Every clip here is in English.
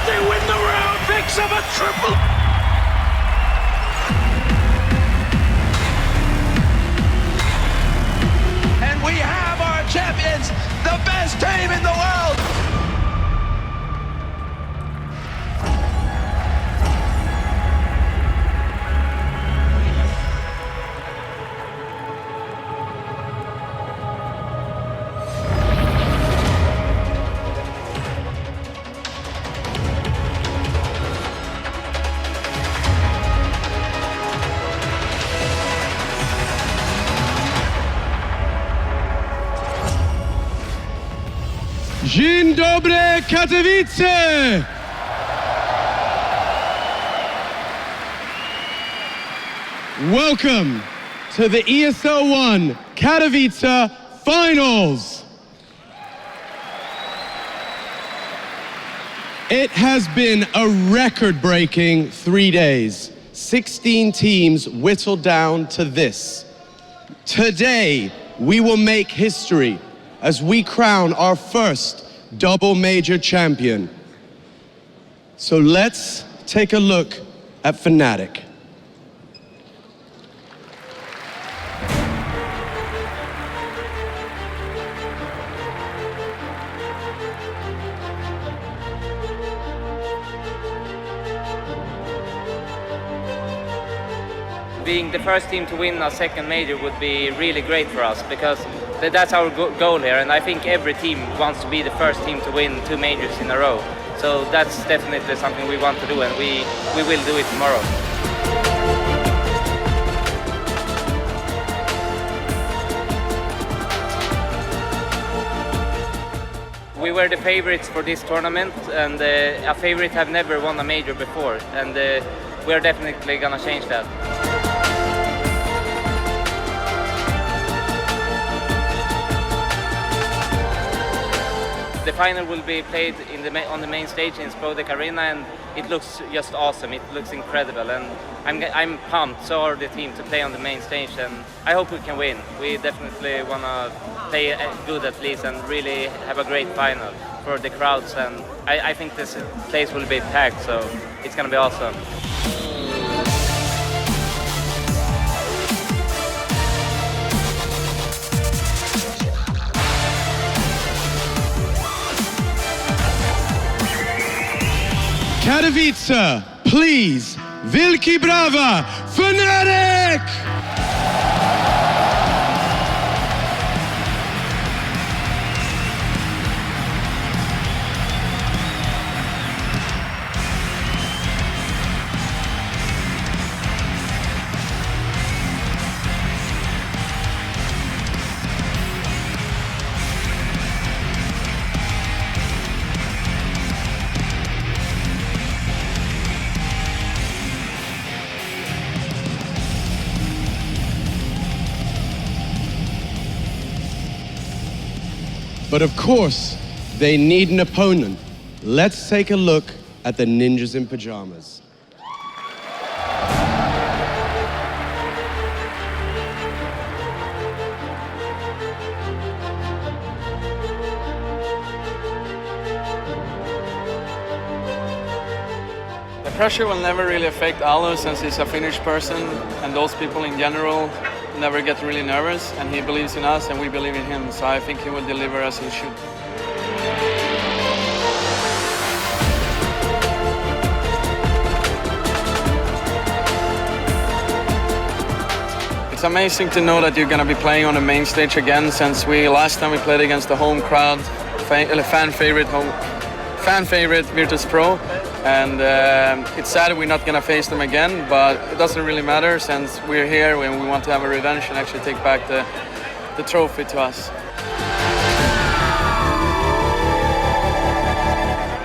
and they win the round, picks up a triple. And we have our champions, the best team in the world. Dzień dobry, Katowice! Welcome to the ESL 1 Katowice Finals. It has been a record-breaking 3 days. 16 teams whittled down to this. Today, we will make history as we crown our first double major champion. So let's take a look at Fnatic. Being the first team to win a second major would be really great for us because that's our goal here, and I think every team wants to be the first team to win 2 majors in a row. So that's definitely something we want to do, and we will do it tomorrow. We were the favorites for this tournament, and a favorite have never won a major before, and we're definitely gonna change that. The final will be played on the main stage in Spodek Arena, and it looks just awesome. It looks incredible, and I'm pumped. So are the team to play on the main stage, and I hope we can win. We definitely want to play good at least and really have a great final for the crowds. And I think this place will be packed, so it's going to be awesome. Katowice, please, wielkie brawa, Fnatic! But of course, they need an opponent. Let's take a look at the Ninjas in Pajamas. The pressure will never really affect Alo since he's a Finnish person, and those people in general never get really nervous, and he believes in us and we believe in him, so I think he will deliver as he should. It's amazing to know that you're going to be playing on the main stage again, since last time we played against the home crowd, fan favorite Virtus Pro, and it's sad we're not going to face them again, but it doesn't really matter since we're here and we want to have a revenge and actually take back the trophy to us.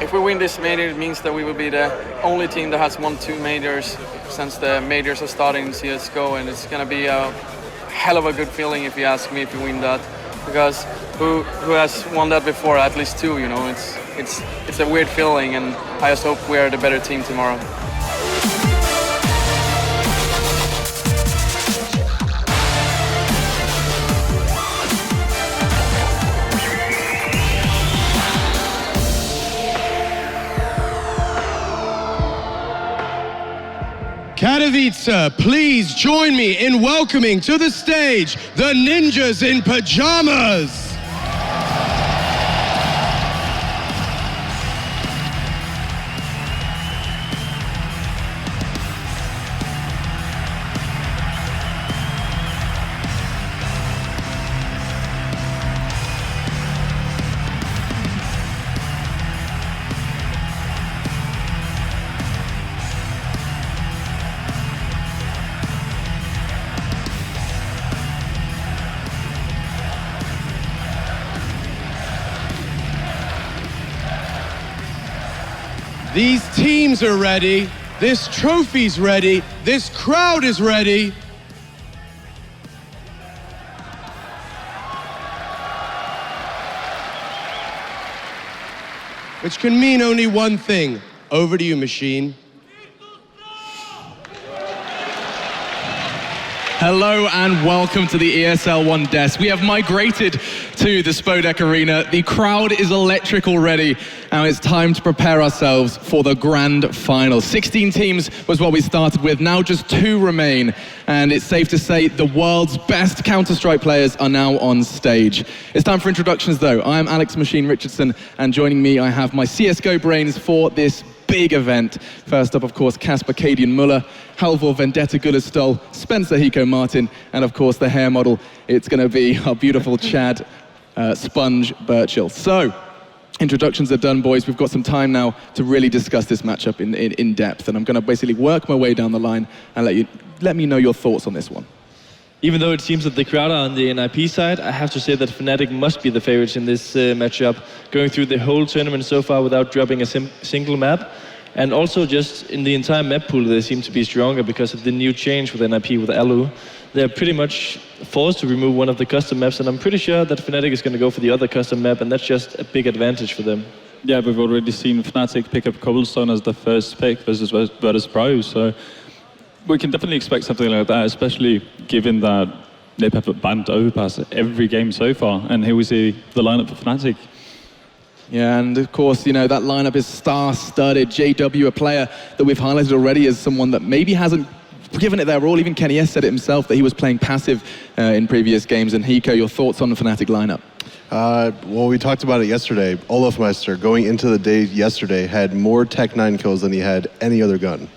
If we win this major, it means that we will be the only team that has won 2 majors since the majors are starting in CSGO, and it's going to be a hell of a good feeling if you ask me if we win that, because who has won that before? At least 2, you know. It's a weird feeling, and I just hope we are the better team tomorrow. Katowice, please join me in welcoming to the stage the Ninjas in Pajamas. These teams are ready, this trophy's ready, this crowd is ready. Which can mean only one thing. Over to you, Machine. Hello and welcome to the ESL One desk. We have migrated to the Spodek Arena. The crowd is electric already, and it's time to prepare ourselves for the grand final. 16 teams was what we started with, now just 2 remain, and it's safe to say the world's best Counter-Strike players are now on stage. It's time for introductions though. I am Alex Machine Richardson, and joining me I have my CSGO brains for this big event. First up, of course, Kasper Cadian Muller, Halvor Vendetta Gullestol, Spencer Hiko Martin, and of course the hair model. It's going to be our beautiful Chad Sponge Birchall. So, introductions are done, boys. We've got some time now to really discuss this matchup in depth, and I'm going to basically work my way down the line and let me know your thoughts on this one. Even though it seems that the crowd are on the NiP side, I have to say that Fnatic must be the favorites in this matchup, going through the whole tournament so far without dropping a single map. And also just in the entire map pool, they seem to be stronger because of the new change with NiP with Alu. They're pretty much forced to remove one of the custom maps, and I'm pretty sure that Fnatic is going to go for the other custom map, and that's just a big advantage for them. Yeah, we've already seen Fnatic pick up Cobblestone as the first pick versus Virtus Pro, so we can definitely expect something like that, especially given that NiP have banned overpass every game so far, and here we see the lineup for Fnatic. Yeah, and of course, you know, that lineup is star-studded. JW, a player that we've highlighted already as someone that maybe hasn't given it their all. Even Kenny S said it himself that he was playing passive in previous games. And Hiko, your thoughts on the Fnatic lineup? Well, we talked about it yesterday. Olofmeister, going into the day yesterday, had more Tech 9 kills than he had any other gun.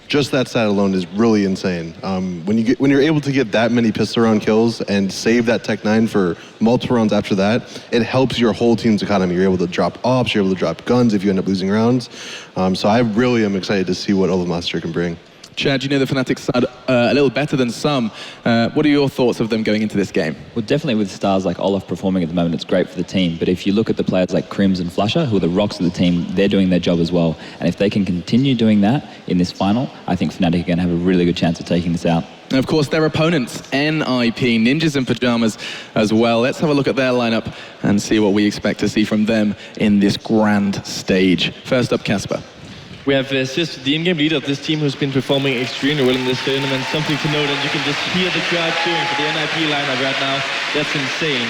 Just that stat alone is really insane. When you're able to get that many pistol round kills and save that Tech 9 for multiple rounds after that, it helps your whole team's economy. You're able to drop ops, you're able to drop guns if you end up losing rounds. So I really am excited to see what Olofmeister can bring. Chad, you know the Fnatic side a little better than some. What are your thoughts of them going into this game? Well, definitely with stars like Olof performing at the moment, it's great for the team. But if you look at the players like Crims and Flusher, who are the rocks of the team, they're doing their job as well. And if they can continue doing that in this final, I think Fnatic are going to have a really good chance of taking this out. And of course, their opponents, NiP, Ninjas in Pajamas as well. Let's have a look at their lineup and see what we expect to see from them in this grand stage. First up, Kasper. We have Sis, the in-game leader of this team, who's been performing extremely well in this tournament. Something to note, and you can just hear the crowd cheering for the NiP lineup right now. That's insane.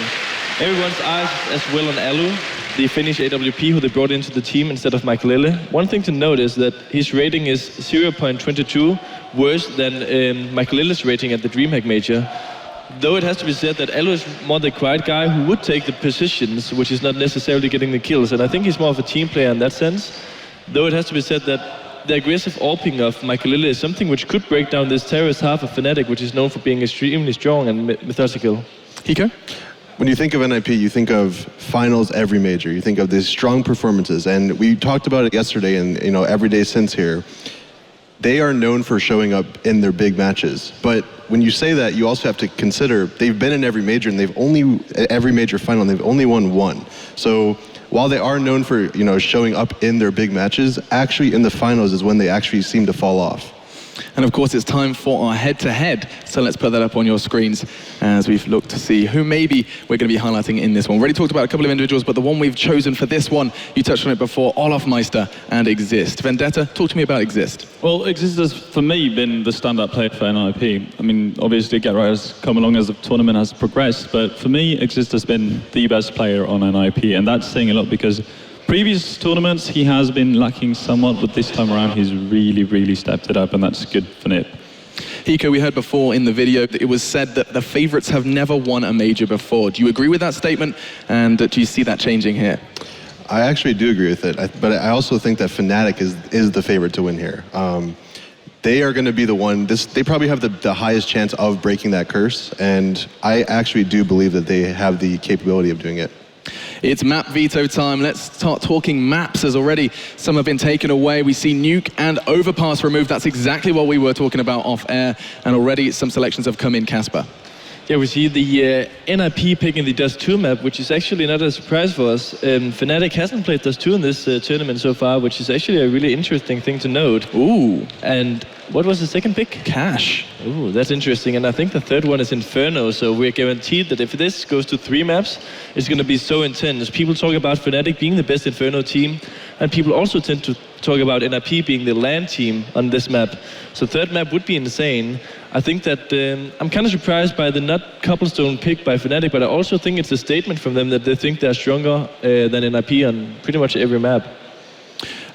Everyone's eyes as well on Alu, the Finnish AWP who they brought into the team instead of Michael. One thing to note is that his rating is 0.22, worse than Michael's rating at the DreamHack Major. Though it has to be said that Alu is more the quiet guy who would take the positions, which is not necessarily getting the kills. And I think he's more of a team player in that sense. Though it has to be said that the aggressive AWPing of Michael is something which could break down this terrorist half of Fnatic, which is known for being extremely strong and methodical. Hiko? When you think of NiP, you think of finals every major. You think of these strong performances, and we talked about it yesterday and every day since here. They are known for showing up in their big matches, but when you say that, you also have to consider they've been in every major and every major final, and they've only won one. So while they are known for showing up in their big matches, actually in the finals is when they actually seem to fall off. And of course, it's time for our head-to-head. So let's put that up on your screens as we've looked to see who maybe we're going to be highlighting in this one. We already talked about a couple of individuals, but the one we've chosen for this one, you touched on it before, Olofmeister and Exist. Vendetta, talk to me about Exist. Well, Exist has, for me, been the standout player for NiP. I mean, obviously, Get Right has come along as the tournament has progressed, but for me, Exist has been the best player on NiP, and that's saying a lot because Previous tournaments, he has been lacking somewhat, but this time around, he's really stepped it up, and that's good for NiP. Hiko, we heard before in the video that it was said that the favorites have never won a major before. Do you agree with that statement? And do you see that changing here? I actually do agree with it, but I also think that Fnatic is the favorite to win here. They are going to be the one, they probably have the highest chance of breaking that curse, and I actually do believe that they have the capability of doing it. It's map veto time. Let's start talking maps, as already some have been taken away. We see Nuke and Overpass removed. That's exactly what we were talking about off air, and already some selections have come in, Casper. Yeah, we see the NiP picking the Dust 2 map, which is actually not a surprise for us. Fnatic hasn't played Dust 2 in this tournament so far, which is actually a really interesting thing to note. Ooh. And what was the second pick? Cash. Ooh, that's interesting. And I think the third one is Inferno, so we're guaranteed that if this goes to 3 maps, it's going to be so intense. People talk about Fnatic being the best Inferno team, and people also tend to talk about NiP being the LAN team on this map. So third map would be insane. I think that I'm kind of surprised by the not Cobblestone pick by Fnatic, but I also think it's a statement from them that they think they're stronger than NiP on pretty much every map.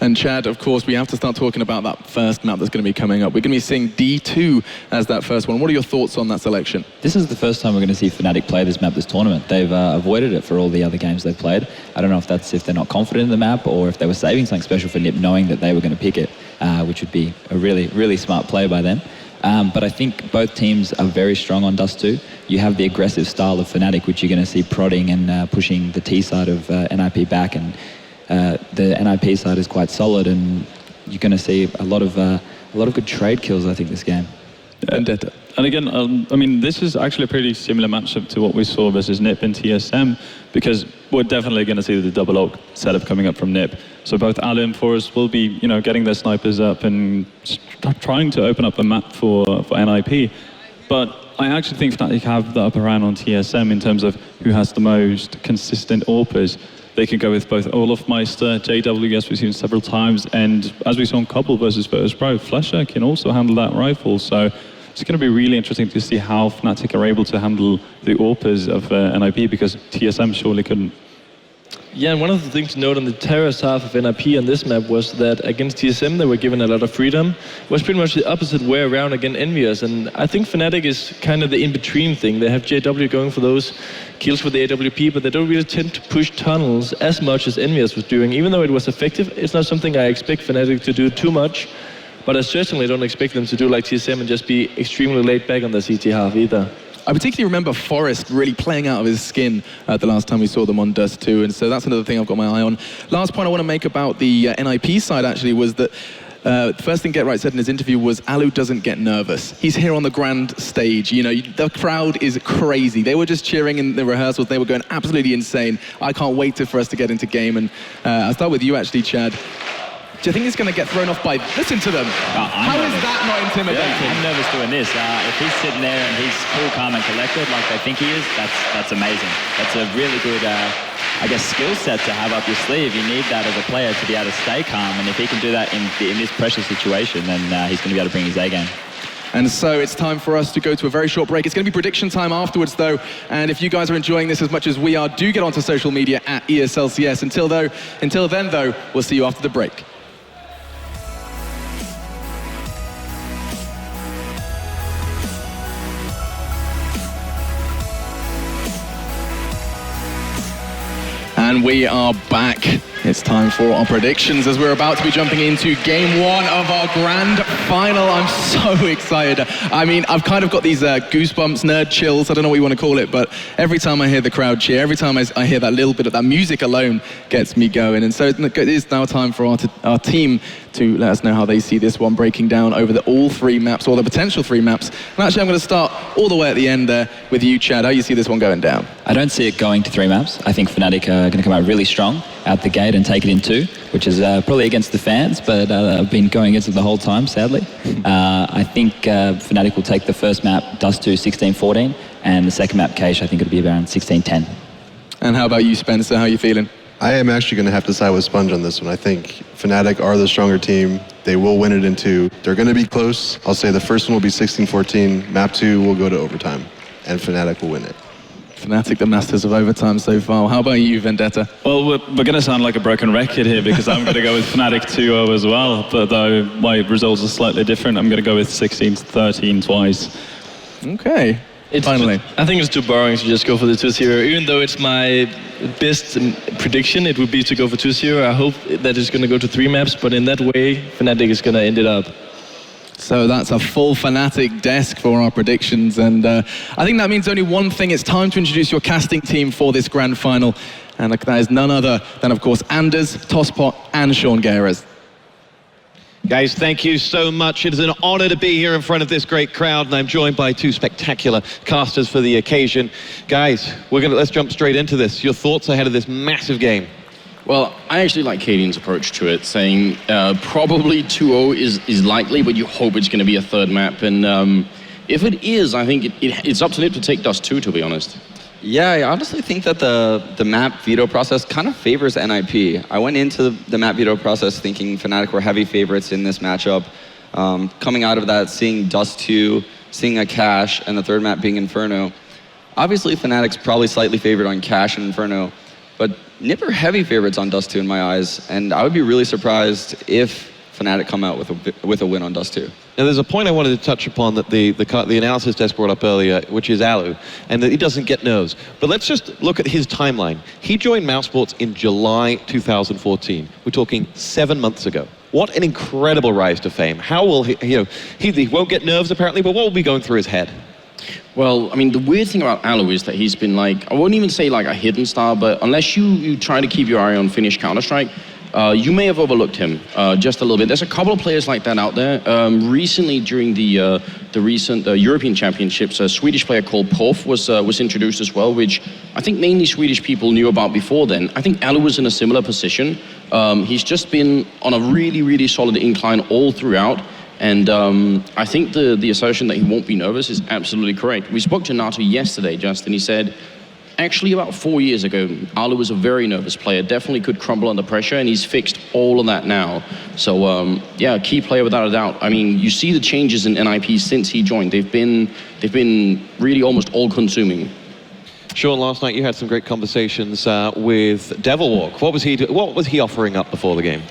And Chad, of course, we have to start talking about that first map that's going to be coming up. We're going to be seeing D2 as that first one. What are your thoughts on that selection? This is the first time we're going to see Fnatic play this map this tournament. They've avoided it for all the other games they've played. I don't know if that's if they're not confident in the map or if they were saving something special for NiP knowing that they were going to pick it, which would be a really smart play by them. But I think both teams are very strong on Dust 2. You have the aggressive style of Fnatic, which you're going to see prodding and pushing the T side of NiP back, and the NiP side is quite solid, and you're going to see a lot of good trade kills, I think, this game. Vendetta. And again, I mean, this is actually a pretty similar matchup to what we saw versus NiP and TSM, because we're definitely going to see the double oak setup coming up from NiP. So both Alu and Forrest will be, getting their snipers up and trying to open up a map for NiP. But I actually think Fnatic have the upper hand on TSM in terms of who has the most consistent AWPers. They can go with both Olofmeister, JW, as we've seen several times, and as we saw in Couple versus Virtus Pro, Flasher can also handle that rifle. So it's going to be really interesting to see how Fnatic are able to handle the AWPers of NiP, because TSM surely couldn't. Yeah, and one of the things to note on the terrace half of NiP on this map was that against TSM they were given a lot of freedom. It was pretty much the opposite way around against Envious, and I think Fnatic is kind of the in-between thing. They have JW going for those kills with the AWP, but they don't really tend to push tunnels as much as Envious was doing. Even though it was effective, it's not something I expect Fnatic to do too much, but I certainly don't expect them to do like TSM and just be extremely laid back on the CT half either. I particularly remember Forrest really playing out of his skin the last time we saw them on Dust 2, and so that's another thing I've got my eye on. Last point I want to make about the NiP side actually was that the first thing Get Right said in his interview was Alu doesn't get nervous. He's here on the grand stage. The crowd is crazy. They were just cheering in the rehearsals. They were going absolutely insane. I can't wait for us to get into game. And I'll start with you actually, Chad. Do you think he's going to get thrown off by... Listen to them. How is that not intimidating? Yeah, I'm nervous doing this. If he's sitting there and he's cool, calm and collected like they think he is, that's amazing. That's a really good, skill set to have up your sleeve. You need that as a player to be able to stay calm, and if he can do that in this pressure situation, then he's going to be able to bring his A game. And so it's time for us to go to a very short break. It's going to be prediction time afterwards, though. And if you guys are enjoying this as much as we are, do get onto social media at ESLCS. Until then, though, we'll see you after the break. And we are back. It's time for our predictions as we're about to be jumping into game 1 of our grand final. I'm so excited. I mean, I've kind of got these goosebumps, nerd chills, I don't know what you want to call it, but every time I hear the crowd cheer, every time I hear that little bit of that music alone gets me going. And so it is now time for our team to let us know how they see this one breaking down over all 3 maps, or the potential 3 maps. And actually, I'm going to start all the way at the end there with you, Chad. How do you see this one going down? I don't see it going to 3 maps. I think Fnatic are going to come out really strong out the gate and take it in 2, which is probably against the fans, but I've been going against it the whole time, sadly. I think Fnatic will take the first map, Dust 2, 16-14, and the second map, Cache, I think it'll be around 16-10. And how about you, Spencer? How are you feeling? I am actually going to have to side with Sponge on this one. I think Fnatic are the stronger team. They will win it in 2. They're going to be close. I'll say the first one will be 16-14. Map 2 will go to overtime, and Fnatic will win it. Fnatic, the masters of overtime so far. How about you, Vendetta? Well, we're going to sound like a broken record here because I'm going to go with Fnatic 2-0 as well, but though my results are slightly different, I'm going to go with 16-13 twice. Okay. Finally. I think it's too boring to just go for the 2-0. Even though it's my best prediction, it would be to go for 2-0. I hope that it's going to go to 3 maps, but in that way, Fnatic is going to end it up. So that's a full Fnatic desk for our predictions, and I think that means only one thing. It's time to introduce your casting team for this grand final, and that is none other than, of course, Anders, Tosspot, and Sean Gayres. Guys, thank you so much. It is an honor to be here in front of this great crowd, and I'm joined by 2 spectacular casters for the occasion. Guys, let's jump straight into this. Your thoughts ahead of this massive game? Well, I actually like Cadian's approach to it, saying probably 2-0 is likely, but you hope it's going to be a third map. And if it is, I think it's up to NiP to take Dust 2, to be honest. Yeah, I honestly think that the map veto process kind of favors NiP. I went into the map veto process thinking Fnatic were heavy favorites in this matchup. Coming out of that, seeing Dust 2, seeing a Cash, and the third map being Inferno. Obviously, Fnatic's probably slightly favored on Cash and Inferno, but NiP are heavy favorites on Dust 2 in my eyes, and I would be really surprised if Fnatic come out with a win on Dust 2. Now, there's a point I wanted to touch upon that the analysis desk brought up earlier, which is Alu, and that he doesn't get nerves. But let's just look at his timeline. He joined Mousesports in July 2014. We're talking 7 months ago. What an incredible rise to fame. How will he, he won't get nerves apparently, but what will be going through his head? Well, I mean, the weird thing about Alu is that he's been like, I won't even say like a hidden star, but unless you try to keep your eye on Finnish Counter-Strike, you may have overlooked him just a little bit. There's a couple of players like that out there. Recently, during the recent European Championships, a Swedish player called Porf was introduced as well, which I think mainly Swedish people knew about before then. I think Alu was in a similar position. He's just been on a really, really solid incline all throughout. And I think the assertion that he won't be nervous is absolutely correct. We spoke to Nato yesterday, Justin. He said, actually about 4 years ago, Alu was a very nervous player, definitely could crumble under pressure, and he's fixed all of that now. So yeah, key player without a doubt. I mean, you see the changes in NiP since he joined. They've been really almost all-consuming. Sean, last night you had some great conversations with Devilwalk. What was he offering up before the game?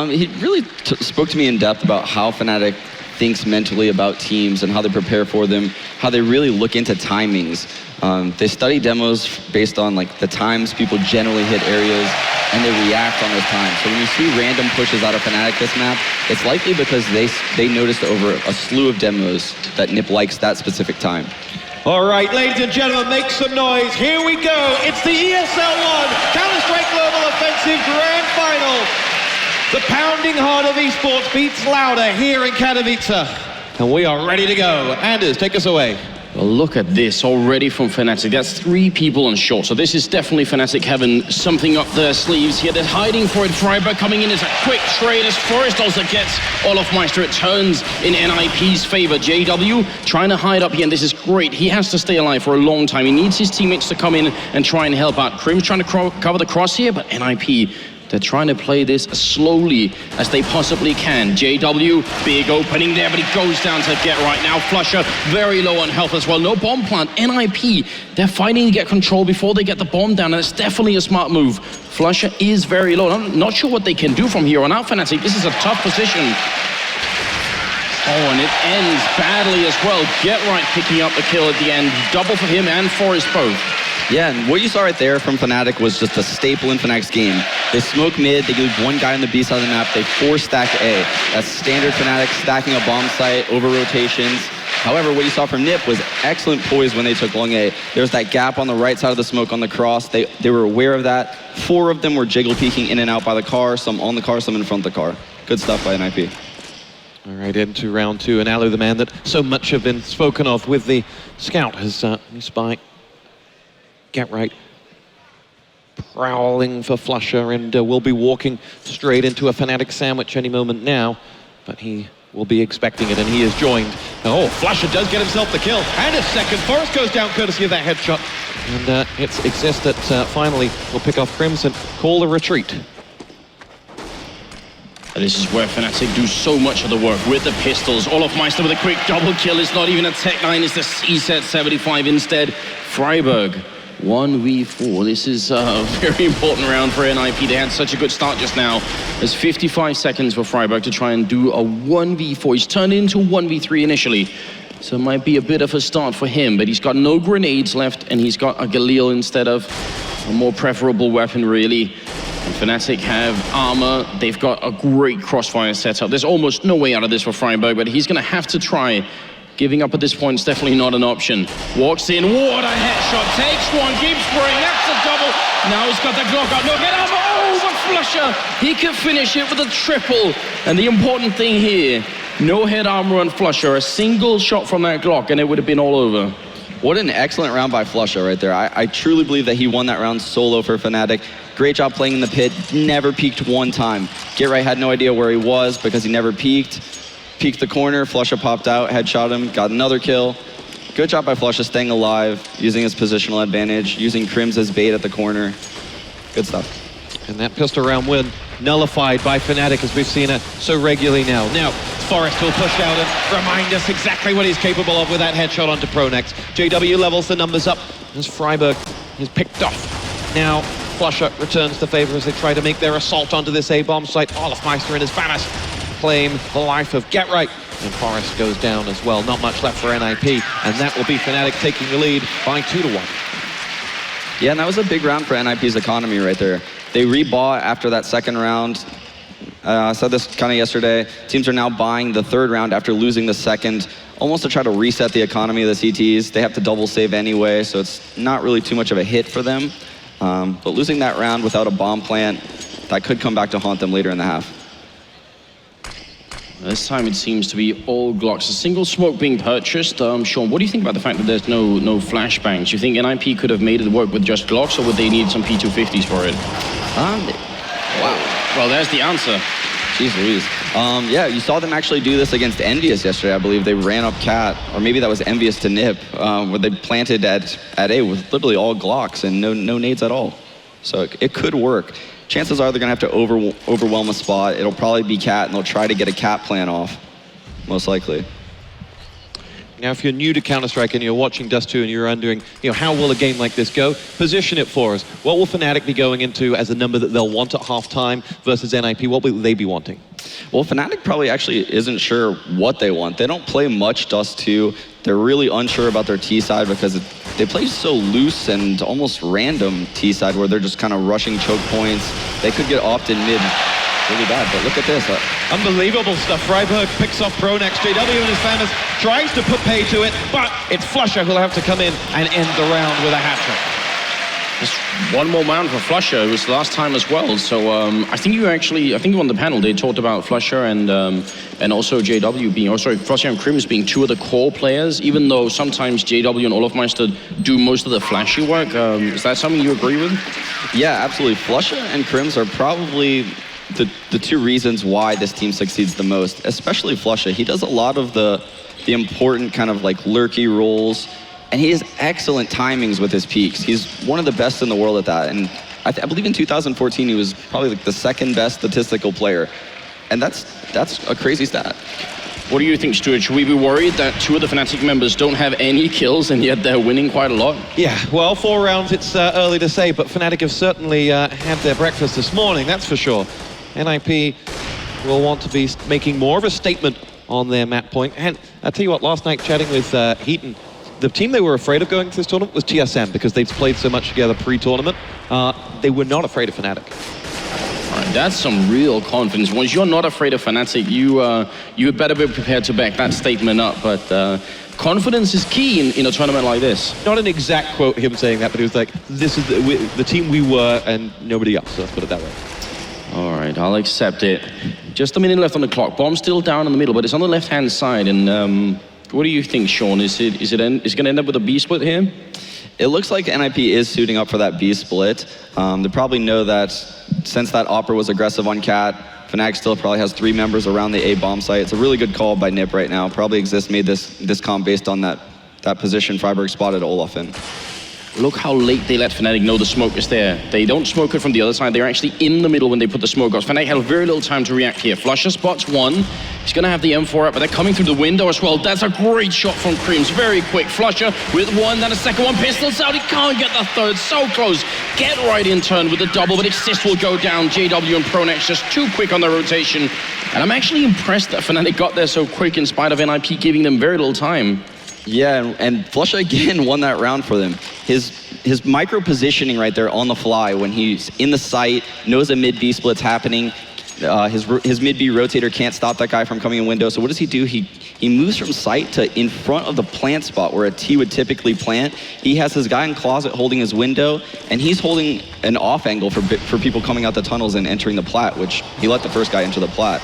He really spoke to me in depth about how Fnatic thinks mentally about teams and how they prepare for them, how they really look into timings. They study demos based on like the times people generally hit areas, and they react on those times. So when you see random pushes out of Fnatic this map, it's likely because they noticed over a slew of demos that NiP likes that specific time. All right, ladies and gentlemen, make some noise. Here we go. It's the ESL 1 Counter-Strike Global Offensive Grand Final. The pounding heart of esports beats louder here in Katowice. And we are ready to go. Anders, take us away. Well, look at this already from Fnatic. That's 3 people on short. So this is definitely Fnatic having something up their sleeves here. They're hiding for it. Freiburg coming in as a quick trade as Forrest also gets Olofmeister. It turns in NiP's favor. JW trying to hide up here, and this is great. He has to stay alive for a long time. He needs his teammates to come in and try and help out. Crim's trying to cover the cross here, but NiP, they're trying to play this as slowly as they possibly can. JW, big opening there, but he goes down to get right now. Flusher, very low on health as well. No bomb plant. NiP, they're fighting to get control before they get the bomb down, and it's definitely a smart move. Flusher is very low. I'm not sure what they can do from here on out, Fnatic. This is a tough position. Oh, and it ends badly as well. Get right picking up the kill at the end. Double for him and Forrest both. Yeah, and what you saw right there from Fnatic was just a staple in Fnatic's game. They smoke mid, they leave one guy on the B side of the map, they 4-stack A. That's standard Fnatic, stacking a bomb site, over rotations. However, what you saw from NiP was excellent poise when they took long A. There was that gap on the right side of the smoke on the cross. They were aware of that. 4 of them were jiggle peeking in and out by the car, some on the car, some in front of the car. Good stuff by NiP. All right, into round 2, and Alu, the man that so much have been spoken of with the scout, has spike. Get right, prowling for Flusher, and will be walking straight into a Fnatic sandwich any moment now, but he will be expecting it, and he is joined. Oh, Flusher does get himself the kill, and a second. Forrest goes down courtesy of that headshot, and it's Exist that finally will pick off Crimson, call a retreat. And this is where Fnatic do so much of the work with the pistols. Olofmeister with a quick double kill. It's not even a Tech 9, it's the C-Set 75 instead. Freiburg 1v4. This is a very important round for NiP. They had such a good start just now. There's 55 seconds for Freiburg to try and do a 1v4. He's turned into 1v3 initially, so it might be a bit of a start for him, but he's got no grenades left, and he's got a Galil instead of a more preferable weapon, really. And Fnatic have armor. They've got a great crossfire setup. There's almost no way out of this for Freiburg, but he's going to have to try. Giving up at this point is definitely not an option. Walks in, what a headshot, takes one, keeps spraying, that's a double. Now he's got the Glock out, no, get up, oh, but Flusher, he can finish it with a triple. And the important thing here, no head armor on Flusher, a single shot from that Glock and it would have been all over. What an excellent round by Flusher right there. I truly believe that he won that round solo for Fnatic. Great job playing in the pit, never peeked one time. GetRight had no idea where he was because he never peeked. Peeked the corner, Flusher popped out, headshot him, got another kill. Good job by Flusher staying alive, using his positional advantage, using Crims as bait at the corner. Good stuff. And that pistol round win nullified by Fnatic as we've seen it so regularly now. Now, Forrest will push out and remind us exactly what he's capable of with that headshot onto Pronex. JW levels the numbers up as Freiburg is picked off. Now, Flusher returns the favor as they try to make their assault onto this A-bomb site. Olafmeister and his Vanis claim the life of GetRight. And Forrest goes down as well. Not much left for NiP, and that will be Fnatic taking the lead by 2-1. Yeah, and that was a big round for NiP's economy right there. They rebought after that second round. I said this kind of yesterday. Teams are now buying the third round after losing the second, almost to try to reset the economy of the CTs. They have to double save anyway, so it's not really too much of a hit for them. But losing that round without a bomb plant, that could come back to haunt them later in the half. This time it seems to be all Glocks. A single smoke being purchased. Sean, what do you think about the fact that there's no flashbangs? Do you think NiP could have made it work with just Glocks, or would they need some P250s for it? Wow. Well, there's the answer. Jeez Louise. Yeah, you saw them actually do this against Envious yesterday, I believe. They ran up Cat, or maybe that was Envious to NiP, where they planted at A with literally all Glocks and no nades at all. So it could work. Chances are they're going to have to overwhelm a spot. It'll probably be Cat, and they'll try to get a Cat plan off, most likely. Now, if you're new to Counter-Strike and you're watching Dust 2 and you're wondering, how will a game like this go? Position it for us. What will Fnatic be going into as a number that they'll want at halftime versus NiP? What will they be wanting? Well, Fnatic probably actually isn't sure what they want. They don't play much Dust 2. They're really unsure about their T side because they play so loose and almost random T side where they're just kind of rushing choke points. They could get opt in mid really bad, but look at this. Unbelievable stuff. Freiburg picks off Pronex. JW and his fans tries to put pay to it, but it's Flusher who'll have to come in and end the round with a hat-trick. Just one more round for Flusher. It was the last time as well. So I think you on the panel they talked about Flusher and also JW being, Flusher and Crims being two of the core players, even though sometimes JW and Olafmeister do most of the flashy work. Is that something you agree with? Yeah, absolutely. Flusher and Crims are probably the two reasons why this team succeeds the most, especially Flusher. He does a lot of the important kind of like lurky roles, and he has excellent timings with his peaks. He's one of the best in the world at that. And I believe in 2014, he was probably like the second best statistical player. And that's a crazy stat. What do you think, Stuart? Should we be worried that two of the Fnatic members don't have any kills and yet they're winning quite a lot? Yeah, well, 4 rounds, it's early to say, but Fnatic have certainly had their breakfast this morning, that's for sure. NiP will want to be making more of a statement on their map point. And I'll tell you what, last night chatting with Heaton, the team they were afraid of going to this tournament was TSM because they'd played so much together pre-tournament. They were not afraid of Fnatic. All right, that's some real confidence. Once you're not afraid of Fnatic, you better be prepared to back that statement up. But confidence is key in a tournament like this. Not an exact quote, him saying that, but he was like, this is the team we were and nobody else, so let's put it that way. All right, I'll accept it. Just a minute left on the clock. Bomb's still down in the middle, but it's on the left-hand side. And what do you think, Sean? Is it going to end up with a B split here? It looks like NiP is suiting up for that B split. They probably know that since that Opera was aggressive on Cat, Fnatic still probably has 3 members around the A bomb site. It's a really good call by NiP right now. Probably Exist made this comp based on that position Freiburg spotted Olaf in. Look how late they let Fnatic know the smoke is there. They don't smoke it from the other side. They're actually in the middle when they put the smoke out. Fnatic had very little time to react here. Flusher spots one. He's going to have the M4 up, but they're coming through the window as well. That's a great shot from Crims. Very quick. Flusher with one, then a second one. Pistols out. He can't get the third. So close. Get right in turn with the double, but Exist will go down. JW and Pronex just too quick on the rotation. And I'm actually impressed that Fnatic got there so quick in spite of NiP giving them very little time. Yeah, and Flusha again won that round for them. His micro positioning right there on the fly when he's in the sight, knows a mid-B split's happening. His mid-B rotator can't stop that guy from coming in window. So what does he do? He moves from sight to in front of the plant spot where a T would typically plant. He has his guy in closet holding his window, and he's holding an off angle for people coming out the tunnels and entering the plat, which he let the first guy enter the plat.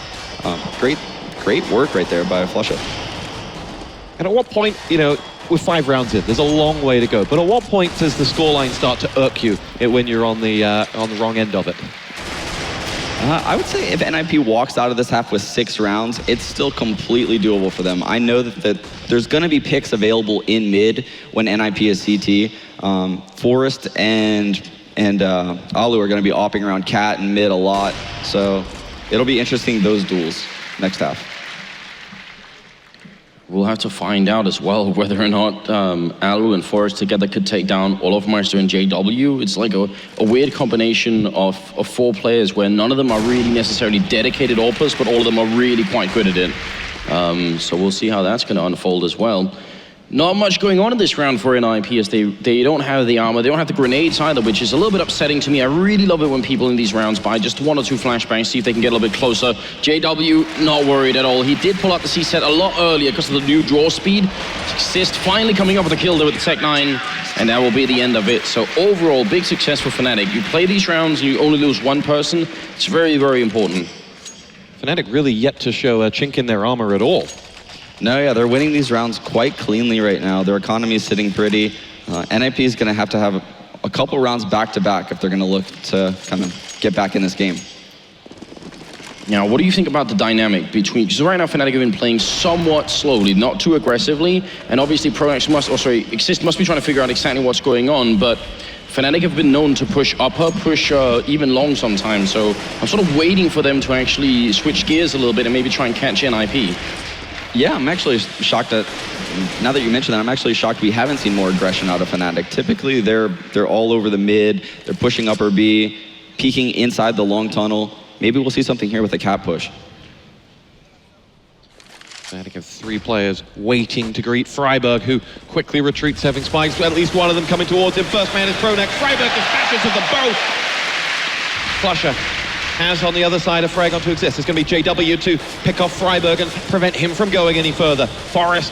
Great work right there by Flusha. And at what point, you know, we're 5 rounds in, there's a long way to go, but at what point does the scoreline start to irk you when you're on the wrong end of it? I would say if NiP walks out of this half with 6 rounds, it's still completely doable for them. I know that there's going to be picks available in mid when NiP is CT. Forrest and Alu are going to be opping around Cat and mid a lot, so it'll be interesting, those duels next half. We'll have to find out as well whether or not Alu and Forrest together could take down Olofmeister and JW. It's like a weird combination of 4 players where none of them are really necessarily dedicated AWPers, but all of them are really quite good at it. So we'll see how that's going to unfold as well. Not much going on in this round for NiP as they don't have the armor, they don't have the grenades either, which is a little bit upsetting to me. I really love it when people in these rounds buy just 1 or 2 flashbangs, see if they can get a little bit closer. JW, not worried at all. He did pull out the C-set a lot earlier because of the new draw speed. Exist finally coming up with a kill there with the Tech 9, and that will be the end of it. So overall, big success for Fnatic. You play these rounds and you only lose 1 person. It's very, very important. Fnatic really yet to show a chink in their armor at all. No, yeah, they're winning these rounds quite cleanly right now. Their economy is sitting pretty. NiP is going to have a couple rounds back-to-back if they're going to look to kind of get back in this game. Now, what do you think about the dynamic between, because right now Fnatic have been playing somewhat slowly, not too aggressively, and obviously Exist must be trying to figure out exactly what's going on, but Fnatic have been known to push upper, push even long sometimes, so I'm sort of waiting for them to actually switch gears a little bit and maybe try and catch NiP. Yeah, I'm actually shocked that, now that you mention that, I'm actually shocked we haven't seen more aggression out of Fnatic. Typically, they're all over the mid, they're pushing upper B, peeking inside the long tunnel. Maybe we'll see something here with a cap push. Fnatic have 3 players waiting to greet Freiburg, who quickly retreats, having spikes, at least one of them coming towards him. First man is Pronex. Freiburg dispatches of them both. Flusher has on the other side of Frag onto Exist. It's going to be JW to pick off Freiburg and prevent him from going any further. Forrest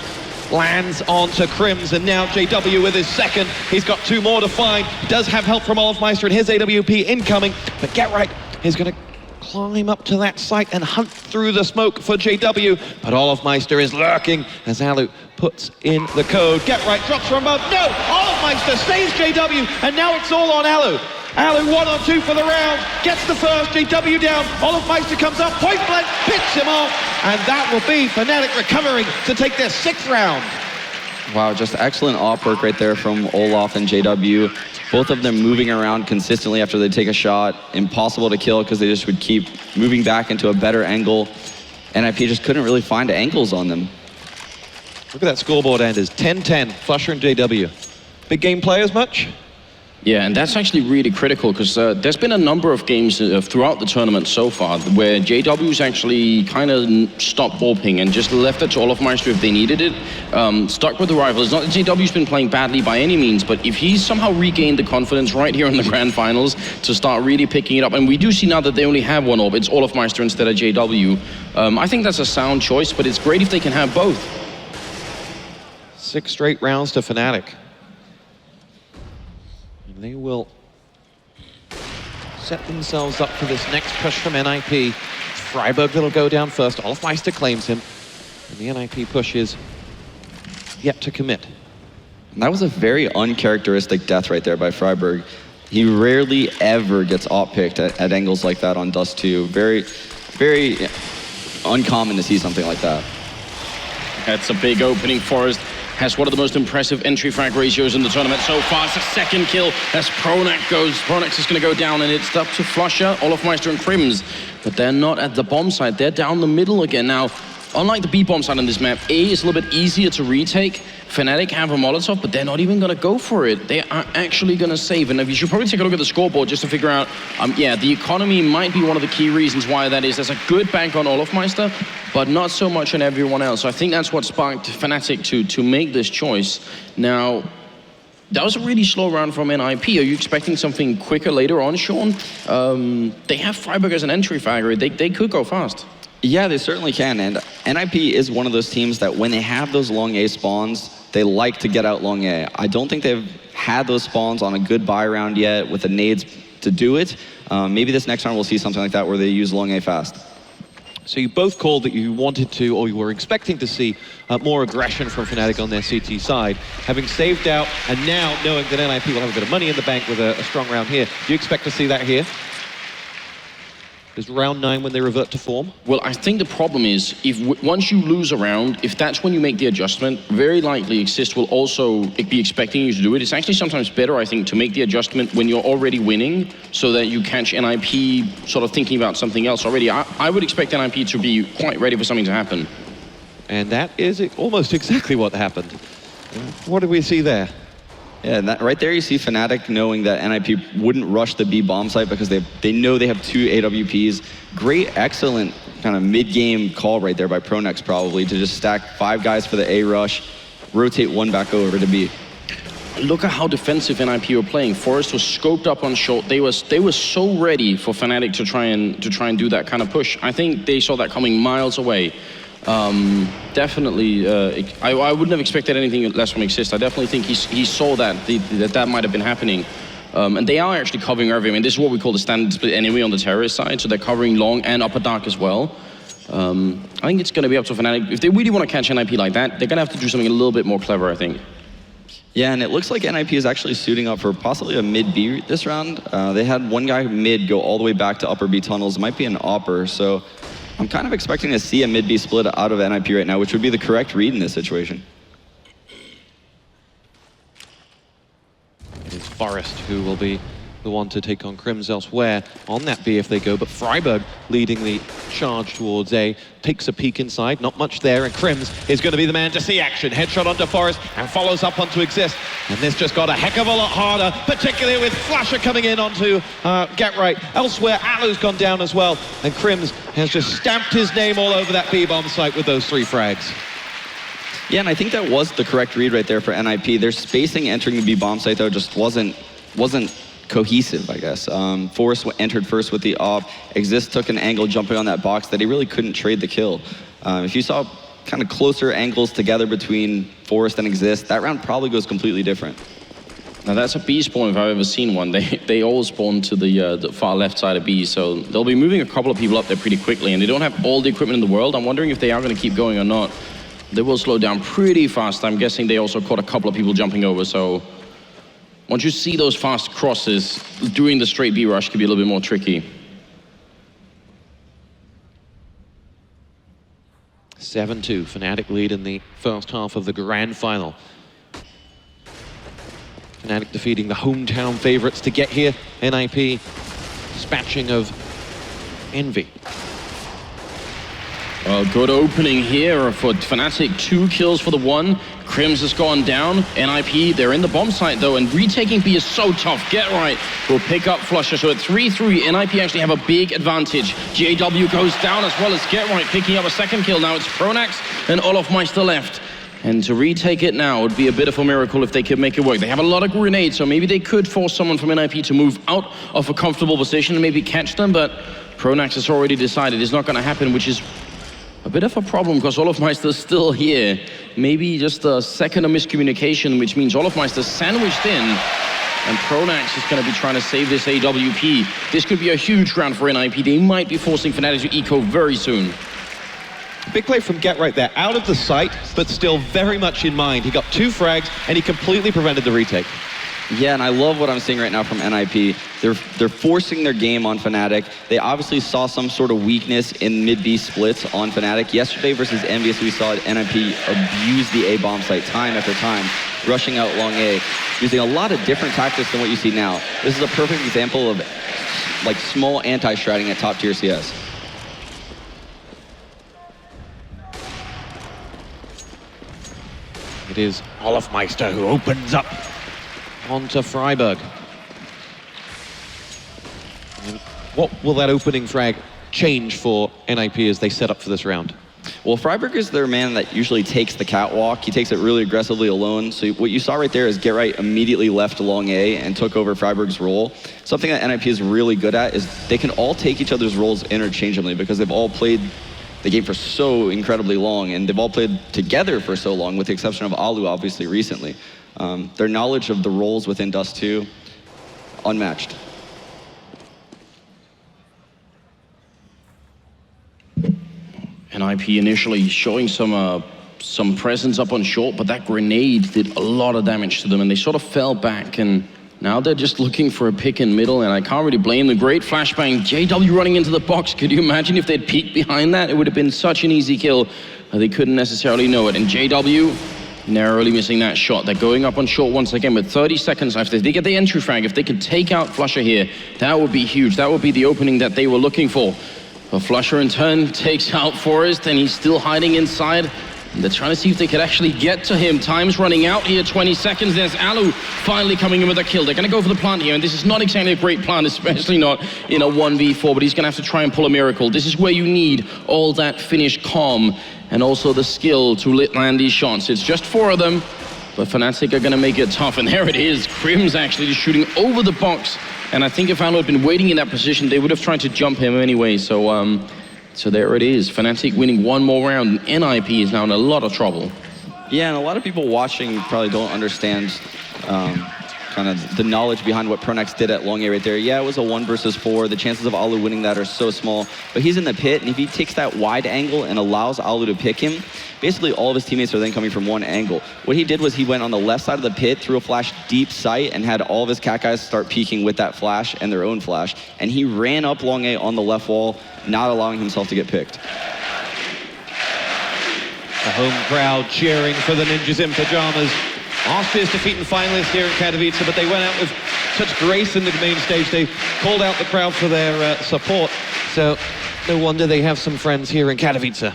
lands onto Crims, and now JW with his second. He's got 2 more to find. He does have help from Olofmeister and his AWP incoming, but Get Right is going to climb up to that site and hunt through the smoke for JW, but Olofmeister is lurking as Alu puts in the code. Get Right drops from above. No! Olofmeister saves JW, and now it's all on Alu. Alu 1 or 2 for the round, gets the first, JW down, Olofmeister comes up, point blank, picks him off, and that will be Fnatic recovering to take their 6th round. Wow, just excellent op work right there from Olof and JW. Both of them moving around consistently after they take a shot. Impossible to kill because they just would keep moving back into a better angle. NiP just couldn't really find angles on them. Look at that scoreboard, Anders. 10-10, Flusher and JW. Big game players much? Yeah, and that's actually really critical because there's been a number of games throughout the tournament so far where JW's actually kind of stopped AWPing and just left it to Olofmeister if they needed it. Stuck with the rival. It's not that JW's been playing badly by any means, but if he's somehow regained the confidence right here in the grand finals to start really picking it up, and we do see now that they only have 1 AWP, it's Olofmeister instead of JW. I think that's a sound choice, but it's great if they can have both. 6 straight rounds to Fnatic. They will set themselves up for this next push from NiP. Freiburg that'll go down first. Olofmeister claims him. And the NiP push is yet to commit. And that was a very uncharacteristic death right there by Freiburg. He rarely ever gets op-picked at angles like that on Dust 2. Very, very uncommon to see something like that. That's a big opening. Forrest has one of the most impressive entry frag ratios in the tournament so far. It's a second kill as Pronax goes. Pronax is going to go down, and it's up to Flusher, Olofmeister, and Crims. But they're not at the bomb site. They're down the middle again. Now, unlike the B bomb site on this map, A is a little bit easier to retake. Fnatic have a Molotov, but they're not even going to go for it. They are actually going to save. And you should probably take a look at the scoreboard just to figure out, yeah, the economy might be one of the key reasons why that is. There's a good bank on Olofmeister, but not so much on everyone else. So I think that's what sparked Fnatic to make this choice. Now, that was a really slow round from NiP. Are you expecting something quicker later on, Sean? They have Freiburg as an entry fragger. They could go fast. Yeah, they certainly can. And NiP is one of those teams that when they have those long A spawns, they like to get out long A. I don't think they've had those spawns on a good buy round yet with the nades to do it. Maybe this next round we'll see something like that where they use long A fast. So you both called that you wanted to, or you were expecting to see more aggression from Fnatic on their CT side. Having saved out, and now knowing that NiP will have a bit of money in the bank with a strong round here, do you expect to see that here? Is round 9 when they revert to form? Well, I think the problem is, once you lose a round, if that's when you make the adjustment, very likely Exist will also be expecting you to do it. It's actually sometimes better, I think, to make the adjustment when you're already winning, so that you catch NiP sort of thinking about something else already. I would expect NiP to be quite ready for something to happen. And that is almost exactly what happened. What did we see there? Yeah, and right there you see Fnatic knowing that NiP wouldn't rush the B bomb site because they know they have 2 AWPs. Great, excellent kind of mid-game call right there by Pronax probably to just stack 5 guys for the A rush, rotate 1 back over to B. Look at how defensive NiP were playing. Forest was scoped up on short. They were so ready for Fnatic to try and do that kind of push. I think they saw that coming miles away. Definitely, I wouldn't have expected anything less from Exist. I definitely think he saw that might have been happening. And they are actually covering everything. I mean, this is what we call the standard split anyway on the terrorist side, so they're covering long and upper dark as well. I think it's going to be up to Fnatic. If they really want to catch NiP like that, they're going to have to do something a little bit more clever, I think. Yeah, and it looks like NiP is actually suiting up for possibly a mid-B this round. They had one guy mid go all the way back to upper B tunnels. It might be an opper, so I'm kind of expecting to see a mid-B split out of NiP right now, which would be the correct read in this situation. It is Forest who will be the one to take on Crims elsewhere on that B if they go, but Freiburg leading the charge towards A, takes a peek inside, not much there, and Crims is going to be the man to see action. Headshot onto Forest and follows up onto Exist, and this just got a heck of a lot harder, particularly with Flasher coming in onto Get Right. Elsewhere, Alu's gone down as well, and Crims has just stamped his name all over that B-bomb site with those 3 frags. Yeah, and I think that was the correct read right there for NiP. Their spacing entering the B bomb site though just wasn't cohesive, I guess. Forrest entered first with the op. Exist took an angle jumping on that box that he really couldn't trade the kill. If you saw kind of closer angles together between Forrest and Exist, that round probably goes completely different. Now that's a B spawn if I've ever seen one. They all spawn to the far left side of B, so they'll be moving a couple of people up there pretty quickly, and they don't have all the equipment in the world. I'm wondering if they are going to keep going or not. They will slow down pretty fast. I'm guessing they also caught a couple of people jumping over, so once you see those fast crosses, doing the straight B rush can be a little bit more tricky. 7-2, Fnatic lead in the first half of the grand final. Fnatic defeating the hometown favorites to get here. NiP dispatching of Envy. Good opening here for Fnatic. 2 kills for the 1. Crims has gone down. NiP, they're in the bomb site though, and retaking B is so tough. Get Right will pick up Flusher. So at 3-3, NiP actually have a big advantage. JW goes down as well as Get Right picking up a 2nd kill. Now it's Pronax and Olofmeister left. And to retake it now would be a bit of a miracle if they could make it work. They have a lot of grenades, so maybe they could force someone from NiP to move out of a comfortable position and maybe catch them, but Pronax has already decided it's not going to happen, which is a bit of a problem because Olofmeister's still here. Maybe just a second of miscommunication, which means Olofmeister's sandwiched in, and Pronax is going to be trying to save this AWP. This could be a huge round for NiP. They might be forcing Fnatic to eco very soon. Big play from Get Right there, out of the sight, but still very much in mind. He got 2 frags, and he completely prevented the retake. Yeah, and I love what I'm seeing right now from NiP. They're forcing their game on Fnatic. They obviously saw some sort of weakness in mid-B splits on Fnatic. Yesterday versus Envious, we saw NiP abuse the A bomb site time after time, rushing out long A, using a lot of different tactics than what you see now. This is a perfect example of like small anti-stratting at top tier CS. It is Olofmeister who opens up onto Freiburg. And what will that opening frag change for NiP as they set up for this round? Well, Freiburg is their man that usually takes the catwalk. He takes it really aggressively alone. So what you saw right there is Get Right immediately left long A and took over Freiburg's role. Something that NiP is really good at is they can all take each other's roles interchangeably because they've all played the game for so incredibly long, and they've all played together for so long, with the exception of Alu, obviously, recently. Their knowledge of the roles within Dust 2, unmatched. NiP initially showing some presence up on short, but that grenade did a lot of damage to them, and they sort of fell back, and now they're just looking for a pick in middle, and I can't really blame them. Great flashbang. JW running into the box. Could you imagine if they'd peeked behind that? It would have been such an easy kill. They couldn't necessarily know it, and JW narrowly missing that shot. They're going up on short once again with 30 seconds left. If they get the entry frag, if they could take out Flusher here, that would be huge. That would be the opening that they were looking for. But Flusher in turn takes out Forrest, and he's still hiding inside. And they're trying to see if they could actually get to him. Time's running out here, 20 seconds. There's Alu finally coming in with a kill. They're going to go for the plant here, and this is not exactly a great plant, especially not in a 1v4, but he's going to have to try and pull a miracle. This is where you need all that Finnish calm and also the skill to land these shots. It's just 4 of them, but Fnatic are going to make it tough, and there it is. Crim's actually just shooting over the box, and I think if Alu had been waiting in that position, they would have tried to jump him anyway, so there it is. Fnatic winning one more round, and NiP is now in a lot of trouble. Yeah, and a lot of people watching probably don't understand kind of the knowledge behind what Pronex did at long A right there. Yeah, it was a 1 versus 4. The chances of Alu winning that are so small, but he's in the pit, and if he takes that wide angle and allows Alu to pick him, basically all of his teammates are then coming from one angle. What he did was he went on the left side of the pit, threw a flash deep sight, and had all of his cat guys start peeking with that flash and their own flash, and he ran up long A on the left wall, not allowing himself to get picked. The home crowd cheering for the Ninjas in Pajamas. Austria's defeating finalists here in Katowice, but they went out with such grace in the main stage. They called out the crowd for their support. So no wonder they have some friends here in Katowice.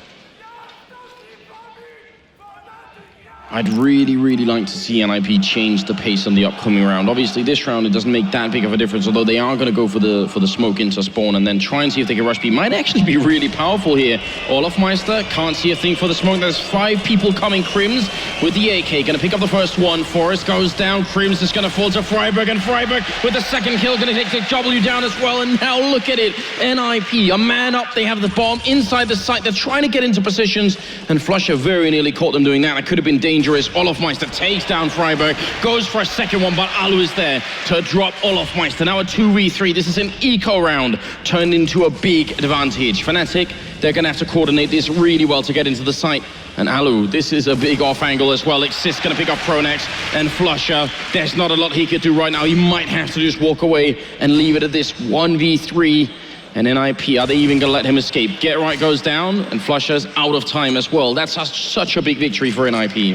I'd really, really like to see NiP change the pace on the upcoming round. Obviously, this round, it doesn't make that big of a difference, although they are going to go for the smoke into spawn and then try and see if they can rush B. Might actually be really powerful here. Olofmeister can't see a thing for the smoke. There's 5 people coming. Crims with the AK, going to pick up the first one. Forrest goes down. Crims is going to fall to Freiburg, and Freiburg with the second kill, going to take the W down as well. And now look at it. NiP, a man up. They have the bomb inside the site. They're trying to get into positions, and Flusher very nearly caught them doing that. It could have been dangerous. Olofmeister takes down Freiburg, goes for a second one, but Alu is there to drop Olofmeister. Now a 2v3. This is an eco round turned into a big advantage. Fnatic, they're going to have to coordinate this really well to get into the site. And Alu, this is a big off angle as well. Xyst going to pick up Pronex, and Flusher, there's not a lot he could do right now. He might have to just walk away and leave it at this 1v3. And NiP, are they even going to let him escape? Get Right goes down, and Flusher's out of time as well. That's such a big victory for NiP.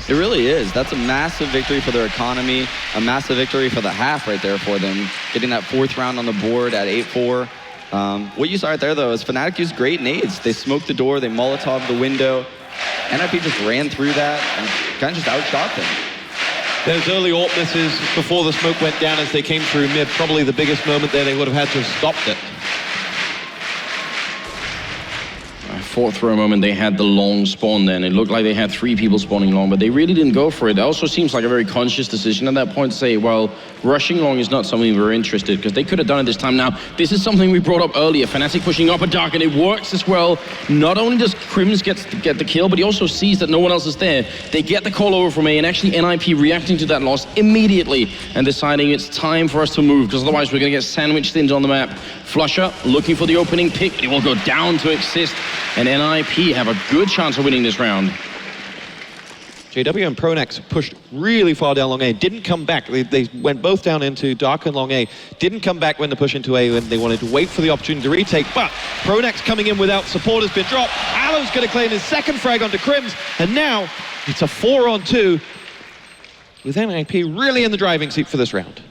It really is. That's a massive victory for their economy, a massive victory for the half right there for them, getting that 4th round on the board at 8-4. What you saw right there, though, is Fnatic used great nades. They smoked the door, they Molotov the window. NiP just ran through that and kind of just outshot them. Those early AWP misses before the smoke went down as they came through mid, probably the biggest moment there. They would have had to have stopped it. 4th row moment, they had the long spawn then. It looked like they had 3 people spawning long, but they really didn't go for it. It also seems like a very conscious decision at that point to say, well, rushing long is not something we're interested, because they could have done it this time. Now, this is something we brought up earlier. Fnatic pushing up a dark, and it works as well. Not only does Crims get the kill, but he also sees that no one else is there. They get the call over from A, and actually NiP reacting to that loss immediately and deciding it's time for us to move, because otherwise we're going to get sandwiched into on the map. Flusher looking for the opening pick. It will go down to Xyst, and NiP have a good chance of winning this round. JW and Pronex pushed really far down long A, didn't come back. They went both down into dark and long A, didn't come back when the push into A, when they wanted to wait for the opportunity to retake, but Pronex coming in without support has been dropped. Alo's going to claim his second frag onto Crims, and now it's a 4-on-2 with NiP really in the driving seat for this round.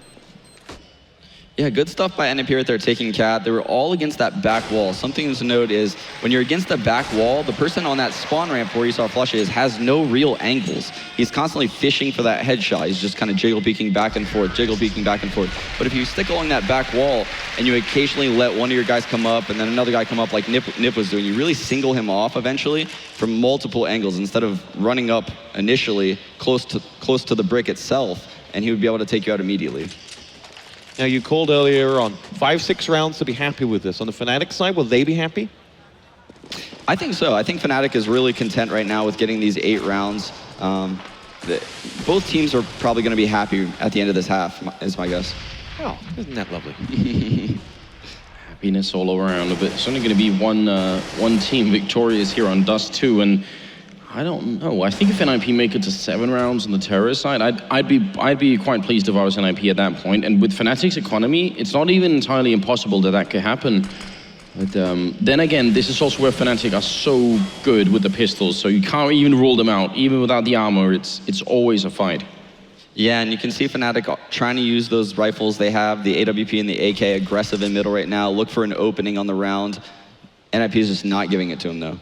Yeah, good stuff by NiP right there, taking Cat. They were all against that back wall. Something to note is, when you're against the back wall, the person on that spawn ramp where you saw Flush has no real angles. He's constantly fishing for that headshot. He's just kind of jiggle beaking back and forth, jiggle beaking back and forth. But if you stick along that back wall and you occasionally let one of your guys come up and then another guy come up like NiP was doing, you really single him off eventually from multiple angles instead of running up initially close to the brick itself, and he would be able to take you out immediately. Now, you called earlier on 5-6 rounds to be happy with this. On the Fnatic side, will they be happy? I think so. I think Fnatic is really content right now with getting these 8 rounds. Both teams are probably going to be happy at the end of this half, is my guess. Oh, isn't that lovely? Happiness all around. But it's only going to be one team victorious here on Dust 2, and I don't know. I think if NiP make it to 7 rounds on the terrorist side, I'd be quite pleased if I was NiP at that point. And with Fnatic's economy, it's not even entirely impossible that could happen. But then again, this is also where Fnatic are so good with the pistols, so you can't even rule them out. Even without the armor, it's always a fight. Yeah, and you can see Fnatic trying to use those rifles they have, the AWP and the AK, aggressive in middle right now, look for an opening on the round. NiP is just not giving it to him, though.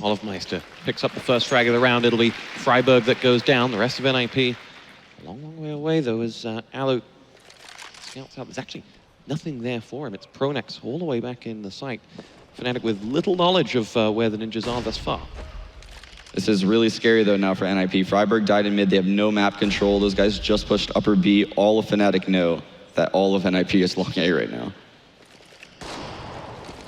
Olofmeister picks up the first frag of the round. It'll be Freiburg that goes down. The rest of NiP a long way away, though, as Alo scouts out. There's actually nothing there for him. It's Pronex all the way back in the site. Fnatic with little knowledge of where the ninjas are thus far. This is really scary, though, now for NiP. Freiburg died in mid. They have no map control. Those guys just pushed upper B. All of Fnatic know that all of NiP is long A right now.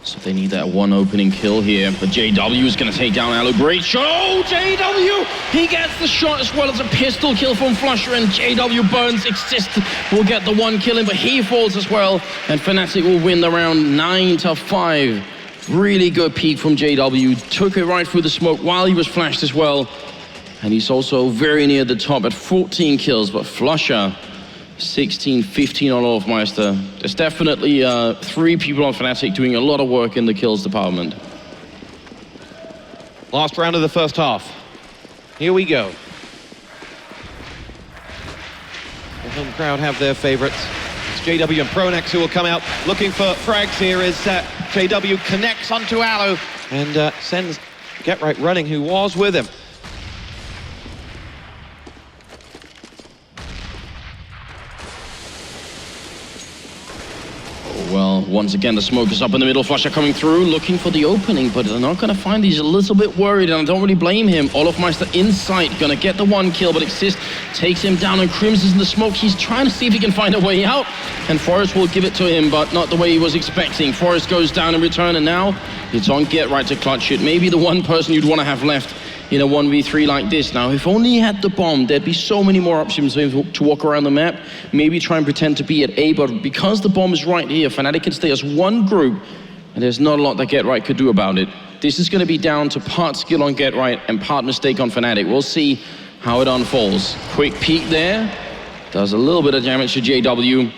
So they need that one opening kill here, but JW is going to take down Alo. Great shot. Oh, JW! He gets the shot as well as a pistol kill from Flusher, and JW burns. Exist will get the one kill in, but he falls as well, and Fnatic will win the round 9-5. Really good peek from JW. Took it right through the smoke while he was flashed as well, and he's also very near the top at 14 kills, but Flusher 16-15 on Olofmeister. There's definitely 3 people on Fnatic doing a lot of work in the kills department. Last round of the first half. Here we go. The home crowd have their favorites. It's JW and Pronex who will come out looking for frags here as JW connects onto Alo and sends Get Right running, who was with him. Well, once again, the smoke is up in the middle. Flusher coming through, looking for the opening, but they're not going to find. He's a little bit worried, and I don't really blame him. Olofmeister in sight, going to get the one kill, but Exist takes him down, and Crims is in the smoke. He's trying to see if he can find a way out, and Forrest will give it to him, but not the way he was expecting. Forrest goes down in return, and now it's on Get Right to clutch it. Maybe the one person you'd want to have left in a 1v3 like this. Now, if only he had the bomb, there'd be so many more options for him to walk around the map, maybe try and pretend to be at A, but because the bomb is right here, Fnatic can stay as one group, and there's not a lot that Get Right could do about it. This is going to be down to part skill on Get Right and part mistake on Fnatic. We'll see how it unfolds. Quick peek there, does a little bit of damage to JW,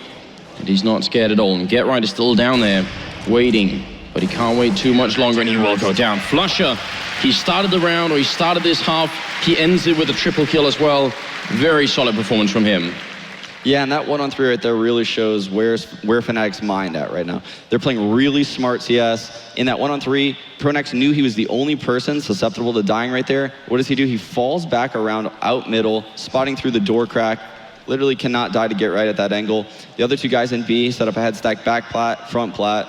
and he's not scared at all, and Get Right is still down there, waiting. But he can't wait too much longer, and he will go down. Flusher, he started the round, or he started this half. He ends it with a triple kill as well. Very solid performance from him. Yeah, and that 1-on-3 right there really shows where Fnatic's mind at right now. They're playing really smart CS. In that 1-on-3, Pronex knew he was the only person susceptible to dying right there. What does he do? He falls back around out middle, spotting through the door crack. Literally cannot die to Get Right at that angle. The other 2 guys in B set up a head stack, back plat, front plat.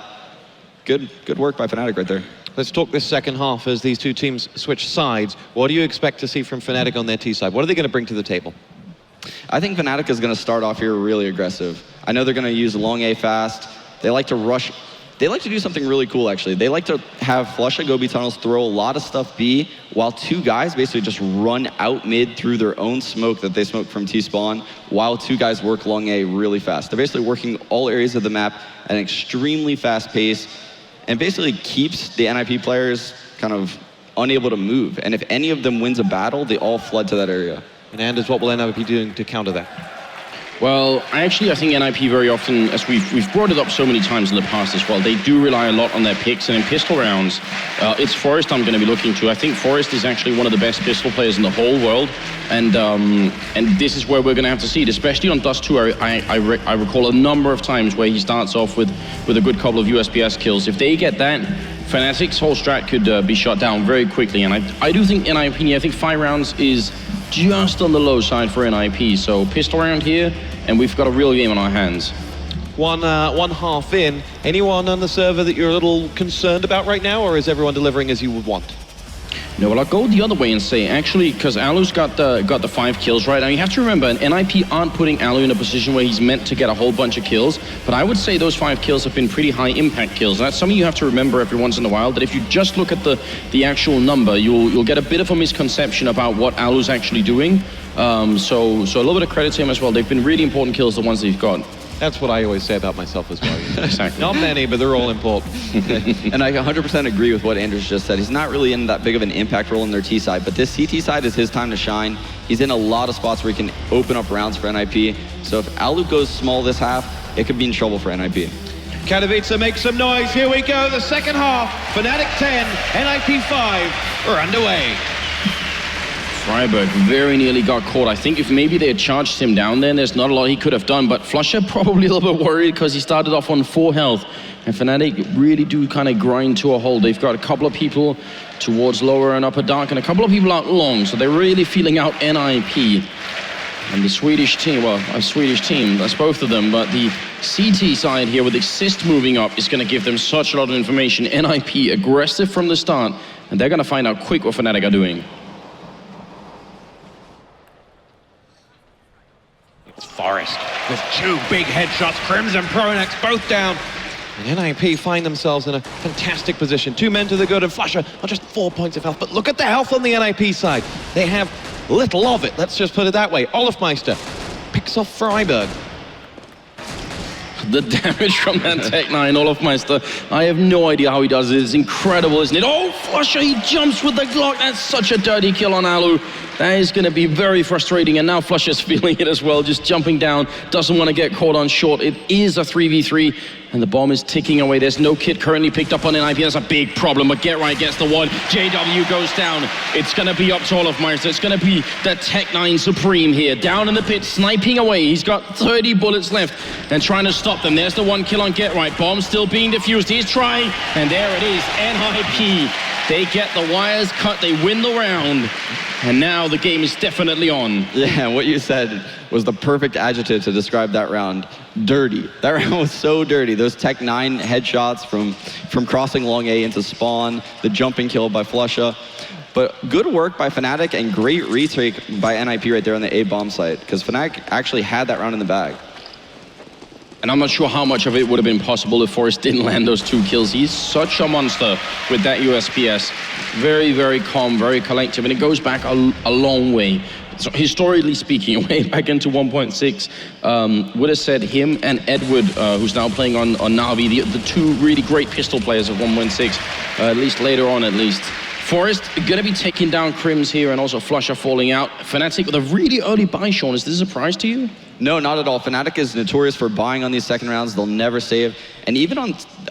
Good work by Fnatic right there. Let's talk this second half as these 2 teams switch sides. What do you expect to see from Fnatic on their T side? What are they going to bring to the table? I think Fnatic is going to start off here really aggressive. I know they're going to use long A fast. They like to rush. They like to do something really cool, actually. They like to have Flusha go B tunnels, throw a lot of stuff B, while 2 guys basically just run out mid through their own smoke that they smoke from T-spawn, while 2 guys work long A really fast. They're basically working all areas of the map at an extremely fast pace, and basically keeps the NiP players kind of unable to move. And if any of them wins a battle, they all flood to that area. And Anders, what will NiP doing to counter that? Well, actually, I think NiP very often, as we've brought it up so many times in the past as well, they do rely a lot on their picks, and in pistol rounds, it's Forest I'm going to be looking to. I think Forest is actually one of the best pistol players in the whole world, and this is where we're going to have to see it, especially on Dust 2. I recall a number of times where he starts off with a good couple of USPS kills. If they get that, Fnatic's whole strat could be shut down very quickly, and I do think, in my opinion, I think 5 rounds is just on the low side for NiP, so pistol round here, and we've got a real game on our hands. One half in. Anyone on the server that you're a little concerned about right now, or is everyone delivering as you would want? No, well, I'll go the other way and say, actually, because Alu's got the 5 kills right now. You have to remember, NiP aren't putting Alu in a position where he's meant to get a whole bunch of kills, but I would say those 5 kills have been pretty high impact kills. And that's something you have to remember every once in a while, that if you just look at the actual number, you'll get a bit of a misconception about what Alu's actually doing. So a little bit of credit to him as well. They've been really important kills, the ones that he's got. That's what I always say about myself as well. Exactly. Not many, but they're all important. And I 100% agree with what Anders just said. He's not really in that big of an impact role in their T side, but this CT side is his time to shine. He's in a lot of spots where he can open up rounds for NiP. So if Alu goes small this half, it could be in trouble for NiP. Katowice makes some noise. Here we go. The second half. Fnatic 10, NiP 5 are underway. Freiburg very nearly got caught. I think if maybe they had charged him down there, there's not a lot he could have done, but Flusher probably a little bit worried because he started off on 4 health. And Fnatic really do kind of grind to a halt. They've got a couple of people towards lower and upper dark and a couple of people out long, so they're really feeling out NiP. And the Swedish team, well, a Swedish team, that's both of them, but the CT side here with Exist moving up is going to give them such a lot of information. NiP aggressive from the start, and they're going to find out quick what Fnatic are doing. It's Forest with 2 big headshots. Crims and Pronex both down. And NiP find themselves in a fantastic position. 2 men to the good, and Flusher are just 4 points of health. But look at the health on the NiP side. They have little of it, let's just put it that way. Olafmeister picks off Freiburg. The damage from that Tech 9 Olafmeister, I have no idea how he does it. It's incredible, isn't it? Oh, Flusher, he jumps with the Glock. That's such a dirty kill on Alu. That is going to be very frustrating, and now Flusher's feeling it as well, just jumping down, doesn't want to get caught on short. It is a 3v3, and the bomb is ticking away. There's no kit currently picked up on NiP. That's a big problem, but Get Right gets the one. JW goes down. It's going to be up to Olafmeister. It's going to be the Tech 9 Supreme here, down in the pit, sniping away. He's got 30 bullets left and trying to stop them. There's the 1 kill on Get Right. Bomb still being defused. He's trying, and there it is, NiP. They get the wires cut, they win the round, and now the game is definitely on. Yeah, what you said was the perfect adjective to describe that round. Dirty. That round was so dirty. Those Tech 9 headshots from crossing long A into spawn, the jumping kill by Flusher. But good work by Fnatic and great retake by NiP right there on the A bomb site, because Fnatic actually had that round in the bag. And I'm not sure how much of it would have been possible if Forrest didn't land those 2 kills. He's such a monster with that USPS. Very, very calm, very collective, and it goes back a long way. So historically speaking, way back into 1.6, would have said him and Edward, who's now playing on Na'Vi, the 2 really great pistol players of 1.6, at least later on at least. Forrest gonna be taking down Crims here, and also Flusher falling out. Fnatic with a really early buy, Sean. Is this a surprise to you? No, not at all. Fnatic is notorious for buying on these second rounds. They'll never save. And even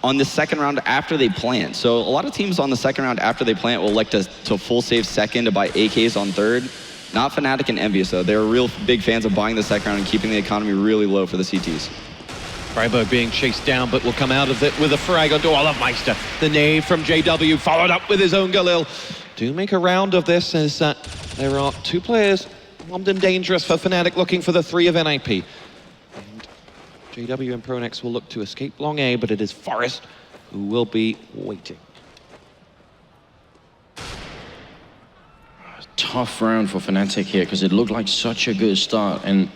on the second round after they plant. So a lot of teams on the second round after they plant will like to full save second to buy AKs on third. Not Fnatic and Envious though. They're real big fans of buying the second round and keeping the economy really low for the CTs. Freiburg being chased down, but will come out of it with a frag onto Olafmeister. The nade from JW, followed up with his own Galil. Do make a round of this as there are 2 players armed and dangerous for Fnatic, looking for the 3 of NiP. And JW and Pronex will look to escape long A, but it is Forest who will be waiting. Tough round for Fnatic here, because it looked like such a good start. And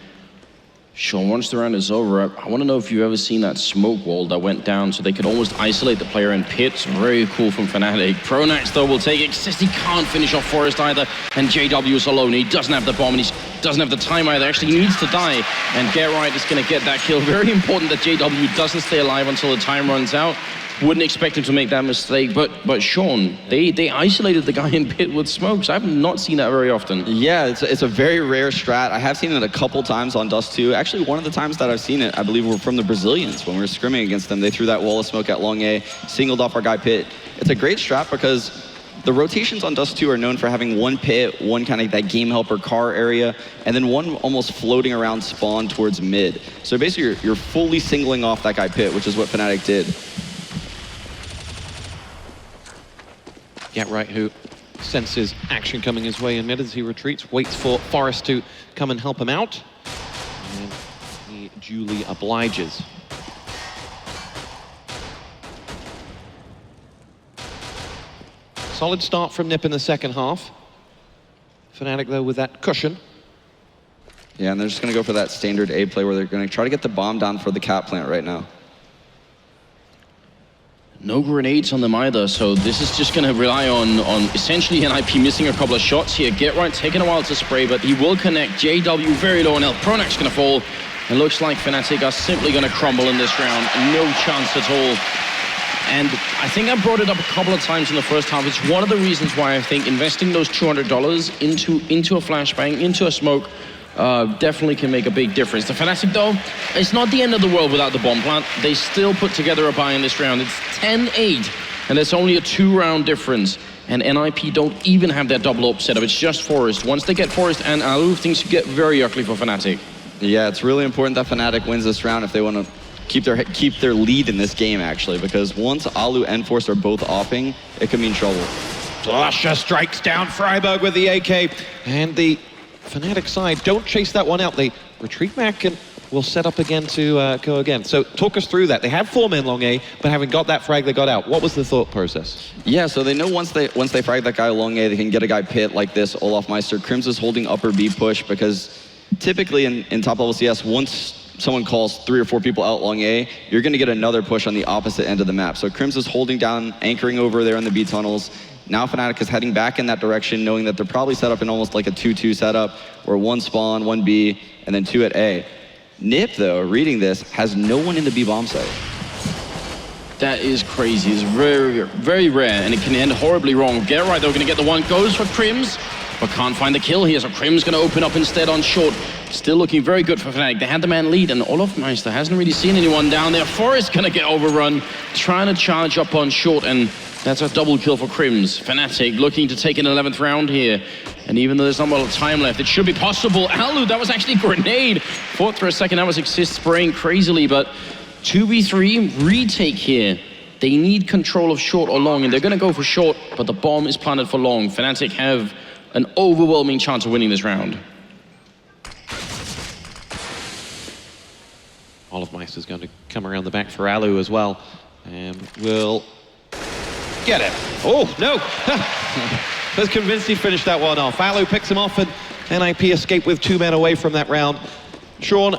Sean, once the round is over, I want to know if you've ever seen that smoke wall that went down so they could almost isolate the player in pits. Very cool from Fnatic. Pronax, though, will take it. He can't finish off Forest either, and JW is alone. He doesn't have the bomb, and he doesn't have the time either. Actually, he needs to die, and Get Right is going to get that kill. Very important that JW doesn't stay alive until the time runs out. Wouldn't expect him to make that mistake, but Sean, they isolated the guy in pit with smokes. I've not seen that very often. Yeah, it's a very rare strat. I have seen it a couple times on Dust 2. Actually, one of the times that I've seen it, I believe, were from the Brazilians when we were scrimming against them. They threw that wall of smoke at long A, singled off our guy pit. It's a great strat because the rotations on Dust 2 are known for having one pit, one kind of that game helper car area, and then one almost floating around spawn towards mid. So basically, you're fully singling off that guy pit, which is what Fnatic did. Get right, who senses action coming his way in mid as he retreats, waits for Forest to come and help him out. And he duly obliges. Solid start from NiP in the second half. Fnatic, though, with that cushion. Yeah, and they're just going to go for that standard A play where they're going to try to get the bomb down for the cat plant right now. No grenades on them either, so this is just going to rely on essentially NiP missing a couple of shots here. Get right, taking a while to spray, but he will connect. JW very low on health. Pronak's going to fall. It looks like Fnatic are simply going to crumble in this round. No chance at all. And I think I brought it up a couple of times in the first half. It's one of the reasons why I think investing those $200 into a flashbang, into a smoke, definitely can make a big difference. The Fnatic, though, it's not the end of the world without the bomb plant. They still put together a buy in this round. It's 10-8, and it's only a 2-round difference. And NiP don't even have that double up setup. It's just Forest. Once they get Forest and Alu, things get very ugly for Fnatic. Yeah, it's really important that Fnatic wins this round if they want to keep their lead in this game, actually, because once Alu and Force are both offing, it could mean trouble. Lasher strikes down Freiburg with the AK, and the Fnatic side don't chase that one out. They retreat back and will set up again to go again. So talk us through that. They had 4 men long A, but having got that frag, they got out. What was the thought process? Yeah, so they know once they frag that guy long A, they can get a guy pit like this, Olaf Meister. Crims is holding upper B push because typically in top level CS, once someone calls 3 or 4 people out long A, you're going to get another push on the opposite end of the map. So Crims is holding down, anchoring over there in the B tunnels. Now Fnatic is heading back in that direction, knowing that they're probably set up in almost like a 2-2 setup, where 1 spawn, 1 B, and then 2 at A. NiP, though, reading this, has no one in the B bomb site. That is crazy. It's very, very rare, and it can end horribly wrong. Get right, though, going to get the one. Goes for Crims, but can't find the kill here, so Crims going to open up instead on short. Still looking very good for Fnatic. They had the man lead, and Olaf Meister hasn't really seen anyone down there. Forest going to get overrun, trying to charge up on short, and that's a double kill for Crims. Fnatic looking to take an 11th round here. And even though there's not a lot of time left, it should be possible. Alu, that was actually a grenade. Thought for a second that was Exist spraying crazily, but 2v3 retake here. They need control of short or long, and they're going to go for short, but the bomb is planted for long. Fnatic have an overwhelming chance of winning this round. Olaf Meister's going to come around the back for Alu as well, and will get it. Oh, no! Was convinced he'd finish that one off. Alu picks him off, and NiP escape with 2 men away from that round. Sean,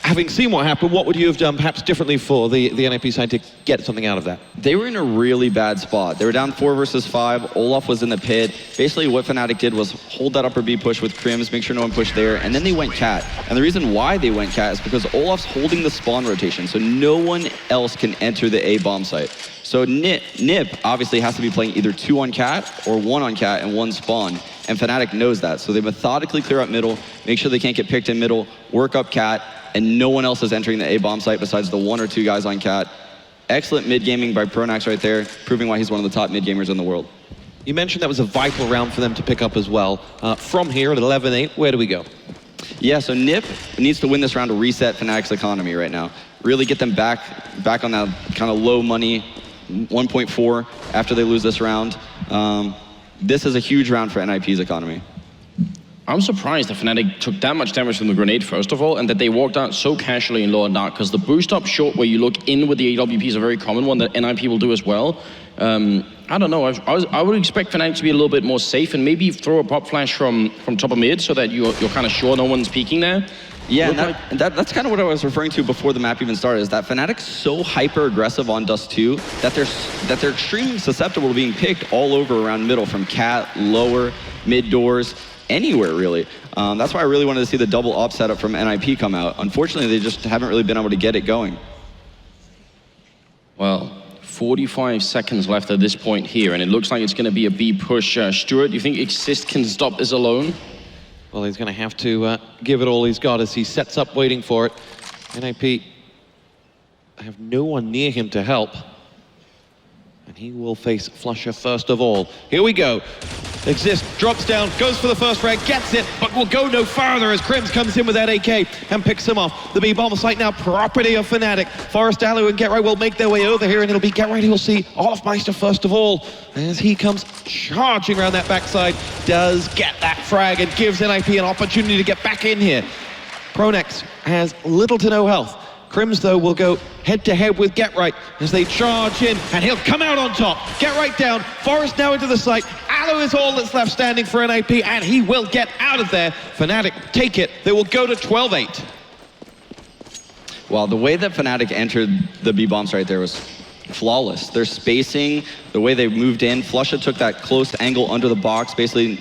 having seen what happened, what would you have done perhaps differently for the NiP side to get something out of that? They were in a really bad spot. They were down 4 versus 5. Olaf was in the pit. Basically, what Fnatic did was hold that upper B push with Crims, make sure no one pushed there, and then they went cat. And the reason why they went cat is because Olaf's holding the spawn rotation, so no one else can enter the A bomb site. So NiP obviously has to be playing either 2 on cat or 1 on cat and 1 spawn. And Fnatic knows that. So they methodically clear up middle, make sure they can't get picked in middle, work up cat, and no one else is entering the A bomb site besides the 1 or 2 guys on cat. Excellent mid-gaming by Pronax right there, proving why he's one of the top mid-gamers in the world. You mentioned that was a vital round for them to pick up as well. From here at 11-8, where do we go? Yeah, so NiP needs to win this round to reset Fnatic's economy right now. Really get them back on that kind of low money 1.4 after they lose this round. This is a huge round for NiP's economy. I'm surprised that Fnatic took that much damage from the grenade, first of all, and that they walked out so casually in lower dark, because the boost up short where you look in with the AWP is a very common one that NiP will do as well. I don't know, I would expect Fnatic to be a little bit more safe and maybe throw a pop flash from top of mid so that you're kind of sure no one's peeking there. Yeah, and that's kind of what I was referring to before the map even started, is that Fnatic's so hyper-aggressive on Dust 2 that they're extremely susceptible to being picked all over around middle, from cat, lower, mid doors, anywhere really. That's why I really wanted to see the double op setup from NiP come out. Unfortunately, they just haven't really been able to get it going. Well, 45 seconds left at this point here, and it looks like it's going to be a B push. Stuart, do you think Exist can stop this alone? Well, he's going to have to give it all he's got as he sets up waiting for it. NiP have no one near him to help. And he will face flusha first of all. Here we go. Exist drops down, goes for the first frag, gets it, but will go no farther as Crims comes in with that AK and picks him off. The B-bomb site now property of Fnatic. Forest, Alu and GetRight will make their way over here, and it'll be GetRight who will see Olofmeister first of all as he comes charging around that backside. Does get that frag and gives NiP an opportunity to get back in here. Pronex has little to no health. Crims, though, will go head-to-head with GetRight as they charge in, and he'll come out on top. GetRight down, Forest now into the site. Alu is all that's left standing for NiP, and he will get out of there. Fnatic take it. They will go to 12-8. Well, the way that Fnatic entered the B-bombs right there was flawless. Their spacing, the way they moved in, flusha took that close angle under the box, basically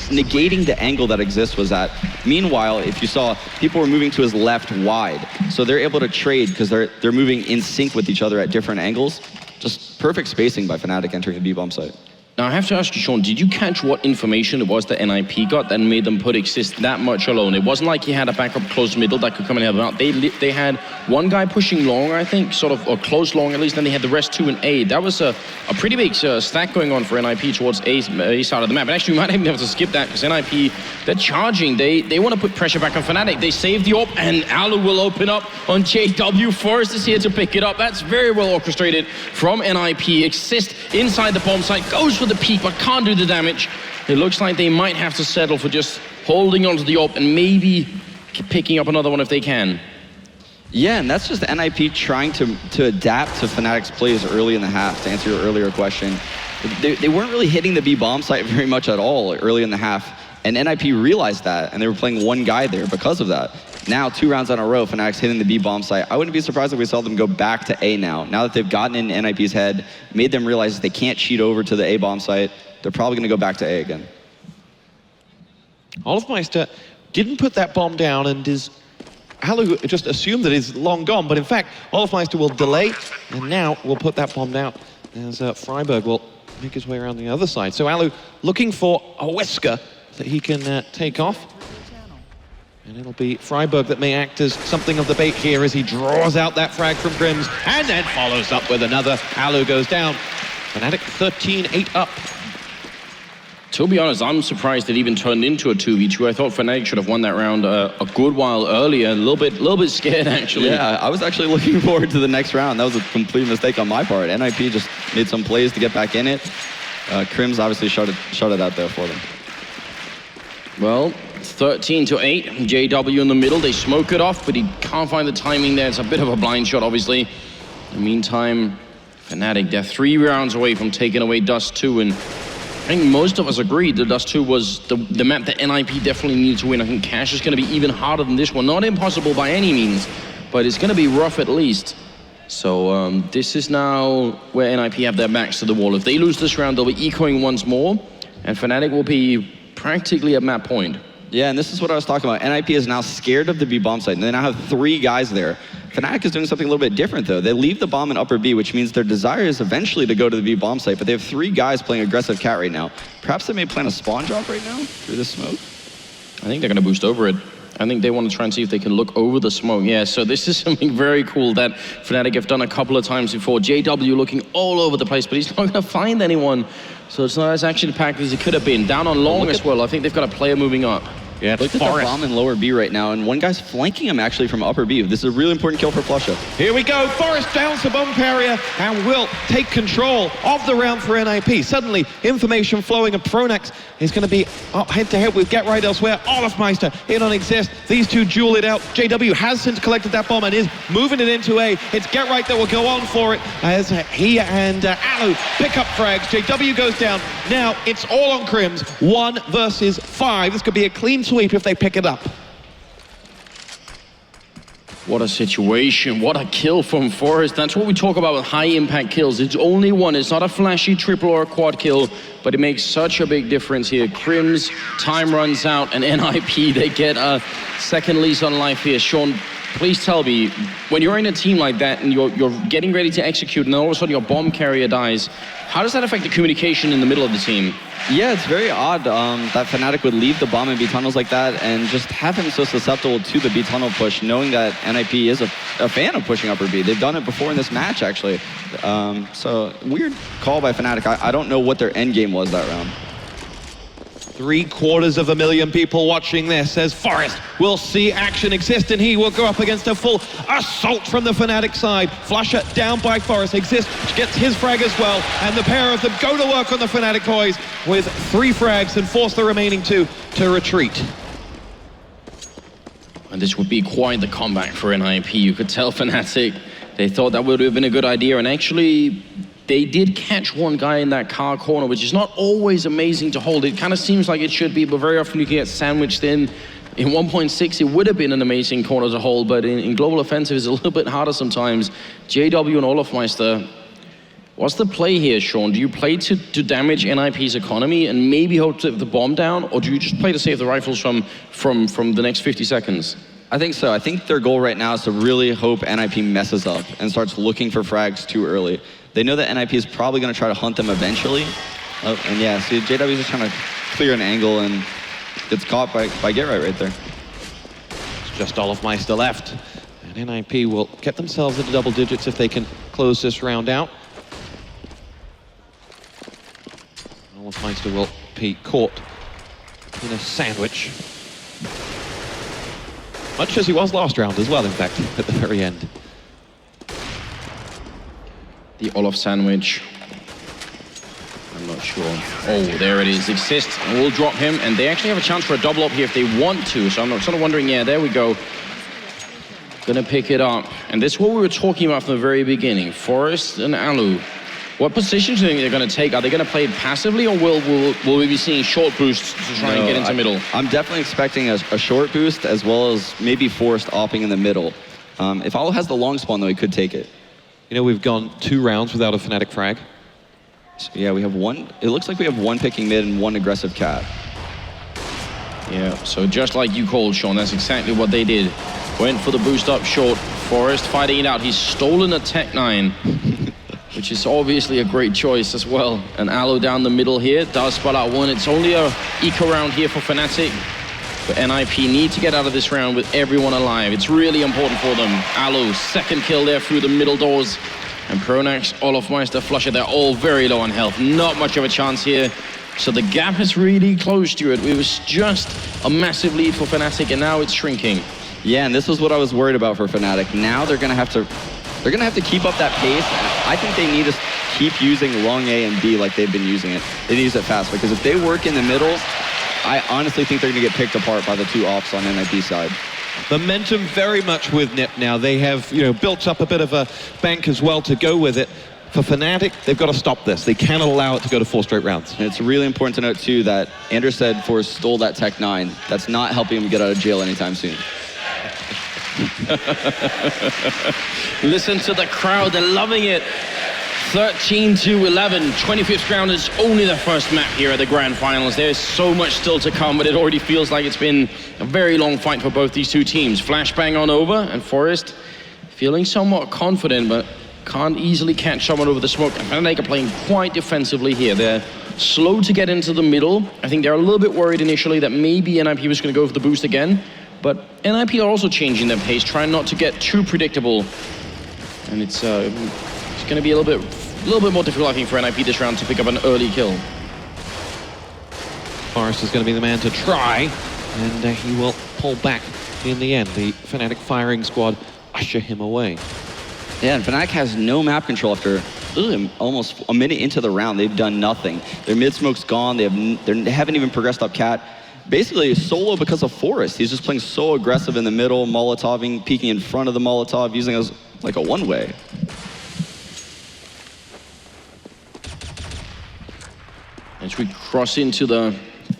negating the angle that Exist was at. Meanwhile, if you saw, people were moving to his left wide, so they're able to trade because they're moving in sync with each other at different angles. Just perfect spacing by Fnatic entering the B-bomb site. Now, I have to ask you, Sean, did you catch what information it was that NiP got that made them put Exist that much alone? It wasn't like he had a backup close middle that could come and help him out. They had one guy pushing long, I think, sort of, or close long at least, then they had the rest two in A. That was a pretty big stack going on for NiP towards A side of the map. And actually, we might even have to skip that because NiP, they're charging. They want to put pressure back on Fnatic. They save the AWP, and Alu will open up on JW. Forest is here to pick it up. That's very well orchestrated from NiP. Exist inside the bomb site, goes for the peak, but can't do the damage. It looks like they might have to settle for just holding onto the AWP and maybe picking up another one if they can. Yeah, and that's just NiP trying to adapt to Fnatic's plays early in the half, to answer your earlier question. They weren't really hitting the B-bomb site very much at all early in the half, and NiP realized that, and they were playing one guy there because of that. Now, 2 rounds in a row, Fnatic's hitting the B-bomb site. I wouldn't be surprised if we saw them go back to A now. Now that they've gotten in NiP's head, made them realize they can't cheat over to the A-bomb site, they're probably going to go back to A again. Olofmeister didn't put that bomb down, and Alu just assumed that he's long gone, but in fact, Olofmeister will delay, and now will put that bomb down as Freiburg will make his way around the other side. So Alu looking for a whisker that he can take off. And it'll be Freiburg that may act as something of the bait here as he draws out that frag from Crims and then follows up with another. Alu goes down. Fnatic 13-8 up. To be honest, I'm surprised it even turned into a 2v2. I thought Fnatic should have won that round a good while earlier. A little bit scared, actually. Yeah, I was actually looking forward to the next round. That was a complete mistake on my part. NiP just made some plays to get back in it. Crims obviously shut it out there for them. Well, 13-8, JW in the middle. They smoke it off, but he can't find the timing there. It's a bit of a blind shot, obviously. In the meantime, Fnatic, they're 3 rounds away from taking away Dust 2, and I think most of us agreed that Dust 2 was the map that NiP definitely needed to win. I think Cash is going to be even harder than this one. Not impossible by any means, but it's going to be rough at least. So this is now where NiP have their backs to the wall. If they lose this round, they'll be ecoing once more, and Fnatic will be practically at map point. Yeah, and this is what I was talking about. NiP is now scared of the B-bomb site, and they now have 3 guys there. Fnatic is doing something a little bit different, though. They leave the bomb in upper B, which means their desire is eventually to go to the B-bomb site, but they have 3 guys playing aggressive cat right now. Perhaps they may plan a spawn drop right now through the smoke? I think they're going to boost over it. I think they want to try and see if they can look over the smoke. Yeah, so this is something very cool that Fnatic have done a couple of times before. JW looking all over the place, but he's not going to find anyone. So it's not as action-packed as it could have been. Down on long as well. I think they've got a player moving up. Yeah, look at the bomb in lower B right now, and one guy's flanking him actually from upper B. This is a really important kill for flusha. Here we go, Forest downs the bomb carrier and will take control of the round for NiP. Suddenly, information flowing, and Pronex is going to be up head-to-head with GetRight elsewhere. Olofmeister in on Exist. These two duel it out. JW has since collected that bomb and is moving it into A. It's GetRight that will go on for it as he and Alu pick up frags. JW goes down. Now, it's all on Crims. 1 versus 5. This could be a clean sweep if they pick it up. What a situation, what a kill from Forest. That's what we talk about with high impact kills. It's only one, it's not a flashy triple or a quad kill, but it makes such a big difference here. Crims, time runs out, and NiP, they get a second lease on life here. Sean, please tell me, when you're in a team like that and you're getting ready to execute and then all of a sudden your bomb carrier dies, how does that affect the communication in the middle of the team? Yeah, it's very odd that Fnatic would leave the bomb in B tunnels like that and just have him so susceptible to the B tunnel push, knowing that NiP is a fan of pushing upper B. They've done it before in this match, actually. So, weird call by Fnatic. I don't know what their end game was that round. 750,000 people watching this as Forest will see action exist, and he will go up against a full assault from the Fnatic side. Flusher down by Forest, Exist gets his frag as well, and the pair of them go to work on the Fnatic boys with 3 frags and force the remaining 2 to retreat. And this would be quite the comeback for NiP. You could tell Fnatic, they thought that would have been a good idea, and actually they did catch one guy in that car corner, which is not always amazing to hold. It kind of seems like it should be, but very often you can get sandwiched in. In 1.6, it would have been an amazing corner to hold, but in global offensive, it's a little bit harder sometimes. JW and Olofmeister, what's the play here, Sean? Do you play to damage NiP's economy and maybe hope to have the bomb down, or do you just play to save the rifles from the next 50 seconds? I think so. I think their goal right now is to really hope NiP messes up and starts looking for frags too early. They know that NiP is probably going to try to hunt them eventually. Oh, and yeah, see, JW is just trying to clear an angle and gets caught by Get Right there. It's just Olofmeister left. And NiP will get themselves into double digits if they can close this round out. Olofmeister will be caught in a sandwich. Much as he was last round as well, in fact, at the very end. The Olof sandwich. I'm not sure. Oh, there it is. Exist. And we'll drop him. And they actually have a chance for a double up here if they want to. So I'm sort of wondering, yeah, there we go. Gonna pick it up. And this is what we were talking about from the very beginning. Forest and Alu. What positions do you think they're going to take? Are they going to play it passively, or will we be seeing short boosts to try and get into middle? I'm definitely expecting a short boost as well as maybe Forest opping in the middle. If Alu has the long spawn, though, he could take it. You know, we've gone 2 rounds without a Fnatic frag. So, yeah, we have 1. It looks like we have 1 picking mid and 1 aggressive cat. Yeah, so just like you called, Sean, that's exactly what they did. Went for the boost up short. Forest fighting it out. He's stolen a Tech 9, which is obviously a great choice as well. And Alu down the middle here does spot out 1. It's only a eco round here for Fnatic. But NiP need to get out of this round with everyone alive. It's really important for them. Alu, 2nd kill there through the middle doors. And Pronax, Olofmeister, Flusher, they're all very low on health. Not much of a chance here. So the gap has really closed to it. It was just a massive lead for Fnatic, and now it's shrinking. Yeah, and this was what I was worried about for Fnatic. Now they're gonna have to keep up that pace. I think they need to keep using long A and B like they've been using it. They need to use it fast, because if they work in the middle, I honestly think they're going to get picked apart by the 2 ops on NiP side. Momentum very much with NiP now. They have, built up a bit of a bank as well to go with it. For Fnatic, they've got to stop this. They cannot allow it to go to 4 straight rounds. And it's really important to note, too, that Anders said Forrest stole that Tech 9. That's not helping him get out of jail anytime soon. Listen to the crowd. They're loving it. 13-11, 25th round is only the first map here at the Grand Finals. There's so much still to come, but it already feels like it's been a very long fight for both these 2 teams. Flashbang on over, and Forest feeling somewhat confident, but can't easily catch someone over the smoke. And Fnatic are playing quite defensively here. They're slow to get into the middle. I think they're a little bit worried initially that maybe NiP was going to go for the boost again, but NiP are also changing their pace, trying not to get too predictable. And it's going to be a little bit more difficult, I think, for NiP this round to pick up an early kill. Forrest is going to be the man to try, and he will pull back in the end. The Fnatic firing squad usher him away. Yeah, and Fnatic has no map control after almost a minute into the round. They've done nothing. Their mid smoke's gone. They haven't even progressed up cat. Basically solo because of Forrest. He's just playing so aggressive in the middle, Molotoving, peeking in front of the Molotov, using it as like a one-way. As we cross into the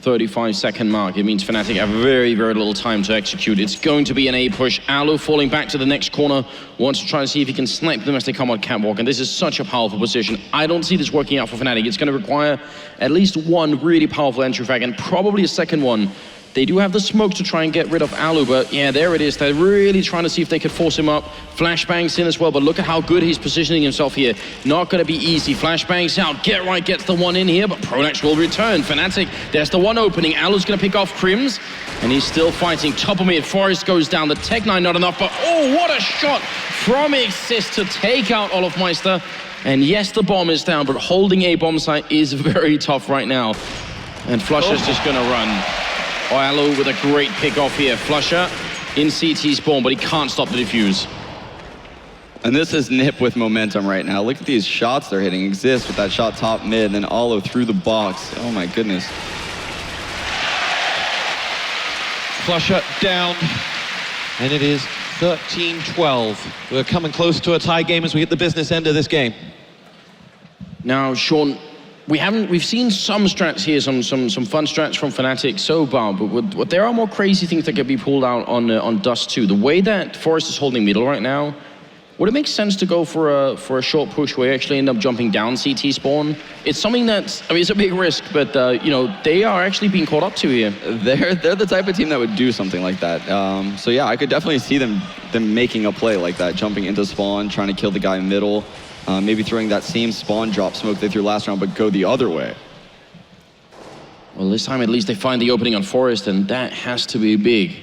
35-second mark, it means Fnatic have very, very little time to execute. It's going to be an A push. Alu falling back to the next corner, wants to try and see if he can snipe them as they come on catwalk, and this is such a powerful position. I don't see this working out for Fnatic. It's going to require at least one really powerful entry frag, and probably a second one They do have the smoke to try and get rid of Alu, but yeah, there it is. They're really trying to see if they could force him up. Flashbangs in as well, but look at how good he's positioning himself here. Not going to be easy. Flashbangs out. Get right gets the one in here, but Pronax will return. Fnatic, there's the one opening. Alu's going to pick off Crims, and he's still fighting. Top of mid, Forest goes down. The Tech-9 not enough, but oh, what a shot from Exist to take out Olofmeister. And yes, the bomb is down, but holding a bomb site is very tough right now. And Flusher's just going to run. Alu with a great pick off here. Flusher in CT spawn, but he can't stop the defuse. And this is NiP with momentum right now. Look at these shots they're hitting. Exist with that shot top mid, and then Alu through the box. Oh my goodness. Flusher down, and it is 13-12. We're coming close to a tie game as we hit the business end of this game. Now, Sean, we've seen some strats here, some fun strats from Fnatic so far, but there are more crazy things that could be pulled out on Dust too. The way that Forest is holding middle right now, would it make sense to go for a short push where you actually end up jumping down CT spawn? It's something that's, I mean, it's a big risk, but you know, they are actually being caught up to here. They're the type of team that would do something like that. So yeah, I could definitely see them making a play like that, jumping into spawn, trying to kill the guy in middle. Maybe throwing that same spawn drop smoke they threw last round, but go the other way. Well, this time at least they find the opening on Forest, and that has to be big.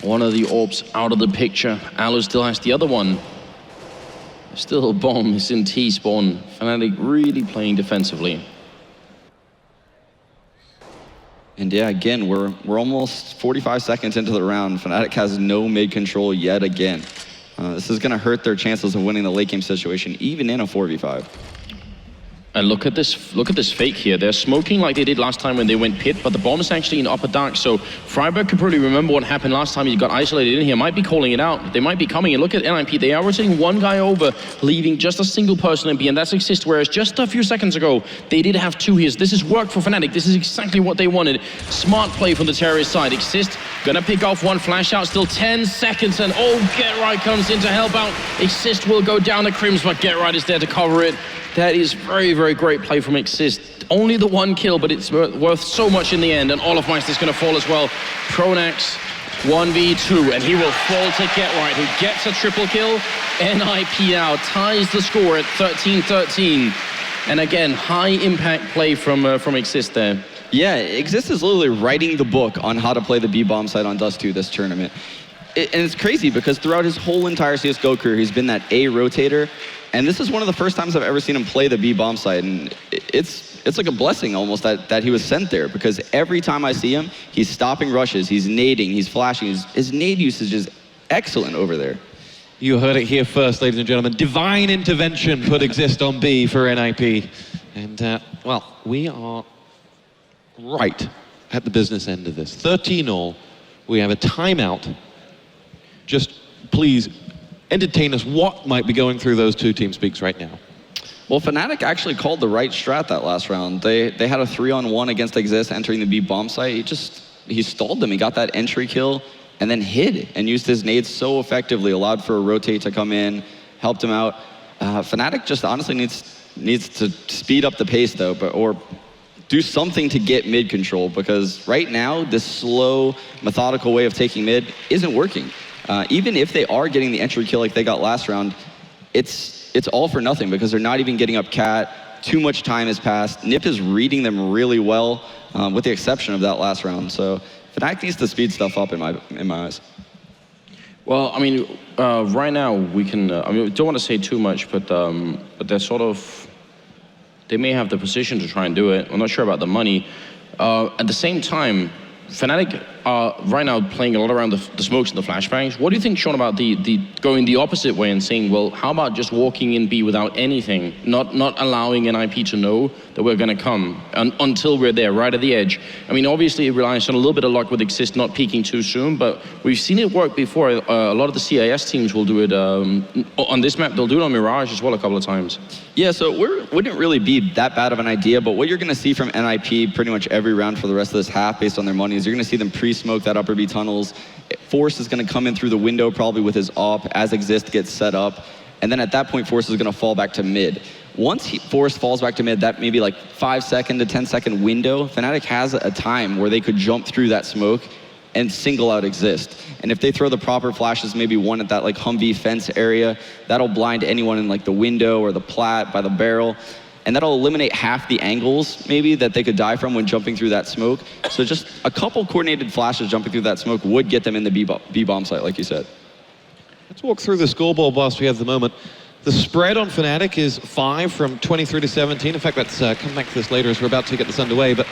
One of the orbs out of the picture. Alu still has the other one. Still a bomb is in T-spawn. Fnatic really playing defensively. And yeah, again, we're almost 45 seconds into the round. Fnatic has no mid control yet again. This is going to hurt their chances of winning the late game situation, even in a 4v5. And look at this fake here. They're smoking like they did last time when they went pit, but the bomb is actually in upper dark. So Freiburg could probably remember what happened last time he got isolated in here. Might be calling it out. They might be coming. And look at NiP. They are rotating one guy over, leaving just a single person in B, and that's Exist. Whereas just a few seconds ago, they did have two here. This is work for Fnatic. This is exactly what they wanted. Smart play from the terrorist side. Exist gonna pick off one flash out. Still 10 seconds, and oh, Get Right comes in to help out. Exist will go down the Crims, but Get Right is there to cover it. That is very, very great play from Exist. Only the one kill, but it's worth so much in the end. And Olofmeister is going to fall as well. Pronax 1v2, and he will fall to Get Right, who gets a triple kill. NiP now ties the score at 13-13. And again, high impact play from Exist there. Yeah, Exist is literally writing the book on how to play the B-bomb side on Dust 2 this tournament. And it's crazy because throughout his whole entire CSGO career, he's been that A rotator. And this is one of the first times I've ever seen him play the B-bomb side. And it's like a blessing almost that he was sent there, because every time I see him, he's stopping rushes, he's nading, he's flashing. His nade usage is excellent over there. You heard it here first, ladies and gentlemen. Divine intervention put Exist on B for NiP. And, well, we are right at the business end of this. 13-all. We have a timeout. Just please entertain us. What might be going through those two team speaks right now? Well, Fnatic actually called the right strat that last round. They had a 3-on-1 against Exist entering the B bomb site. He stalled them. He got that entry kill and then hid and used his nades so effectively, allowed for a rotate to come in, helped him out. Fnatic just honestly needs to speed up the pace though, or do something to get mid control, because right now this slow, methodical way of taking mid isn't working. Even if they are getting the entry kill like they got last round, it's all for nothing because they're not even getting up cat. Too much time has passed. NiP is reading them really well, with the exception of that last round. So Fnatic needs to speed stuff up in my eyes. Well, I mean, right now we can. I mean, we don't want to say too much, but they're sort of. They may have the position to try and do it. I'm not sure about the money. At the same time, Fnatic are right now playing a lot around the smokes and the flashbangs. What do you think, Sean, about the going the opposite way and saying, well, how about just walking in B without anything, not allowing NiP to know that we're going to come until we're there, right at the edge? I mean, obviously it relies on a little bit of luck with Exist not peaking too soon, but we've seen it work before. A lot of the CIS teams will do it on this map. They'll do it on Mirage as well a couple of times. Yeah, so it wouldn't really be that bad of an idea, but what you're going to see from NiP pretty much every round for the rest of this half based on their money is you're going to see them pre-smoke that upper B tunnels. Force is going to come in through the window probably with his op as Exist gets set up, and then at that point Force is going to fall back to mid. once Forest falls back to mid, that maybe like 5-second to 10-second window, Fnatic has a time where they could jump through that smoke and single out Exist. And if they throw the proper flashes, maybe one at that like Humvee fence area, that'll blind anyone in like the window or the plat by the barrel. And that'll eliminate half the angles, maybe, that they could die from when jumping through that smoke. So just a couple coordinated flashes jumping through that smoke would get them in the B-bomb site, like you said. Let's walk through the scoreboard whilst we have the moment. The spread on Fnatic is 5 from 23 to 17. In fact, let's come back to this later as we're about to get this underway. But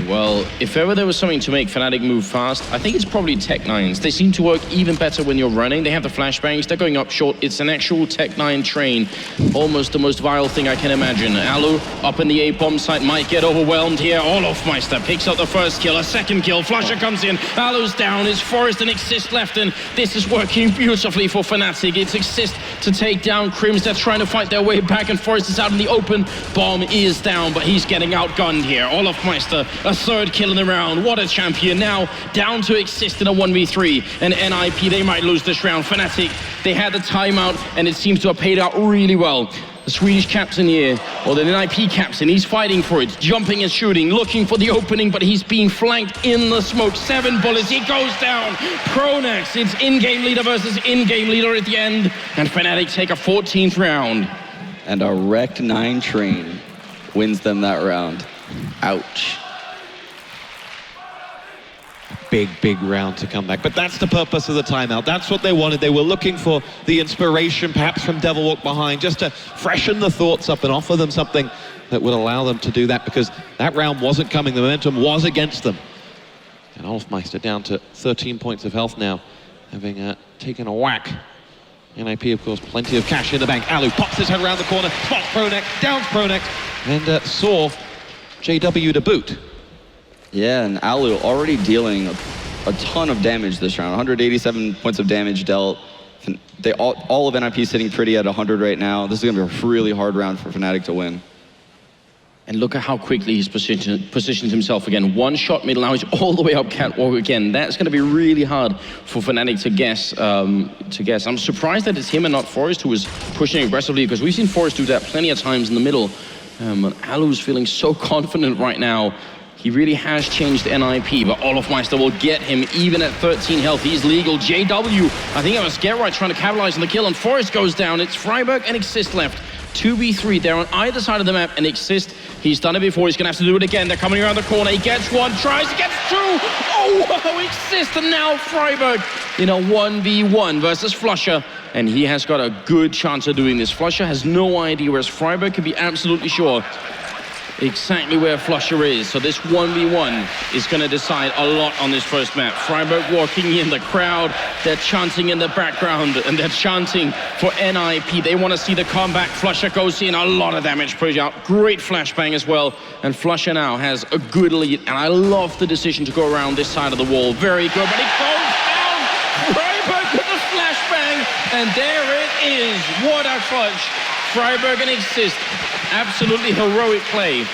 Well, if ever there was something to make Fnatic move fast, I think it's probably Tech-9s. They seem to work even better when you're running. They have the flashbangs, they're going up short. It's an actual Tech-9 train. Almost the most viral thing I can imagine. Alu up in the A-bomb site might get overwhelmed here. Olofmeister picks up the first kill, a second kill. Flusher comes in, Alu's down, it's Forest and Exist left, and this is working beautifully for Fnatic. It's Exist to take down Crims. They're trying to fight their way back, and Forest is out in the open. Bomb is down, but he's getting outgunned here. Olofmeister, a third kill in the round. What a champion. Now down to Exist in a 1v3. And NiP, they might lose this round. Fnatic, they had the timeout, and it seems to have paid out really well. The Swedish captain here, or the NiP captain, he's fighting for it, jumping and shooting, looking for the opening, but he's being flanked in the smoke. 7 bullets, he goes down. Pronax, it's in-game leader versus in-game leader at the end, and Fnatic take a 14th round. And a wrecked 9 train wins them that round. Ouch. big round to come back. But that's the purpose of the timeout. That's what they wanted. They were looking for the inspiration, perhaps from Devil Walk Behind, just to freshen the thoughts up and offer them something that would allow them to do that, because that round wasn't coming. The momentum was against them. And Olofmeister down to 13 points of health now, having taken a whack. NiP, of course, plenty of cash in the bank. Alu pops his head around the corner, spots Pronex, downs Pronex, and saw JW to boot. Yeah, and Alu already dealing a ton of damage this round. 187 points of damage dealt. They all of NiP sitting pretty at 100 right now. This is going to be a really hard round for Fnatic to win. And look at how quickly he's positioned himself again. One shot middle, now he's all the way up catwalk again. That's going to be really hard for Fnatic to guess. I'm surprised that it's him and not Forest who is pushing aggressively, because we've seen Forest do that plenty of times in the middle. Alu's feeling so confident right now. He really has changed NiP, but Olofmeister will get him even at 13 health. He's legal. JW, I think I was get right trying to capitalize on the kill, and Forest goes down. It's Freiburg and Exist left. 2v3, they're on either side of the map, and Exist, he's done it before, he's gonna have to do it again. They're coming around the corner, he gets one, tries, he gets two! Oh, Exist, and now Freiburg in a 1v1 versus Flusher, and he has got a good chance of doing this. Flusher has no idea, whereas Freiburg can be absolutely sure exactly where Flusher is. So this 1v1 is going to decide a lot on this first map. Freiburg walking in the crowd, they're chanting in the background, and they're chanting for NiP. They want to see the comeback. Flusher goes in, a lot of damage put out. Great flashbang as well, and Flusher now has a good lead, and I love the decision to go around this side of the wall. Very good, but it goes down! Freiburg with the flashbang, and there it is. What a clutch. Freiburg and Exist, absolutely heroic play.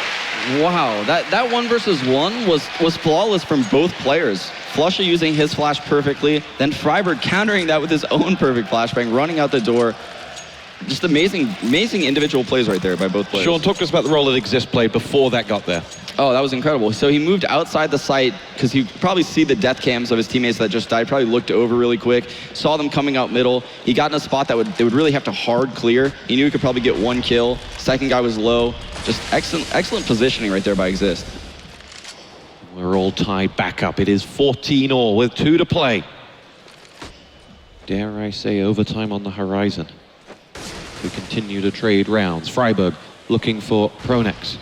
Wow, that 1 versus 1 was flawless from both players. Flusher using his flash perfectly, then Freiburg countering that with his own perfect flashbang, running out the door. Just amazing individual plays right there by both players. Sean, talk to us about the role that Exist played before that got there. Oh, that was incredible. So he moved outside the site because he probably see the death cams of his teammates that just died, probably looked over really quick, saw them coming out middle. He got in a spot that they would really have to hard clear. He knew he could probably get 1 kill. Second guy was low. Just excellent positioning right there by Exist. We're all tied back up. It is 14-all with 2 to play. Dare I say overtime on the horizon. We continue to trade rounds. Freiburg looking for Pronex.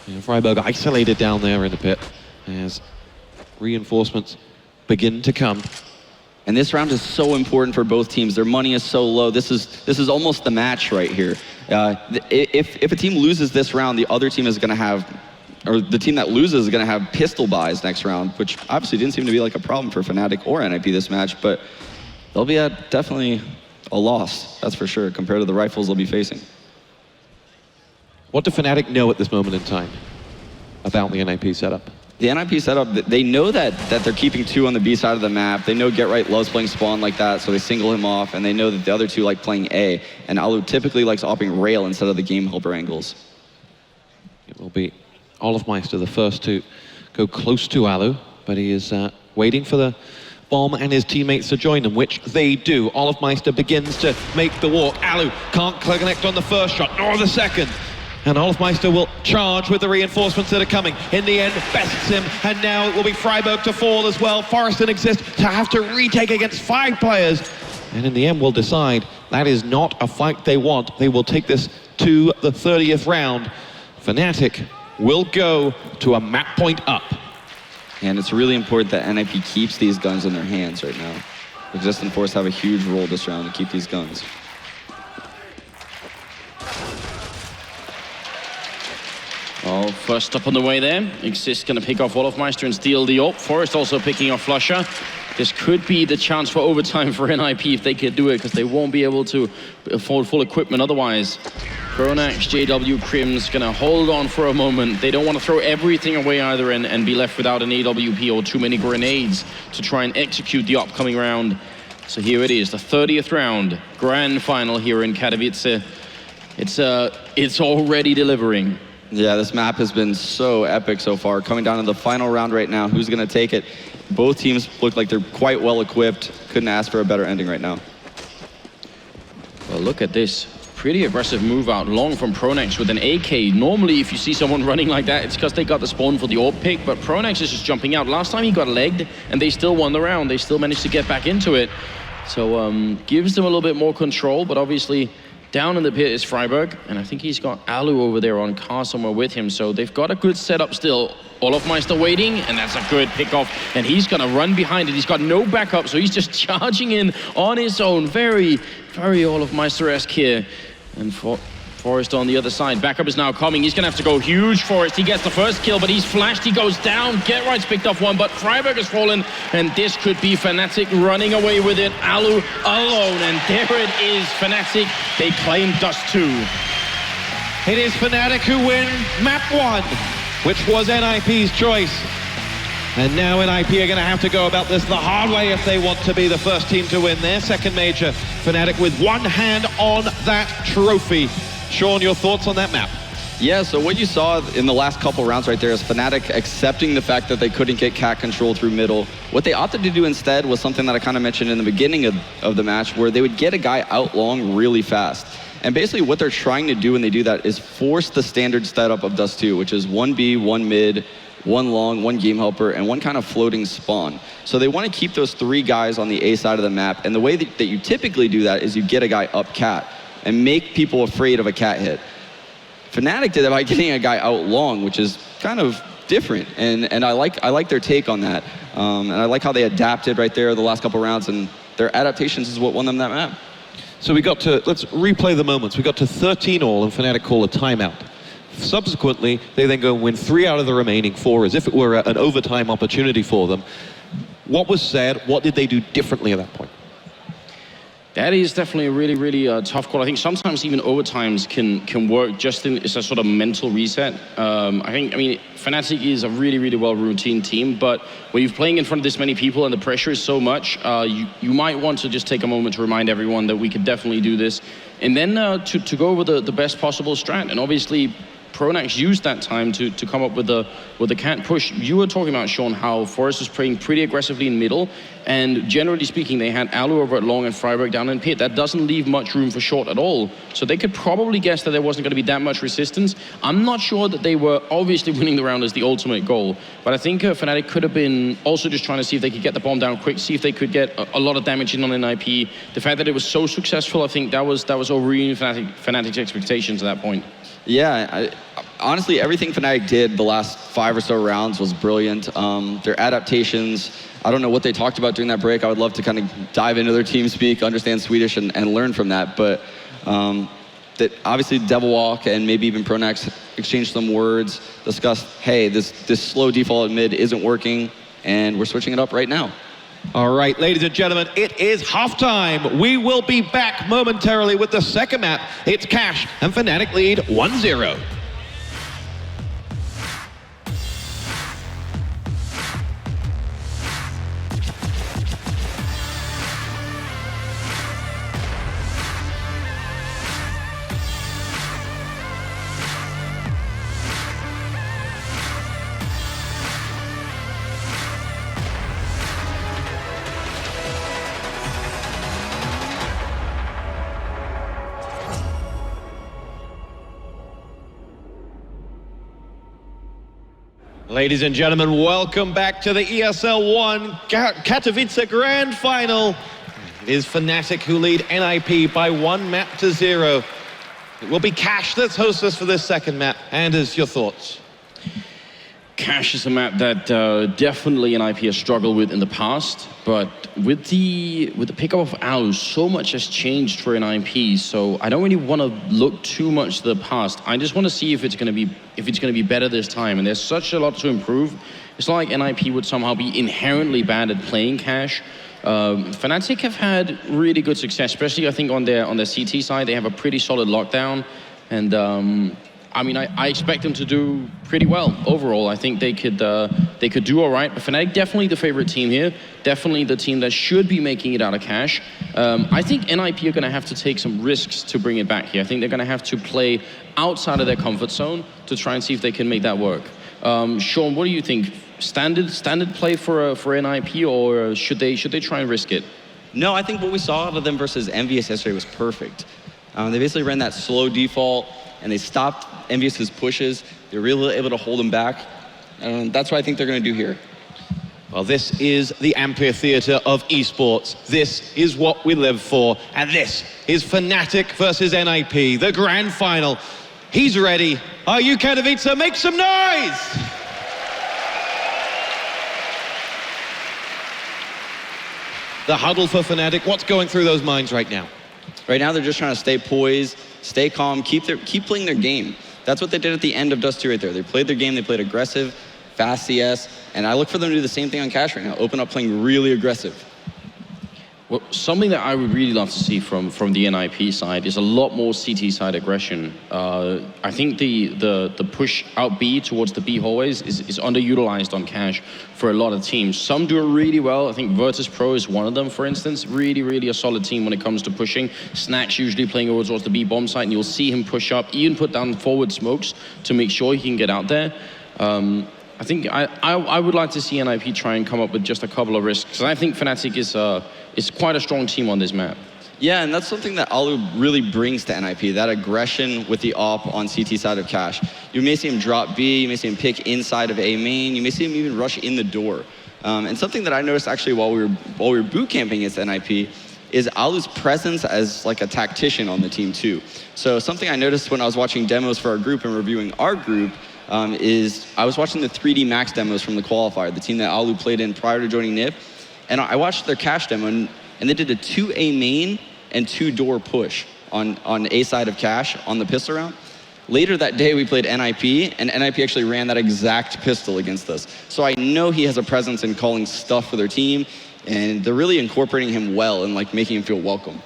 And Freiburg isolated down there in the pit as reinforcements begin to come. And this round is so important for both teams. Their money is so low. This is almost the match right here. If a team loses this round, the other team is going to have, or the team that loses is going to have pistol buys next round, which obviously didn't seem to be like a problem for Fnatic or NiP this match, but they'll be at definitely a loss, that's for sure, compared to the rifles they'll be facing. What do Fnatic know at this moment in time about the NiP setup? The NiP setup, they know that they're keeping 2 on the B side of the map. They know Get Right loves playing spawn like that, so they single him off, and they know that the other 2 like playing A, and Alu typically likes opting rail instead of the game helper angles. It will be Olofmeister the first to go close to Alu, but he is waiting for the bomb and his teammates to join them, which they do. Olofmeister begins to make the walk. Alu can't connect on the first shot, nor the second. And Olofmeister will charge with the reinforcements that are coming. In the end, bests him, and now it will be Freiburg to fall as well. Forest and Exist to have to retake against 5 players. And in the end, we'll decide that is not a fight they want. They will take this to the 30th round. Fnatic will go to a map point up. And it's really important that NiP keeps these guns in their hands right now. Exist and Force have a huge role this round to keep these guns. Oh, first up on the way there. Exist going to pick off Olofmeister and steal the AWP. Forest also picking off Flusher. This could be the chance for overtime for NiP if they could do it, because they won't be able to afford full equipment otherwise. Pronax, JW, Crim's going to hold on for a moment. They don't want to throw everything away either and be left without an AWP or too many grenades to try and execute the upcoming round. So here it is, the 30th round, grand final here in Katowice. It's already delivering. Yeah, this map has been so epic so far. Coming down to the final round right now, who's going to take it? Both teams look like they're quite well equipped. Couldn't ask for a better ending right now. Well, look at this. Pretty aggressive move out long from Pronax with an AK. Normally, if you see someone running like that, it's because they got the spawn for the AWP pick, but Pronax is just jumping out. Last time he got legged, and they still won the round. They still managed to get back into it. So, gives them a little bit more control, but obviously, down in the pit is Freiburg, and I think he's got Alu over there on car somewhere with him, so they've got a good setup still. Olofmeister waiting, and that's a good pickoff, and he's gonna run behind it. He's got no backup, so he's just charging in on his own. Very, very Olofmeister-esque here. And Forest on the other side. Backup is now coming. He's gonna have to go huge, Forest. He gets the first kill, but he's flashed. He goes down. Get Right's picked off one, but Freiburg has fallen, and this could be Fnatic running away with it. Alu alone, and there it is. Fnatic, they claim Dust 2. It is Fnatic who win map 1, which was NiP's choice. And now NiP are going to have to go about this the hard way if they want to be the first team to win their second major. Fnatic with one hand on that trophy. Sean, your thoughts on that map? Yeah, so what you saw in the last couple rounds right there is Fnatic accepting the fact that they couldn't get cat control through middle. What they opted to do instead was something that I kind of mentioned in the beginning of the match, where they would get a guy out long really fast. And basically what they're trying to do when they do that is force the standard setup of Dust 2, which is 1B, 1 mid, 1 long, 1 game helper, and 1 kind of floating spawn. So they want to keep those 3 guys on the A side of the map, and the way that you typically do that is you get a guy up cat and make people afraid of a cat hit. Fnatic did it by getting a guy out long, which is kind of different, and I like their take on that. And I like how they adapted right there the last couple rounds, and their adaptations is what won them that map. So we got to, let's replay the moments. We got to 13 all, and Fnatic call a timeout. Subsequently, they then go and win 3 out of the remaining 4 as if it were an overtime opportunity for them. What was said? What did they do differently at that point? That is definitely a really, really tough call. I think sometimes even overtimes can work just as a sort of mental reset. I mean, Fnatic is a really, really well-routine team, but when you're playing in front of this many people and the pressure is so much, you might want to just take a moment to remind everyone that we could definitely do this. And then to go with the best possible strat. And obviously, Pronax used that time to come up with the cat push. You were talking about, Sean, how Forest was playing pretty aggressively in middle, and generally speaking, they had Alu over at long and Freiburg down in pit. That doesn't leave much room for short at all. So they could probably guess that there wasn't going to be that much resistance. I'm not sure that they were obviously winning the round as the ultimate goal, but I think Fnatic could have been also just trying to see if they could get the bomb down quick, see if they could get a lot of damage in on NiP. The fact that it was so successful, I think that was overreading Fnatic's expectations at that point. Yeah, honestly, everything Fnatic did the last 5 or so rounds was brilliant. Their adaptations, I don't know what they talked about during that break. I would love to kind of dive into their team speak, understand Swedish, and learn from that. But that obviously Devilwalk and maybe even Pronax exchanged some words, discussed, hey, this slow default at mid isn't working, and we're switching it up right now. All right, ladies and gentlemen, it is halftime. We will be back momentarily with the second map. It's Cash and Fnatic lead 1-0. Ladies and gentlemen, welcome back to the ESL 1 Katowice Grand Final. It is Fnatic who lead NiP by 1-0. It will be Cash that's hostess for this second map. Anders, your thoughts? Cash is a map that definitely NiP has struggled with in the past, but with the pickup of Alu, so much has changed for NiP. So I don't really want to look too much to the past. I just want to see if it's going to be better this time. And there's such a lot to improve. It's not like NiP would somehow be inherently bad at playing Cash. Fnatic have had really good success, especially I think on their CT side. They have a pretty solid lockdown, and I mean, I expect them to do pretty well overall. I think they could do all right. But Fnatic definitely the favorite team here. Definitely the team that should be making it out of Cash. I think NiP are going to have to take some risks to bring it back here. I think they're going to have to play outside of their comfort zone to try and see if they can make that work. Sean, what do you think? Standard play for NiP, or should they try and risk it? No, I think what we saw out of them versus Envious yesterday was perfect. They basically ran that slow default, and they stopped Envious's pushes. They were really able to hold him back. That's what I think they're going to do here. Well, this is the amphitheater of esports. This is what we live for. And this is Fnatic versus NiP, the grand final. He's ready. Are you, Katowice? Make some noise! The huddle for Fnatic, what's going through those minds right now? Right now, they're just trying to stay poised, stay calm, keep playing their game. That's what they did at the end of Dust 2 right there. They played their game, they played aggressive, fast CS, and I look for them to do the same thing on Cash right now, open up playing really aggressive. Well, something that I would really love to see from the NiP side is a lot more CT side aggression. I think the push out B towards the B hallways is underutilized on Cash for a lot of teams. Some do it really well. I think Virtus Pro is one of them, for instance. Really a solid team when it comes to pushing. Snack's usually playing over towards the B bomb site, and you'll see him push up, even put down forward smokes to make sure he can get out there. I think I would like to see NiP try and come up with just a couple of risks, because I think Fnatic is quite a strong team on this map. Yeah, and that's something that Alu really brings to NiP, that aggression with the op on CT side of Cash. You may see him drop B, you may see him pick inside of A main, you may see him even rush in the door. And something that I noticed actually while we were boot camping against NiP is Alu's presence as like a tactician on the team too. So something I noticed when I was watching demos for our group and reviewing our group is I was watching the 3D Max demos from the qualifier, the team that Alu played in prior to joining NiP. And I watched their Cash demo, and they did a 2A main and 2-door push on A side of Cash on the pistol round. Later that day, we played NiP, and NiP actually ran that exact pistol against us. So I know he has a presence in calling stuff for their team, and they're really incorporating him well and like making him feel welcome.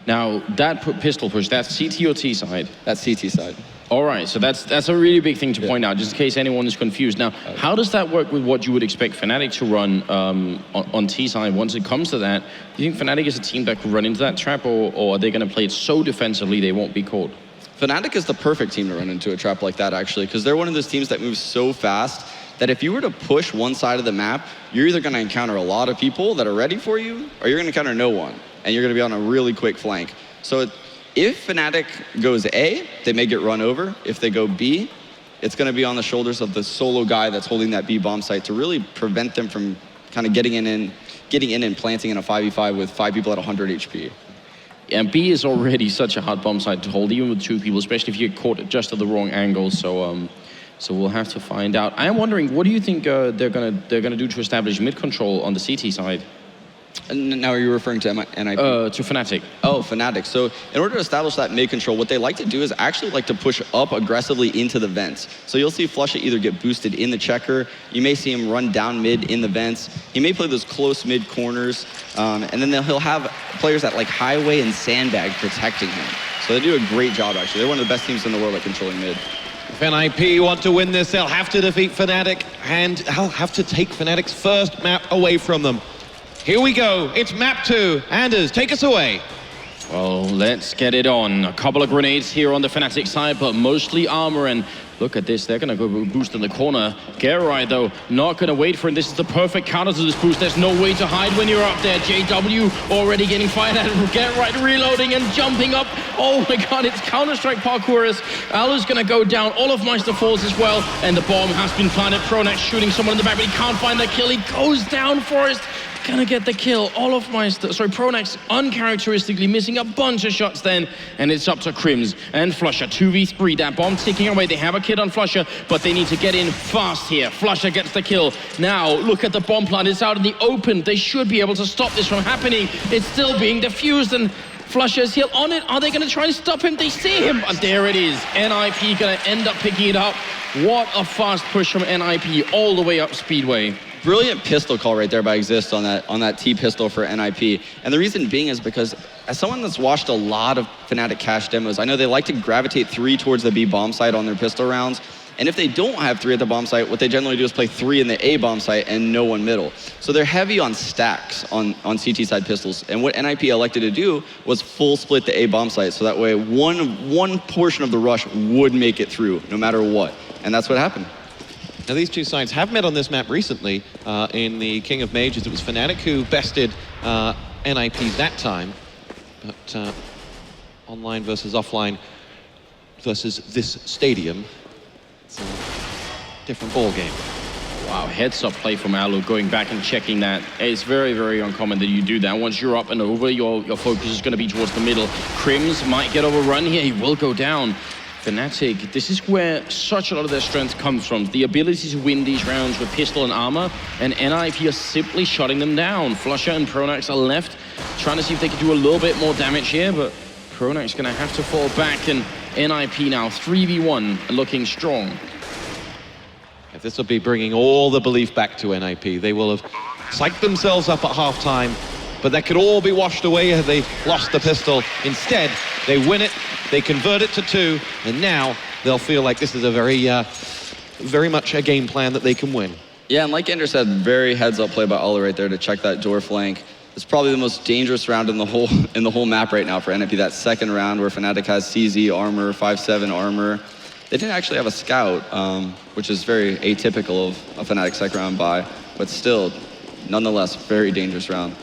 Now, that pistol push, that's CT or T side? That's CT side. All right, so that's a really big thing to point out, just in case anyone is confused. Now, how does that work with what you would expect Fnatic to run on T side once it comes to that? Do you think Fnatic is a team that could run into that trap, or are they going to play it so defensively they won't be caught? Fnatic is the perfect team to run into a trap like that, actually, because they're one of those teams that moves so fast that if you were to push one side of the map, you're either going to encounter a lot of people that are ready for you, or you're going to encounter no one, and you're going to be on a really quick flank. So if Fnatic goes A, they may get run over. If they go B, it's going to be on the shoulders of the solo guy that's holding that B bomb site to really prevent them from kind of getting in and planting in a 5v5 with 5 people at 100 HP. And B is already such a hard bomb site to hold, even with 2 people, especially if you get caught just at the wrong angle. So we'll have to find out. I am wondering, what do you think they're gonna do to establish mid control on the CT side? Now, are you referring to NiP? To Fnatic. Oh, Fnatic. So in order to establish that mid control, what they like to do is actually like to push up aggressively into the vents. So you'll see Flusha either get boosted in the checker, you may see him run down mid in the vents, he may play those close mid corners, and then he'll have players at like Highway and Sandbag protecting him. So they do a great job, actually. They're one of the best teams in the world at controlling mid. If NiP want to win this, they'll have to defeat Fnatic, and they'll have to take Fnatic's first map away from them. Here we go, it's map 2. Anders, take us away. Well, let's get it on. A couple of grenades here on the Fnatic side, but mostly armor. And look at this, they're gonna go boost in the corner. Geralt, though, not gonna wait for it. This is the perfect counter to this boost. There's no way to hide when you're up there. JW already getting fired at. Geralt reloading and jumping up. Oh my god, it's Counter-Strike parkourers. Alu's gonna go down. Olofmeister falls as well. And the bomb has been planted. Pronax shooting someone in the back, but he can't find the kill. He goes down. Forest gonna get the kill. Pronax uncharacteristically missing a bunch of shots then, and it's up to Crims and Flusher. 2v3, that bomb ticking away. They have a kid on Flusher, but they need to get in fast here. Flusher gets the kill. Now, look at the bomb plant. It's out in the open. They should be able to stop this from happening. It's still being defused, and Flusher's heel on it. Are they gonna try and stop him? They see him, and there it is. NiP gonna end up picking it up. What a fast push from NiP all the way up Speedway. Brilliant pistol call right there by Exist on that T pistol for NiP. And the reason being is because as someone that's watched a lot of Fnatic cash demos, I know they like to gravitate 3 towards the B bomb site on their pistol rounds. And if they don't have 3 at the bomb site, what they generally do is play 3 in the A bomb site and no one middle. So they're heavy on stacks on CT side pistols. And what NiP elected to do was full split the A bomb site, so that way one portion of the rush would make it through, no matter what. And that's what happened. Now, these two sides have met on this map recently in the King of Mages. It was Fnatic who bested NiP that time. But online versus offline versus this stadium, it's a different ball game. Wow, heads-up play from Alu, going back and checking that. It's very, very uncommon that you do that. Once you're up and over, your focus is going to be towards the middle. Crims might get overrun here. He will go down. Fnatic, this is where such a lot of their strength comes from. The ability to win these rounds with pistol and armor, and NiP are simply shutting them down. Flusher and Pronax are left, trying to see if they can do a little bit more damage here, but Pronax gonna have to fall back, and NiP now 3v1, looking strong. This will be bringing all the belief back to NiP. They will have psyched themselves up at halftime, but that could all be washed away had they lost the pistol. Instead, they win it, they convert it to 2, and now they'll feel like this is a very much a game plan that they can win. Yeah, and like Ender said, very heads-up play by Ola right there to check that door flank. It's probably the most dangerous round in the whole map right now for NiP. That second round where Fnatic has CZ armor, 5/7 armor. They didn't actually have a scout, which is very atypical of a Fnatic second round buy, but still, nonetheless, very dangerous round.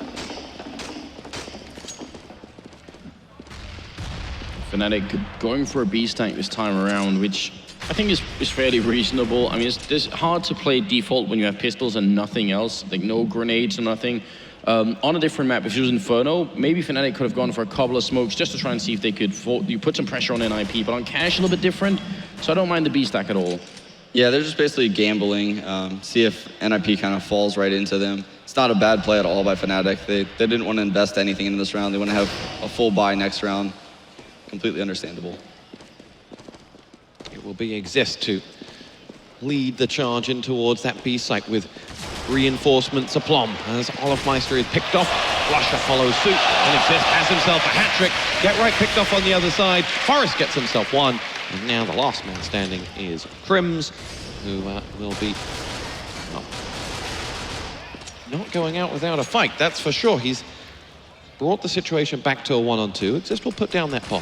Fnatic going for a B stack this time around, which I think is fairly reasonable. I mean, it's hard to play default when you have pistols and nothing else, like no grenades or nothing. On a different map, if it was Inferno, maybe Fnatic could have gone for a couple of smokes just to try and see if they could put some pressure on NiP, but on Cash a little bit different, so I don't mind the B stack at all. Yeah, they're just basically gambling, see if NiP kind of falls right into them. It's not a bad play at all by Fnatic. They didn't want to invest anything into this round. They want to have a full buy next round. Completely understandable. It will be Exist to lead the charge in towards that B site with reinforcements aplomb as Olofmeister is picked off. Flusher follows suit, and Exist has himself a hat-trick. Get right picked off on the other side. Forest gets himself 1, and now the last man standing is Crims, who will be not going out without a fight, that's for sure. He's brought the situation back to a 1-on-2. Exist will put down that bomb.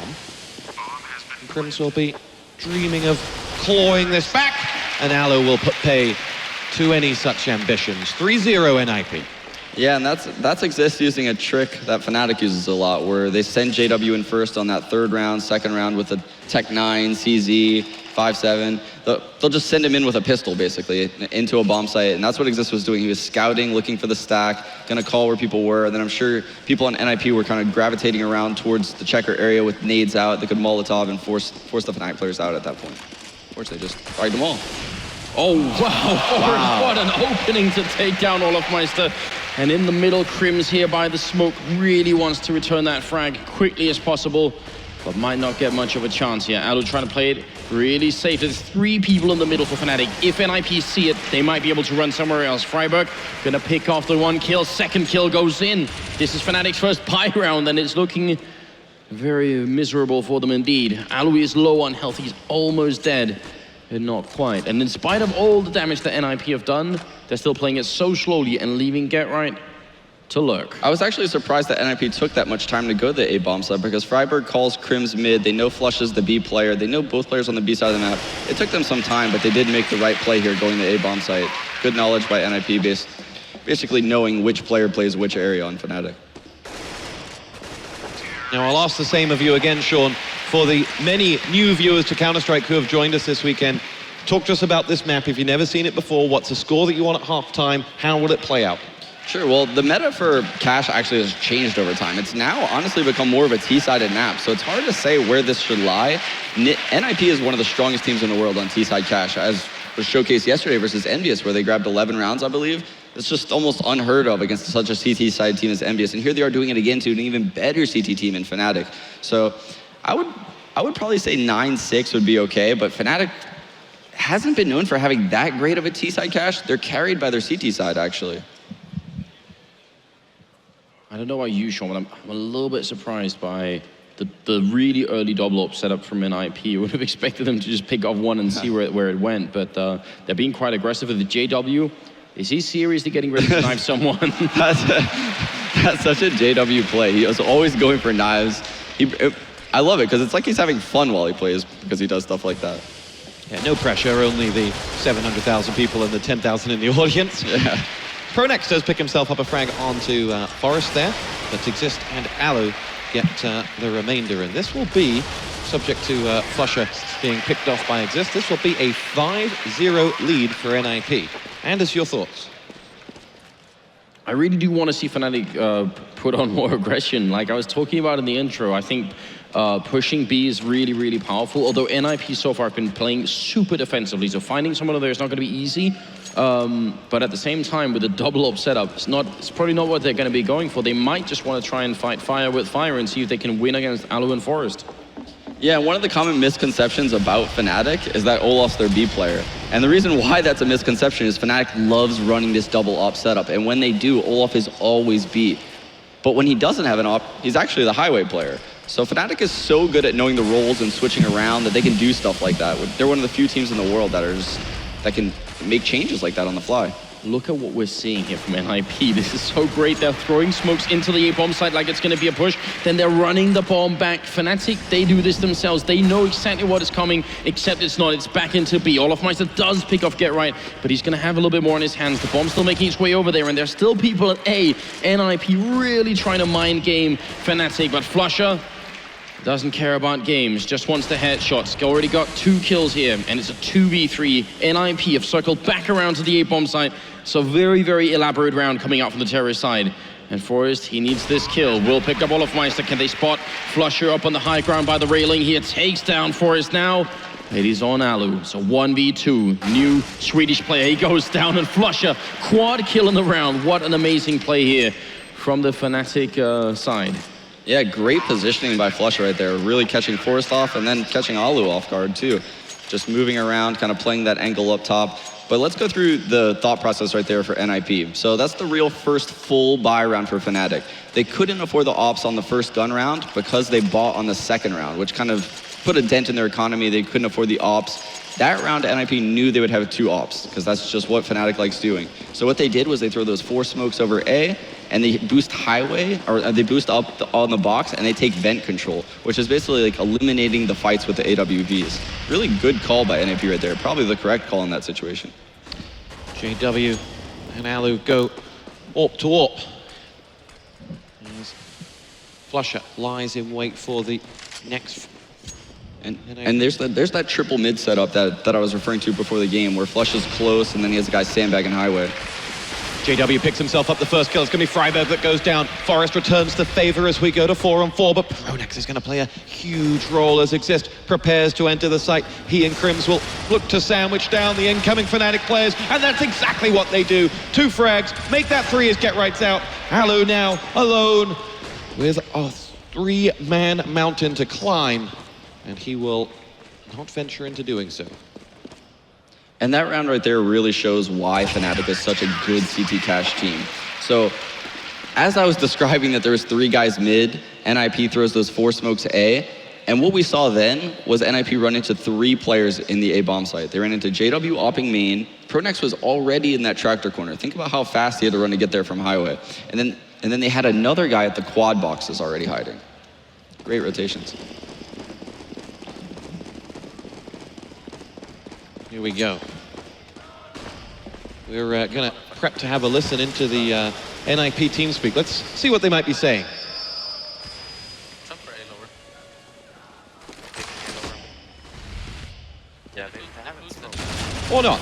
And Crims will be dreaming of clawing this back, and Alu will put pay to any such ambitions. 3-0 NiP. Yeah, and that's Exist using a trick that Fnatic uses a lot, where they send JW in first on that third round, second round with a Tech 9, CZ, 5/7. They'll just send him in with a pistol, basically, into a bomb site, and that's what Exist was doing. He was scouting, looking for the stack, gonna call where people were, and then I'm sure people on NiP were kind of gravitating around towards the checker area with nades out. They could Molotov and force the Fnatic players out at that point. Of course, they just fired them all. Oh, wow. What an opening to take down Olofmeister. And in the middle, Crims here by the smoke really wants to return that frag quickly as possible, but might not get much of a chance here. Alu trying to play it really safe. There's 3 people in the middle for Fnatic. If NiP see it, they might be able to run somewhere else. Freiburg gonna pick off the 1 kill. Second kill goes in. This is Fnatic's first buy round, and it's looking very miserable for them indeed. Alu is low on health. He's almost dead. And not quite. And in spite of all the damage that NiP have done, they're still playing it so slowly and leaving Get Right to lurk. I was actually surprised that NiP took that much time to go to the A bomb side because Freiburg calls Crims mid. They know Flush is the B player. They know both players on the B side of the map. It took them some time, but they did make the right play here going to A bomb site. Good knowledge by NiP, basically knowing which player plays which area on Fnatic. Now I'll ask the same of you again, Sean, for the many new viewers to Counter-Strike who have joined us this weekend. Talk to us about this map. If you've never seen it before, what's the score that you want at halftime? How will it play out? Sure, well, the meta for Cash actually has changed over time. It's now honestly become more of a T-sided map, so it's hard to say where this should lie. NiP is one of the strongest teams in the world on T-side Cash, as was showcased yesterday versus Envious, where they grabbed 11 rounds, I believe. It's just almost unheard of against such a CT-side team as Envious, and here they are doing it again to an even better CT team in Fnatic. So I would probably say 9-6 would be okay, but Fnatic hasn't been known for having that great of a T-side Cash. They're carried by their CT side, actually. I don't know about you, Sean, but I'm a little bit surprised by the really early double up setup from NiP. I would have expected them to just pick off one and see where it went, but they're being quite aggressive with the JW. Is he seriously getting ready to knife someone? That's such a JW play. He was always going for knives. I love it because it's like he's having fun while he plays because he does stuff like that. Yeah, no pressure, only the 700,000 people and the 10,000 in the audience. Yeah. Pronex does pick himself up a frag onto Forest there, but Exist and Alu get the remainder, and this will be, subject to Flusher being picked off by Exist, this will be a 5-0 lead for NiP. Anders, your thoughts? I really do want to see Fnatic put on more aggression. Like I was talking about in the intro, I think pushing B is really, really powerful, although NiP so far have been playing super defensively, so finding someone over there is not going to be easy. But at the same time, with the double up setup, it's probably not what they're going to be going for. They might just want to try and fight fire with fire and see if they can win against Alu and Forest. Yeah, one of the common misconceptions about Fnatic is that Olaf's their B player. And the reason why that's a misconception is Fnatic loves running this double op setup. And when they do, Olaf is always B. But when he doesn't have an op, he's actually the highway player. So Fnatic is so good at knowing the roles and switching around that they can do stuff like that. They're one of the few teams in the world that can make changes like that on the fly. Look at what we're seeing here from NiP. This is so great. They're throwing smokes into the A-bomb site like it's going to be a push. Then they're running the bomb back. Fnatic, they do this themselves. They know exactly what is coming, except it's not. It's back into B. olofmeister does pick off Get Right, but he's going to have a little bit more in his hands. The bomb's still making its way over there, and there's still people at A. NiP really trying to mind game Fnatic, but Flusher doesn't care about games, just wants the headshots. Already got 2 kills here, and it's a 2v3. NiP have circled back around to the A-bomb site. So very, very elaborate round coming out from the terrorist side. And Forrest, he needs this kill. Will pick up olofmeister. Can they spot Flusher up on the high ground by the railing here? Takes down Forrest now. It is on Alu. So 1v2. New Swedish player. He goes down, and Flusher, quad kill in the round. What an amazing play here from the Fnatic side. Yeah, great positioning by Flusher right there. Really catching Forrest off and then catching Alu off guard too. Just moving around, kind of playing that angle up top. But let's go through the thought process right there for NiP. So that's the real first full buy round for Fnatic. They couldn't afford the ops on the first gun round because they bought on the second round, which kind of put a dent in their economy. They couldn't afford the ops. That round, NiP knew they would have 2 ops because that's just what Fnatic likes doing. So what they did was they throw those 4 smokes over A, and they boost highway, or they boost up on the box, and they take vent control, which is basically like eliminating the fights with the AWVs. Really good call by NiP right there. Probably the correct call in that situation. JW and Alu go AWP to AWP. As Flusher lies in wait for the next. And there's that triple mid setup that I was referring to before the game, where Flush is close, and then he has a guy sandbagging highway. JW picks himself up the first kill. It's going to be Freiburg that goes down. Forest returns the favor as we go to 4-on-4, but Pronex is going to play a huge role as Exist prepares to enter the site. He and Crims will look to sandwich down the incoming Fnatic players, and that's exactly what they do. 2 frags, make that 3 as Get Right's out. Alu now alone with a 3-man mountain to climb, and he will not venture into doing so. And that round right there really shows why Fnatic is such a good CT Cash team. So, as I was describing that there was 3 guys mid, NiP throws those 4 smokes A, and what we saw then was NiP run into 3 players in the A-bomb site. They ran into JW opping main. Pronex was already in that tractor corner. Think about how fast he had to run to get there from highway. And then And then they had another guy at the quad boxes already hiding. Great rotations. Here we go. We're going to prep to have a listen into the NiP TeamSpeak. Let's see what they might be saying. Or not.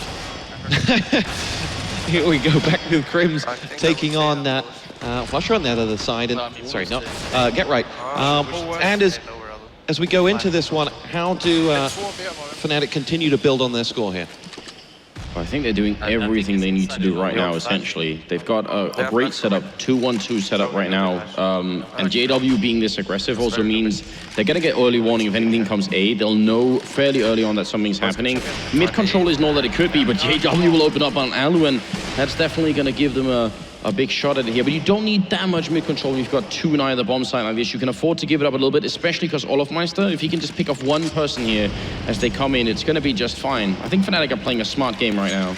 Here we go, back with Crims taking on Flusher on the other side. And, sorry, not Get Right. And as we go into this one, how do Fnatic continue to build on their score here? I think they're doing everything they need to do right now, essentially. They've got a great setup, 2-1-2 setup right now. And JW being this aggressive also means they're going to get early warning if anything comes A. They'll know fairly early on that something's happening. Mid control isn't all that it could be, but JW will open up on Alu, and that's definitely going to give them a big shot at it here. But you don't need that much mid control when you've got 2 in either bomb site like this. You can afford to give it up a little bit, especially because Olofmeister, if he can just pick off one person here as they come in, it's going to be just fine. I think Fnatic are playing a smart game right now.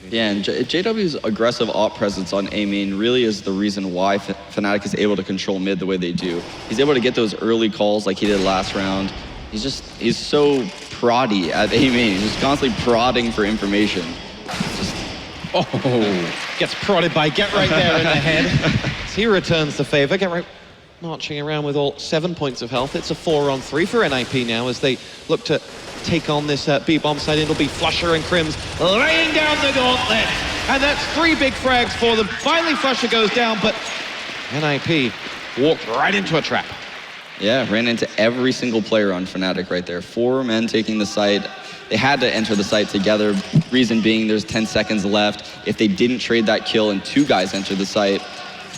Yeah, and JW's aggressive op presence on A main really is the reason why Fnatic is able to control mid the way they do. He's able to get those early calls like he did last round. He's so proddy at A main. He's just constantly prodding for information. Gets prodded by Get Right there in the head. As he returns the favor. Get Right marching around with all 7 points of health. It's a 4-on-3 for NiP now as they look to take on this B bomb side. It'll be Flusher and Crims laying down the gauntlet. And that's 3 big frags for them. Finally, Flusher goes down, but NiP walked right into a trap. Yeah, ran into every single player on Fnatic right there. 4 men taking the site. They had to enter the site together. Reason being, there's 10 seconds left. If they didn't trade that kill and 2 guys enter the site,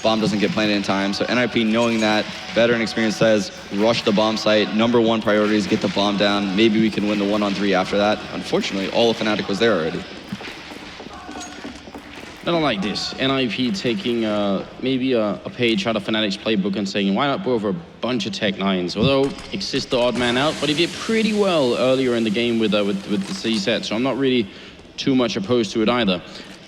bomb doesn't get planted in time. So NiP, knowing that, veteran experience says, rush the bomb site. #1 priority is get the bomb down. Maybe we can win the 1-on-3 after that. Unfortunately, all of Fnatic was there already. I don't like this. NiP taking maybe a page out of Fnatic's playbook and saying, why not go over a bunch of Tech 9s? Although, Exist the odd man out, but he did pretty well earlier in the game with the C set, so I'm not really too much opposed to it either.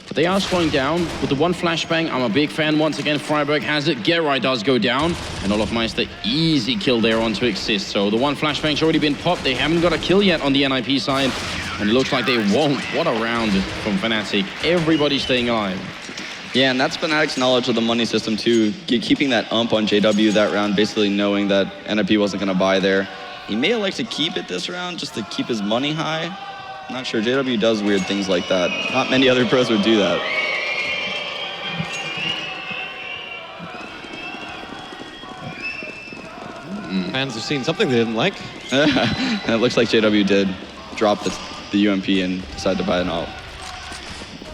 But they are slowing down with the 1 flashbang. I'm a big fan. Once again, Freiburg has it. Get Right does go down. And Olofmeister, easy kill there onto Exist. So the 1 flashbang's already been popped. They haven't got a kill yet on the NiP side. And it looks like they won't. What a round from Fnatic. Everybody staying alive. Yeah, and that's Fnatic's knowledge of the money system too. Keeping that ump on JW that round, basically knowing that NiP wasn't going to buy there. He may have liked to keep it this round just to keep his money high. Not sure. JW does weird things like that. Not many other pros would do that. Fans have seen something they didn't like. And it looks like JW did drop the UMP and decide to buy an ult.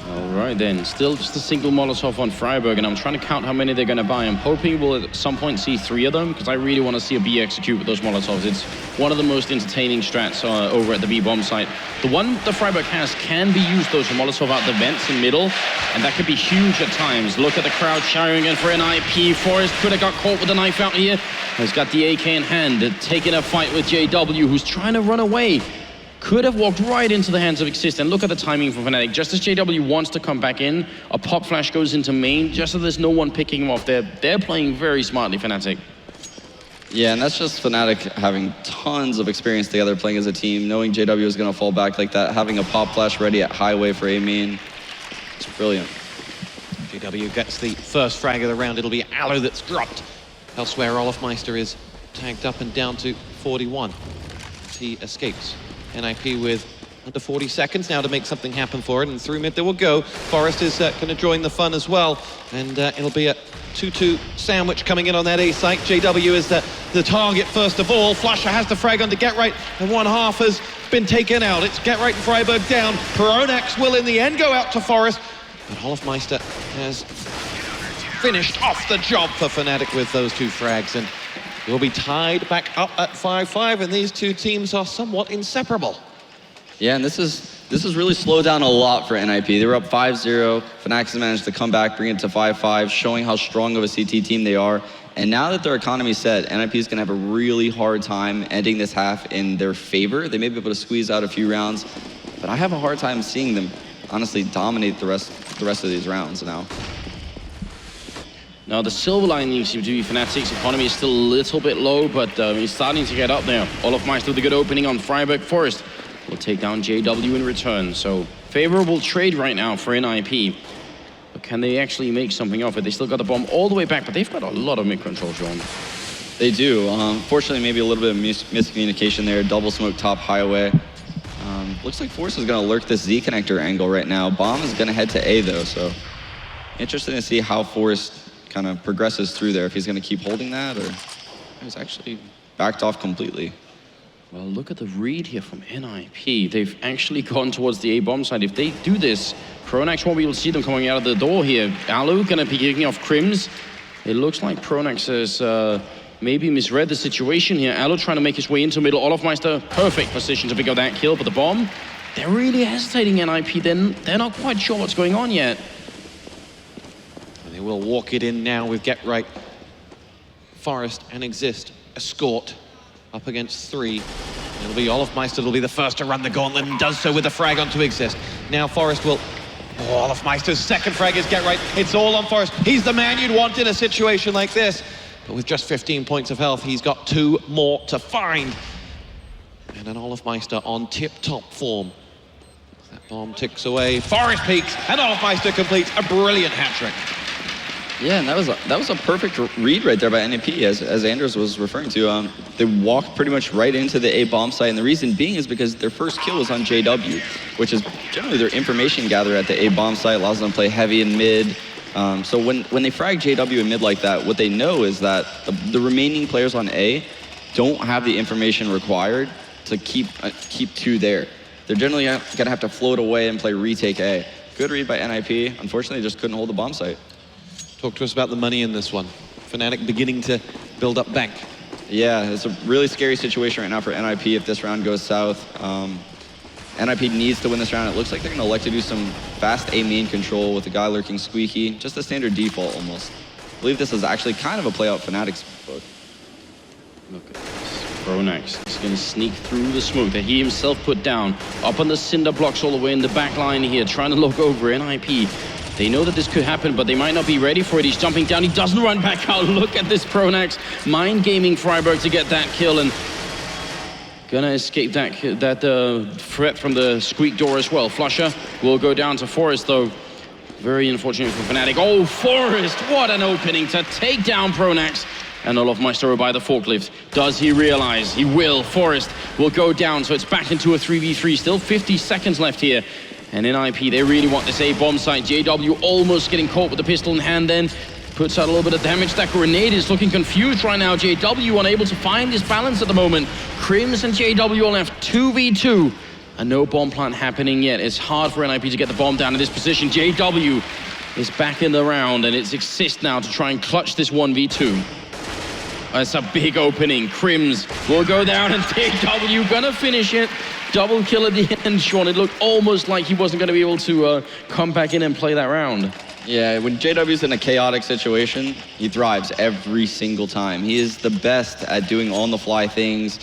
All right then, still just a single Molotov on Freiburg, and I'm trying to count how many they're going to buy. I'm hoping we'll at some point see 3 of them, because I really want to see a B execute with those Molotovs. It's one of the most entertaining strats over at the B bomb site. The one the Freiburg has can be used though to Molotov out the vents in middle, and that could be huge at times. Look at the crowd shouting again for NiP. Forrest could have got caught with the knife out here. He's got the AK in hand, taking a fight with JW, who's trying to run away. Could have walked right into the hands of Exist, and look at the timing from Fnatic. Just as JW wants to come back in, a pop flash goes into main, just so there's no one picking him off. They're playing very smartly, Fnatic. Yeah, and that's just Fnatic having tons of experience together playing as a team, knowing JW is going to fall back like that, having a pop flash ready at highway for A main. It's brilliant. JW gets the first frag of the round. It'll be Alu that's dropped. Elsewhere, Olofmeister is tagged up and down to 41. He escapes. NiP with under 40 seconds now to make something happen for it, and through mid they will go. Forrest is going to join the fun as well, and it'll be a 2-2 sandwich coming in on that A site. JW is the target first of all. Flusher has the frag onto Get Right, and 1/2 has been taken out. It's Get Right and Freiburg down. Peronax will in the end go out to Forrest, but Olofmeister has finished off the job for Fnatic with those 2 frags, and we'll be tied back up at 5-5, and these 2 teams are somewhat inseparable. Yeah, and this is really slowed down a lot for NiP. They were up 5-0. Fnatic has managed to come back, bring it to 5-5, showing how strong of a CT team they are. And now that their economy's set, NiP is going to have a really hard time ending this half in their favor. They may be able to squeeze out a few rounds, but I have a hard time seeing them honestly dominate the rest of these rounds now. Now the silver lining seems to be Fnatic's economy is still a little bit low, but he's starting to get up there. Olofmeister with a good opening on Freiburg. Forest will take down JW in return. So favorable trade right now for NiP. But can they actually make something of it? They still got the bomb all the way back, but they've got a lot of mid-control, Sean. They do. Fortunately, maybe a little bit of miscommunication there. Double smoke top highway. Looks like Force is going to lurk this Z connector angle right now. Bomb is going to head to A though, so interesting to see how Force kind of progresses through there. If he's going to keep holding that, or he's actually backed off completely. Well, look at the read here from NiP. They've actually gone towards the A bomb side. If they do this, Pronax won't be able to see them coming out of the door here. Alu going to be kicking off Crims. It looks like Pronax has maybe misread the situation here. Alu trying to make his way into middle. Olofmeister, perfect position to pick up that kill, but the bomb, they're really hesitating, NiP. They're not quite sure what's going on yet. And they will walk it in now with Get Right. Forest and Exist, Escort, up against 3. It'll be Olofmeister that'll be the first to run the gauntlet and does so with the frag onto Exist. Now Forest will... Oh, Olofmeister's second frag is Get Right. It's all on Forest. He's the man you'd want in a situation like this. But with just 15 points of health, he's got 2 more to find. And an Olofmeister on tip-top form. That bomb ticks away. Forest peaks, and Olofmeister completes a brilliant hat-trick. Yeah, and that was a perfect read right there by NiP, as Anders was referring to. They walked pretty much right into the A bomb site, and the reason being is because their first kill was on JW, which is generally their information gatherer at the A bomb site, allows them to play heavy and mid. So when they frag JW in mid like that, what they know is that the remaining players on A don't have the information required to keep 2 there. They're generally gonna have to float away and play retake A. Good read by NiP. Unfortunately, just couldn't hold the bomb site. Talk to us about the money in this one. Fnatic beginning to build up bank. Yeah, it's a really scary situation right now for NiP if this round goes south. NiP needs to win this round. It looks like they're going to elect to do some fast A main control with the guy lurking squeaky. Just a standard default almost. I believe this is actually kind of a play out Fnatic's book. Look at this. Pronax is going to sneak through the smoke that he himself put down. Up on the cinder blocks all the way in the back line here, trying to look over NiP. They know that this could happen, but they might not be ready for it. He's jumping down. He doesn't run back out. Look at this Pronax mind gaming Freiburg to get that kill and gonna escape that threat from the squeak door as well. Flusher will go down to Forest though. Very unfortunate for Fnatic. Oh, Forest, what an opening to take down Pronax. And Olofmeister by the forklift. Does he realize? He will. Forest will go down, so it's back into a 3v3. Still 50 seconds left here. And NiP, they really want this A bomb site. JW almost getting caught with the pistol in hand then. Puts out a little bit of damage. That grenade is looking confused right now. JW unable to find his balance at the moment. Crims and JW are left 2v2. And no bomb plant happening yet. It's hard for NiP to get the bomb down in this position. JW is back in the round, and it's Exist now to try and clutch this 1v2. It's a big opening. Crims will go down, and JW gonna finish it. Double kill at the end, Sean. It looked almost like he wasn't going to be able to come back in and play that round. Yeah, when JW's in a chaotic situation, he thrives every single time. He is the best at doing on-the-fly things,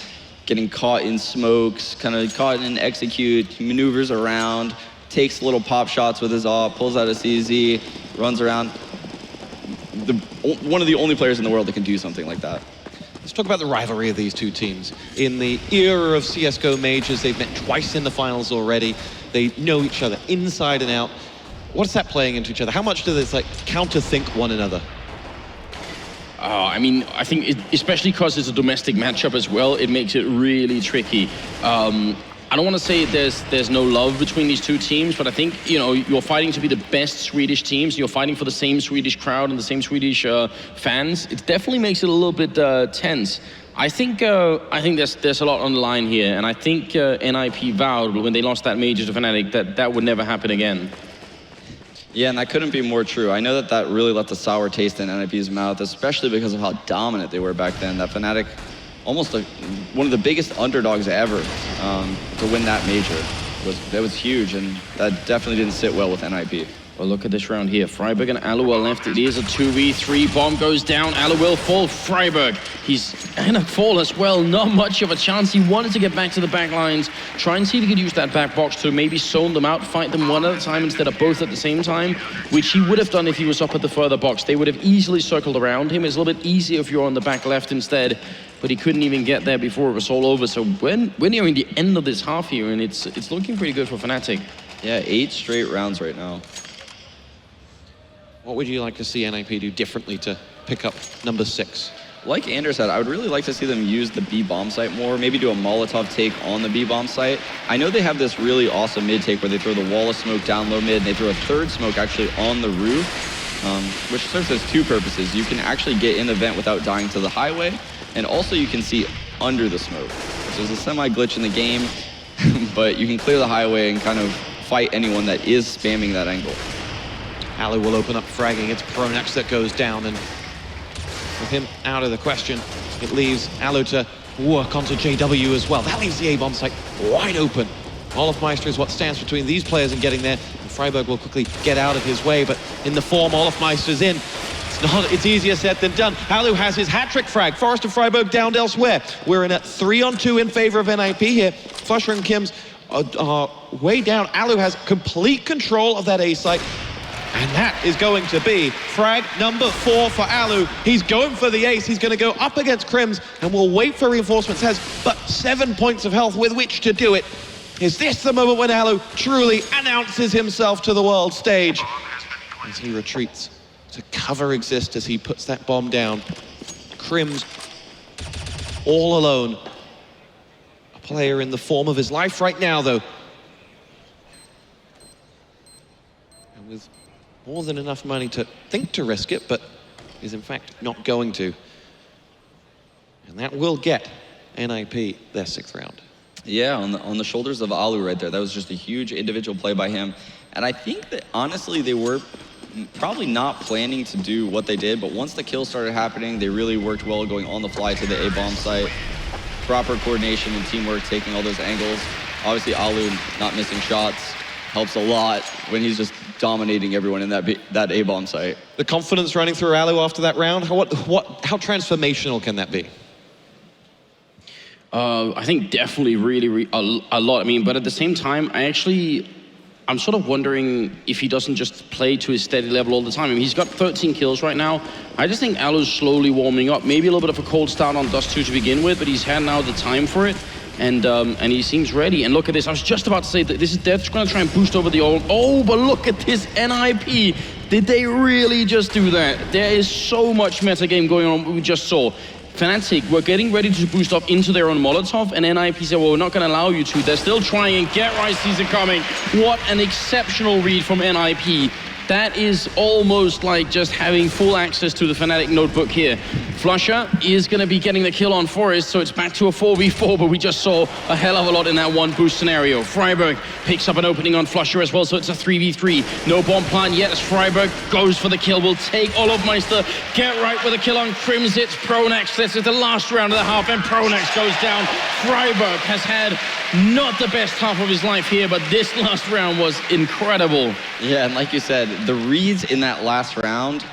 getting caught in smokes, kind of caught in execute, he maneuvers around, takes little pop shots with his AWP, pulls out a CZ, runs around. One of the only players in the world that can do something like that. Let's talk about the rivalry of these two teams. In the era of CSGO majors, they've met twice in the finals already. They know each other inside and out. What's that playing into each other? How much do they counter-think one another? I mean, I think especially because it's a domestic matchup as well, it makes it really tricky. I don't want to say there's no love between these two teams, but I think, you know, you're fighting to be the best Swedish teams. You're fighting for the same Swedish crowd and the same Swedish fans. It definitely makes it a little bit tense. I think there's a lot on the line here, and I think NiP vowed when they lost that major to Fnatic that would never happen again. Yeah, and that couldn't be more true. I know that really left a sour taste in NiP's mouth, especially because of how dominant they were back then. That Fnatic, almost one of the biggest underdogs ever to win that major. That was huge, and that definitely didn't sit well with NiP. Well, look at this round here. Freiburg and Alu are left. It is a 2v3. Bomb goes down. Alu will fall. Freiburg, he's gonna fall as well. Not much of a chance. He wanted to get back to the back lines, try and see if he could use that back box to maybe zone them out, fight them one at a time instead of both at the same time, which he would have done if he was up at the further box. They would have easily circled around him. It's a little bit easier if you're on the back left instead, but he couldn't even get there before it was all over. So we're nearing the end of this half here, and it's looking pretty good for Fnatic. Yeah, 8 straight rounds right now. What would you like to see NiP do differently to pick up number 6? Like Andrew said, I would really like to see them use the B bomb site more, maybe do a Molotov take on the B bomb site. I know they have this really awesome mid take where they throw the wall of smoke down low mid, and they throw a third smoke actually on the roof, which serves as 2 purposes. You can actually get in the vent without dying to the highway, and also you can see under the smoke, which is a semi-glitch in the game, but you can clear the highway and kind of fight anyone that is spamming that angle. Alu will open up fragging. It's Pronax that goes down, and with him out of the question, it leaves Alu to work onto JW as well. That leaves the A-bomb site wide open. Olofmeister is what stands between these players and getting there. And Freiburg will quickly get out of his way, but in the form Olofmeister's in, it's easier said than done. Alu has his hat-trick frag. Forest and Freiburg downed elsewhere. We're in a 3-on-2 in favor of NiP here. Flusher and Kims are way down. Alu has complete control of that A site. And that is going to be frag number 4 for Alu. He's going for the ace. He's going to go up against Krims and will wait for reinforcements. Has but 7 points of health with which to do it. Is this the moment when Alu truly announces himself to the world stage? As he retreats to cover exist as he puts that bomb down. Krims all alone. A player in the form of his life right now, though. And with more than enough money to think to risk it, but is in fact not going to. And that will get NiP their 6th round. Yeah, on the shoulders of Alu right there. That was just a huge individual play by him. And I think that honestly they were probably not planning to do what they did, but once the kills started happening, they really worked well going on the fly to the A-bomb site. Proper coordination and teamwork, taking all those angles. Obviously Alu not missing shots helps a lot when he's just dominating everyone in that A-bomb site. The confidence running through Alu after that round, how transformational can that be? I think definitely really a lot. I mean, but at the same time, I'm sort of wondering if he doesn't just play to his steady level all the time. I mean, he's got 13 kills right now. I just think Alu's slowly warming up. Maybe a little bit of a cold start on Dust 2 to begin with, but he's had now the time for it. And he seems ready. And look at this. I was just about to say that they're going to try and boost over the old. Oh, but look at this NiP. Did they really just do that? There is so much metagame going on. We just saw Fnatic were getting ready to boost up into their own Molotov, and NiP said, well, we're not going to allow you to. They're still trying. Get right season coming. What an exceptional read from NiP. That is almost like just having full access to the Fnatic notebook here. Flusher is going to be getting the kill on Forest, so it's back to a 4v4, but we just saw a hell of a lot in that one boost scenario. Freiburg picks up an opening on Flusher as well, so it's a 3v3. No bomb plan yet as Freiburg goes for the kill. Will take Olofmeister, get right with a kill on Krims. It's Pronax. This is the last round of the half, and Pronax goes down. Freiburg has had not the best half of his life here, but this last round was incredible. Yeah, and like you said, the reads in that last round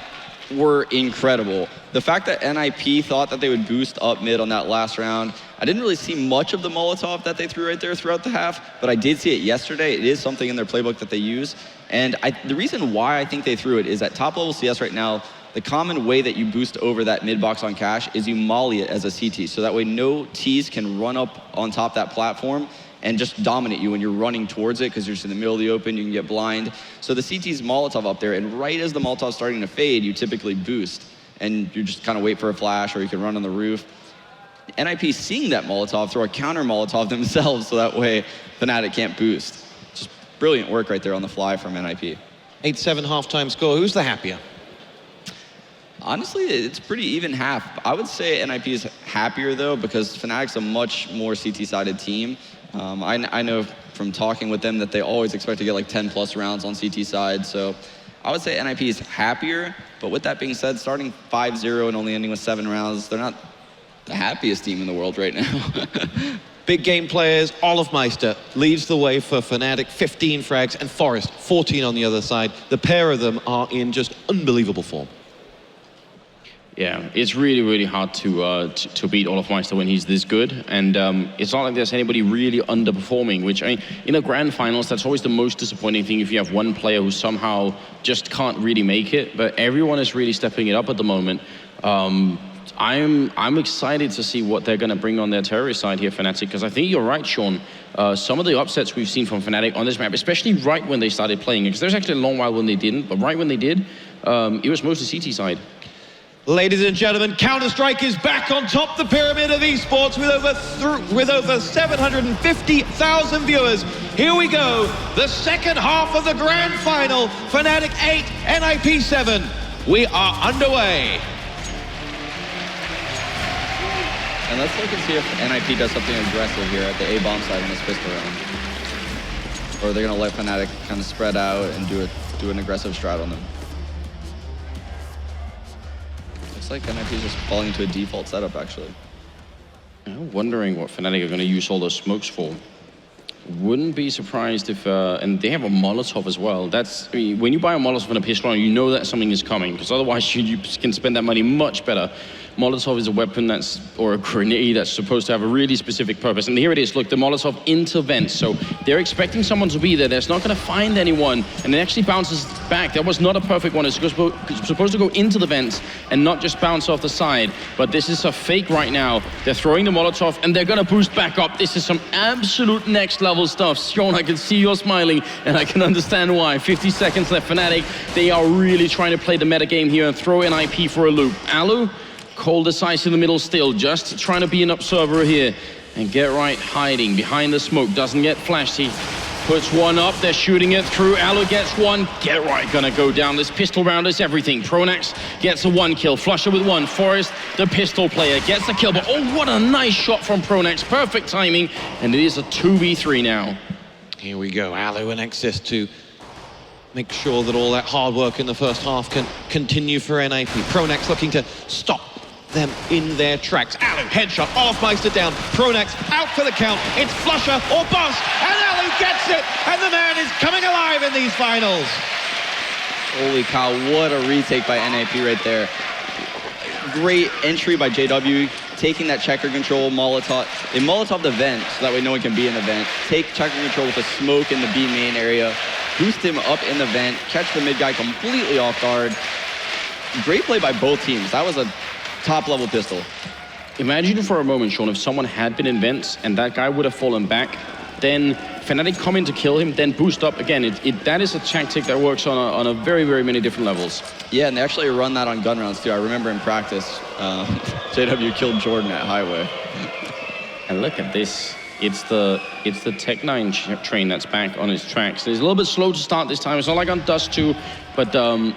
were incredible. The fact that NiP thought that they would boost up mid on that last round, I didn't really see much of the Molotov that they threw right there throughout the half, but I did see it yesterday. It is something in their playbook that they use. And the reason why I think they threw it is at top level CS right now, the common way that you boost over that mid box on cash is you molly it as a CT. So that way no Ts can run up on top of that platform and just dominate you when you're running towards it because you're just in the middle of the open, you can get blind. So the CT's Molotov up there, and right as the Molotov's starting to fade, you typically boost. And you just kind of wait for a flash, or you can run on the roof. NiP seeing that Molotov, throw a counter Molotov themselves, so that way Fnatic can't boost. Just brilliant work right there on the fly from NiP. 8-7 halftime score, who's the happier? Honestly, it's pretty even half. I would say NiP is happier though, because Fnatic's a much more CT-sided team. I know from talking with them that they always expect to get like 10 plus rounds on CT side. So I would say NiP is happier, but with that being said, starting 5-0 and only ending with 7 rounds, they're not the happiest team in the world right now. Big game players, Olofmeister leads the way for Fnatic, 15 frags, and Forest, 14 on the other side. The pair of them are in just unbelievable form. Yeah, it's really, really hard to beat Olofmeister when he's this good, and it's not like there's anybody really underperforming, which, I mean, in the grand finals, that's always the most disappointing thing if you have one player who somehow just can't really make it, but everyone is really stepping it up at the moment. I'm excited to see what they're going to bring on their terrorist side here, Fnatic, because I think you're right, Sean. Some of the upsets we've seen from Fnatic on this map, especially right when they started playing it, because there's actually a long while when they didn't, but right when they did, it was mostly CT side. Ladies and gentlemen, Counter-Strike is back on top the pyramid of esports with over 750,000 viewers. Here we go, the second half of the grand final, Fnatic 8, NiP 7. We are underway. And let's look and see if NiP does something aggressive here at the A-bomb side in this pistol round. Or they're gonna let Fnatic kind of spread out and do an aggressive strat on them. Looks like NiP is just falling into a default setup, actually. I'm wondering what Fnatic are going to use all those smokes for. Wouldn't be surprised if, and they have a Molotov as well. That's, I mean, when you buy a Molotov in a pistol round, you know that something is coming, because otherwise you can spend that money much better. Molotov is a weapon or a grenade that's supposed to have a really specific purpose. And here it is, look, the Molotov into vents. So they're expecting someone to be there. That's not going to find anyone. And it actually bounces back. That was not a perfect one. It's supposed to go into the vents and not just bounce off the side. But this is a fake right now. They're throwing the Molotov and they're going to boost back up. This is some absolute next level stuff. Sean, I can see you're smiling and I can understand why. 50 seconds left, Fnatic. They are really trying to play the meta game here and throw NiP for a loop. Alu, cold as ice in the middle still, just trying to be an observer here. And Get Right hiding behind the smoke, doesn't get flashed. He puts one up, they're shooting it through. Alu gets one, Get Right gonna go down. This pistol round is everything. Pronax gets a 1 kill, Flusher with 1. Forest, the pistol player, gets the kill, but oh, what a nice shot from Pronax. Perfect timing, and it is a 2v3 now. Here we go, Alu and Exis to make sure that all that hard work in the first half can continue for NiP. Pronax looking to stop them in their tracks. Alu, headshot, Olofmeister down. Pronax out for the count. It's Flusher or bust, and Alu gets it, and the man is coming alive in these finals. Holy cow, what a retake by NiP right there. Great entry by JW, taking that checker control, Molotov. They Molotov the vent, so that way no one can be in the vent. Take checker control with a smoke in the B main area. Boost him up in the vent, catch the mid guy completely off guard. Great play by both teams. That was a top-level pistol. Imagine for a moment, Sean, if someone had been in vents and that guy would have fallen back, then Fnatic come in to kill him, then boost up again. That is a tactic that works on a very, very many different levels. Yeah, and they actually run that on gun rounds too. I remember in practice, JW killed Jordan at Highway. And look at this. It's the Tech9 train that's back on its tracks. It's a little bit slow to start this time. It's not like on Dust 2, but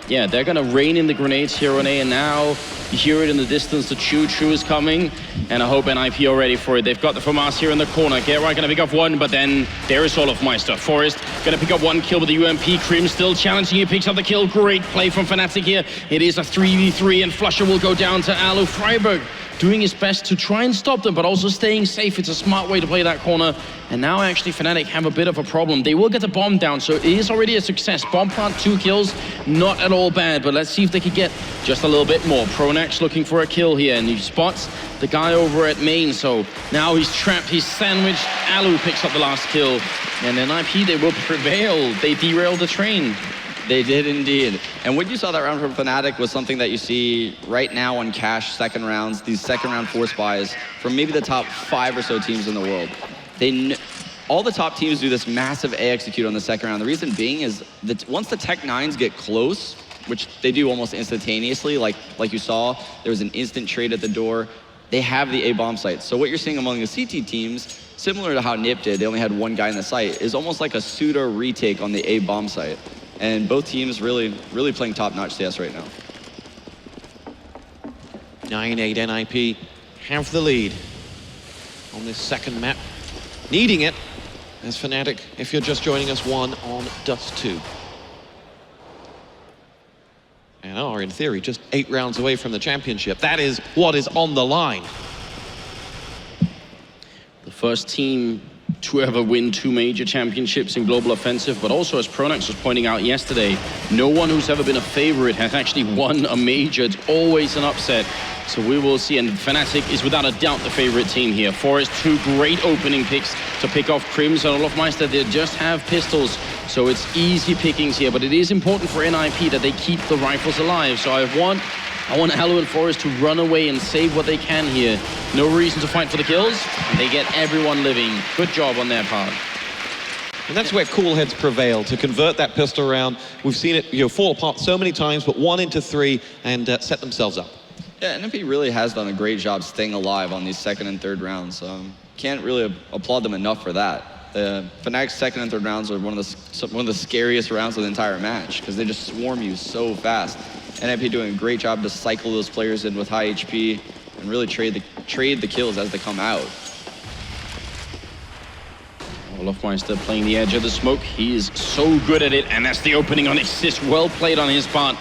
yeah, they're gonna rain in the grenades here on A, and now you hear it in the distance. The Choo-Choo is coming, and I hope NiP are ready for it. They've got the FAMAS here in the corner. Get Right gonna pick up 1, but then there is Olofmeister. Forest gonna pick up 1 kill with the UMP. Krim still challenging, he picks up the kill. Great play from Fnatic here. It is a 3v3, and Flusher will go down to Alu. Freiburg doing his best to try and stop them, but also staying safe. It's a smart way to play that corner. And now actually Fnatic have a bit of a problem. They will get the bomb down, so it is already a success. Bomb plant, 2 kills, not at all bad, but let's see if they can get just a little bit more. Pronax looking for a kill here, and he spots the guy over at main, so now he's trapped, he's sandwiched. Alu picks up the last kill, and then NiP, they will prevail. They derailed the train. They did indeed. And what you saw that round from Fnatic was something that you see right now on Cash second rounds, these second round force buys from maybe the top 5 or so teams in the world. All the top teams do this massive A execute on the second round. The reason being is that once the Tech9s get close, which they do almost instantaneously, like you saw, there was an instant trade at the door, they have the A bomb site. So what you're seeing among the CT teams, similar to how NiP did, they only had 1 guy in the site, is almost like a pseudo retake on the A bomb site. And both teams really playing top-notch CS right now. 9-8 NiP have the lead on this second map. Needing it as Fnatic, if you're just joining us, 1 on Dust 2. And are, in theory, just 8 rounds away from the championship. That is what is on the line. The first team to ever win 2 major championships in Global Offensive, but also, as Pronax was pointing out yesterday, no one who's ever been a favorite has actually won a major. It's always an upset. So we will see, and Fnatic is without a doubt the favorite team here. Forest, 2 great opening picks to pick off Crims and Olofmeister. They just have pistols, so it's easy pickings here, but it is important for NiP that they keep the rifles alive. So I want Alu and Forest to run away and save what they can here. No reason to fight for the kills. They get everyone living. Good job on their part. And that's where cool heads prevail, to convert that pistol round. We've seen it fall apart so many times, but 1 into 3 and set themselves up. Yeah, NiP really has done a great job staying alive on these 2nd and 3rd rounds. Can't really applaud them enough for that. Fnatic's 2nd and 3rd rounds are one of the scariest rounds of the entire match because they just swarm you so fast. NiP doing a great job to cycle those players in with high HP and really trade the kills as they come out. Olofmeister playing the edge of the smoke. He is so good at it, and that's the opening on assist. Well played on his part.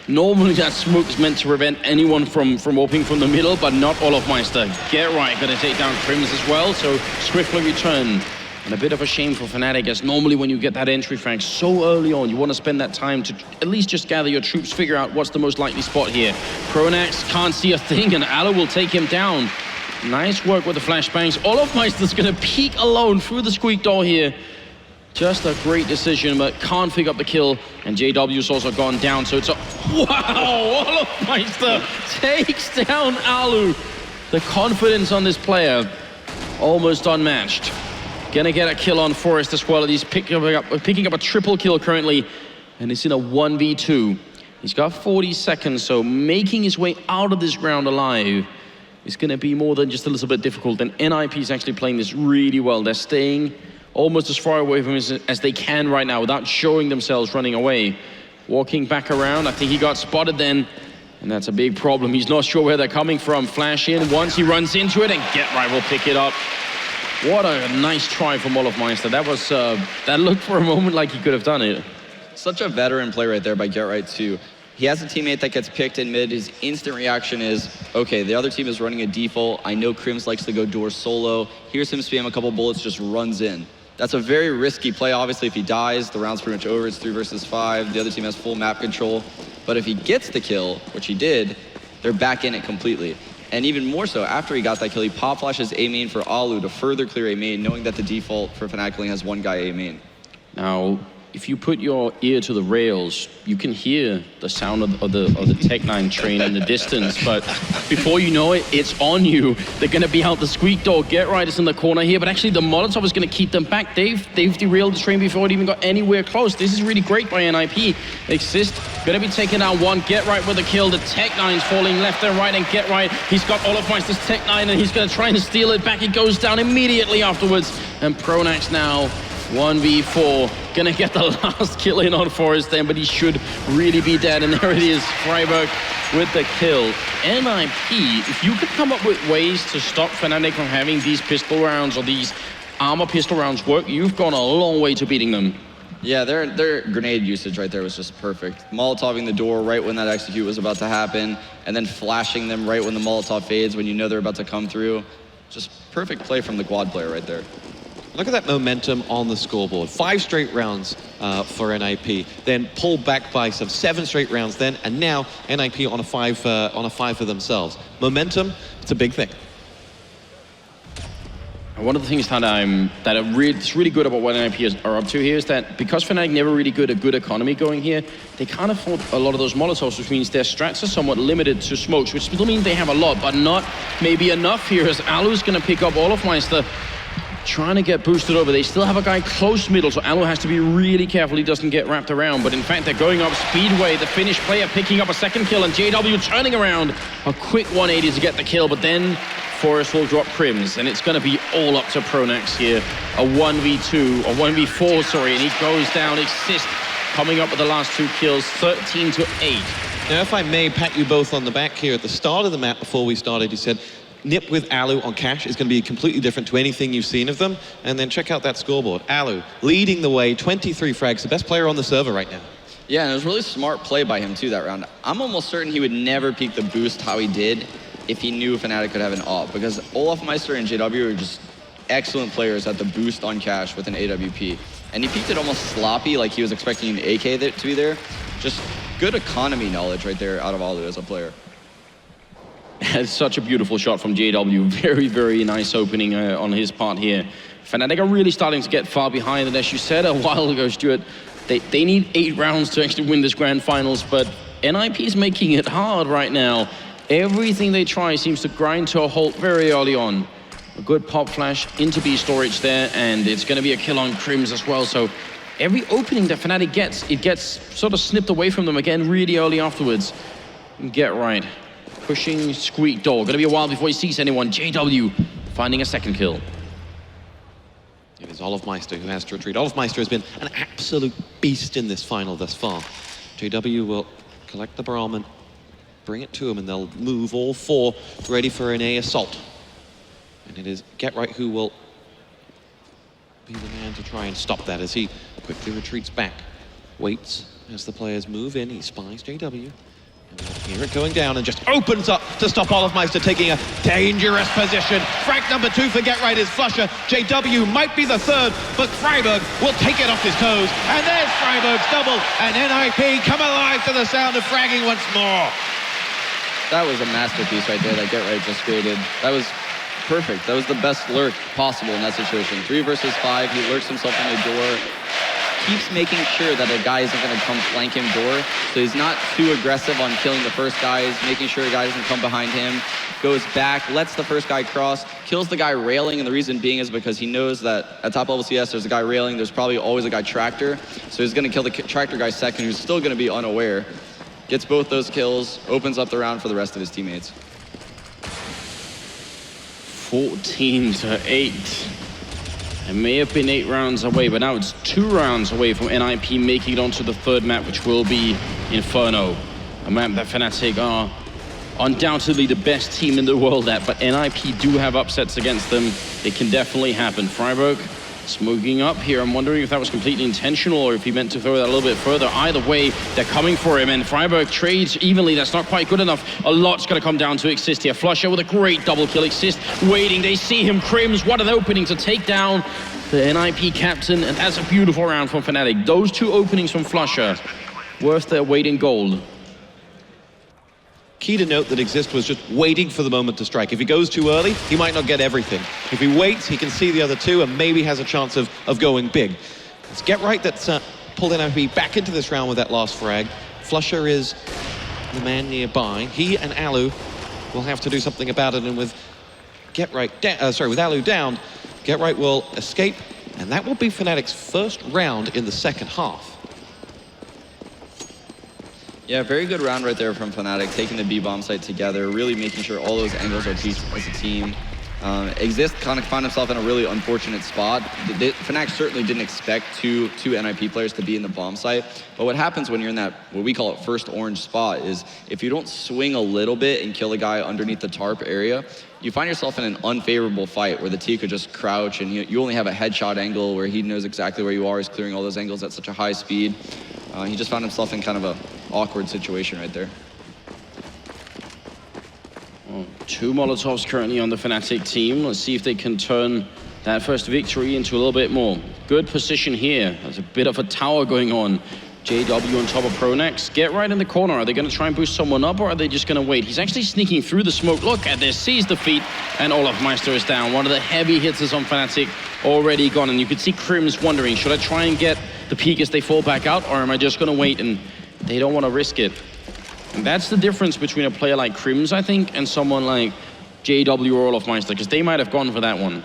Normally that smoke is meant to prevent anyone from warping from the middle, but not Olofmeister. Get right, gonna take down Crims as well, so swiftly return. And a bit of a shame for Fnatic, as normally when you get that entry frag so early on, you want to spend that time to at least just gather your troops, figure out what's the most likely spot here. Pronax can't see a thing, and Alu will take him down. Nice work with the flashbangs. Olofmeister's gonna peek alone through the squeak door here. Just a great decision, but can't pick up the kill. And JW's also gone down, so it's a... Wow! Olofmeister takes down Alu. The confidence on this player, almost unmatched. Gonna get a kill on Forest as well. He's picking up a triple kill currently, and it's in a 1v2. He's got 40 seconds, so making his way out of this round alive is gonna be more than just a little bit difficult. And NiP is actually playing this really well. They're staying almost as far away from him as they can right now without showing themselves running away. Walking back around, I think he got spotted then, and that's a big problem. He's not sure where they're coming from. Flash in, once he runs into it, and Get Right will pick it up. What a nice try from Olofmeister. That looked for a moment like he could have done it. Such a veteran play right there by Get Right too. He has a teammate that gets picked in mid. His instant reaction is, okay, the other team is running a default. I know Crims likes to go door solo. Here's him spam a couple bullets, just runs in. That's a very risky play. Obviously, if he dies, the round's pretty much over. It's 3 versus 5. The other team has full map control. But if he gets the kill, which he did, they're back in it completely. And even more so, after he got that kill, he pop flashes A main for Alu to further clear A main, knowing that the default for Fnatic only has 1 guy A main. Now, if you put your ear to the rails, you can hear the sound of the Tech9 train in the distance, but before you know it, it's on you. They're gonna be out the squeak door. Get Right is in the corner here, but actually the Molotov is gonna keep them back. They've derailed the train before it even got anywhere close. This is really great by NiP. Exist, gonna be taking down one. Get Right with a kill. The Tech9's falling left and right, and Get Right, he's got Olofmeister's Tech9, and he's gonna try and steal it back. It goes down immediately afterwards, and Pronax now 1v4, gonna get the last kill in on Forest then, but he should really be dead, and there it is, Freiburg with the kill. NiP, if you could come up with ways to stop Fnatic from having these pistol rounds or these armor pistol rounds work, you've gone a long way to beating them. Yeah, their grenade usage right there was just perfect. Molotoving the door right when that execute was about to happen, and then flashing them right when the Molotov fades when you know they're about to come through. Just perfect play from the quad player right there. Look at that momentum on the scoreboard. 5 straight rounds for NiP, then pulled back by some 7 straight rounds then, and now NiP on a 5 for themselves. Momentum, it's a big thing. One of the things that's really good about what NiP are up to here is that because Fnatic never really got a good economy going here, they can't afford a lot of those Molotovs, which means their strats are somewhat limited to smokes, which still means they have a lot, but not maybe enough here, as Alu's gonna pick up Olofmeister, trying to get boosted over. They still have a guy close middle, so Alu has to be really careful he doesn't get wrapped around. But in fact, they're going up Speedway, the Finnish player picking up a 2nd kill, and JW turning around. A quick 180 to get the kill, but then Forest will drop Crims, and it's going to be all up to Pronax here. A 1v2, or 1v4, sorry, and he goes down. Exist coming up with the last 2 kills, 13-8. Now, if I may pat you both on the back here, at the start of the map before we started, you said, NiP with Alu on cash is going to be completely different to anything you've seen of them. And then check out that scoreboard. Alu leading the way, 23 frags, the best player on the server right now. Yeah, and it was really smart play by him too that round. I'm almost certain he would never peek the boost how he did if he knew Fnatic could have an AWP, because Olofmeister and JW are just excellent players at the boost on cash with an AWP. And he peeked it almost sloppy, like he was expecting an AK to be there. Just good economy knowledge right there out of Alu as a player. It's such a beautiful shot from JW. Very, very nice opening on his part here. Fnatic are really starting to get far behind, and as you said a while ago, Stuart, they need 8 rounds to actually win this grand finals, but NiP is making it hard right now. Everything they try seems to grind to a halt very early on. A good pop flash into B storage there, and it's going to be a kill on Crims as well. So every opening that Fnatic gets, it gets sort of snipped away from them again really early afterwards. Get right. Pushing Squeak Door. Going to be a while before he sees anyone. JW finding a second kill. It is Olofmeister who has to retreat. Olofmeister has been an absolute beast in this final thus far. JW will collect the Brahmin, bring it to him, and they'll move all 4 ready for an A assault. And it is Get Right who will be the man to try and stop that as he quickly retreats back. Waits as the players move in. He spies JW. And we'll hear it going down and just opens up to stop Olofmeister taking a dangerous position. Frag number 2 for Get Right is Flusher. JW might be the 3rd, but Freiburg will take it off his toes. And there's Freiburg's double, and NiP come alive to the sound of fragging once more. That was a masterpiece right there that Get Right just created. That was perfect. That was the best lurk possible in that situation. 3 versus 5, he lurks himself in the door, keeps making sure that a guy isn't going to come flank him door, so he's not too aggressive on killing the first guy, he's making sure a guy doesn't come behind him, goes back, lets the first guy cross, kills the guy railing, and the reason being is because he knows that at top level CS there's a guy railing, there's probably always a guy tractor, so he's going to kill the tractor guy second, who's still going to be unaware. Gets both those kills, opens up the round for the rest of his teammates. 14-8. It may have been 8 rounds away, but now it's 2 rounds away from NiP making it onto the 3rd map, which will be Inferno. A map that Fnatic are undoubtedly the best team in the world at, but NiP do have upsets against them. It can definitely happen. Freiburg smoking up here. I'm wondering if that was completely intentional or if he meant to throw that a little bit further. Either way, they're coming for him, and Freiburg trades evenly. That's not quite good enough. A lot's going to come down to Exist here. Flusher with a great double kill. Exist waiting. They see him. Crims, what an opening to take down the NiP captain, and that's a beautiful round from Fnatic. Those 2 openings from Flusher, worth their weight in gold. Key to note that Exist was just waiting for the moment to strike. If he goes too early, he might not get everything. If he waits, he can see the other 2 and maybe has a chance of going big. It's Get Right that's pulled NiP back into this round with that last frag. Flusher is the man nearby. He and Alu will have to do something about it, and with with Alu down, Get Right will escape, and that will be Fnatic's first round in the second half. Yeah, very good round right there from Fnatic, taking the B bomb site together, really making sure all those angles are pieced as a team. Exist kind of found himself in a really unfortunate spot. Fnatic certainly didn't expect two NiP players to be in the bomb site, but what happens when you're in that, what we call it, first orange spot, is if you don't swing a little bit and kill a guy underneath the tarp area, you find yourself in an unfavorable fight where the T could just crouch and you only have a headshot angle where he knows exactly where you are. He's clearing all those angles at such a high speed. He just found himself in kind of an awkward situation right there. Well, 2 Molotovs currently on the Fnatic team. Let's see if they can turn that first victory into a little bit more. Good position here. There's a bit of a tower going on. JW on top of Pronex. Get Right in the corner. Are they going to try and boost someone up, or are they just going to wait? He's actually sneaking through the smoke. Look at this. Sees the feet, and Olofmeister is down. One of the heavy hitters on Fnatic already gone. And you could see Crims wondering, should I try and get the peak as they fall back out, or am I just going to wait? And they don't want to risk it. And that's the difference between a player like Crims, I think, and someone like JW or Olofmeister, because they might have gone for that one.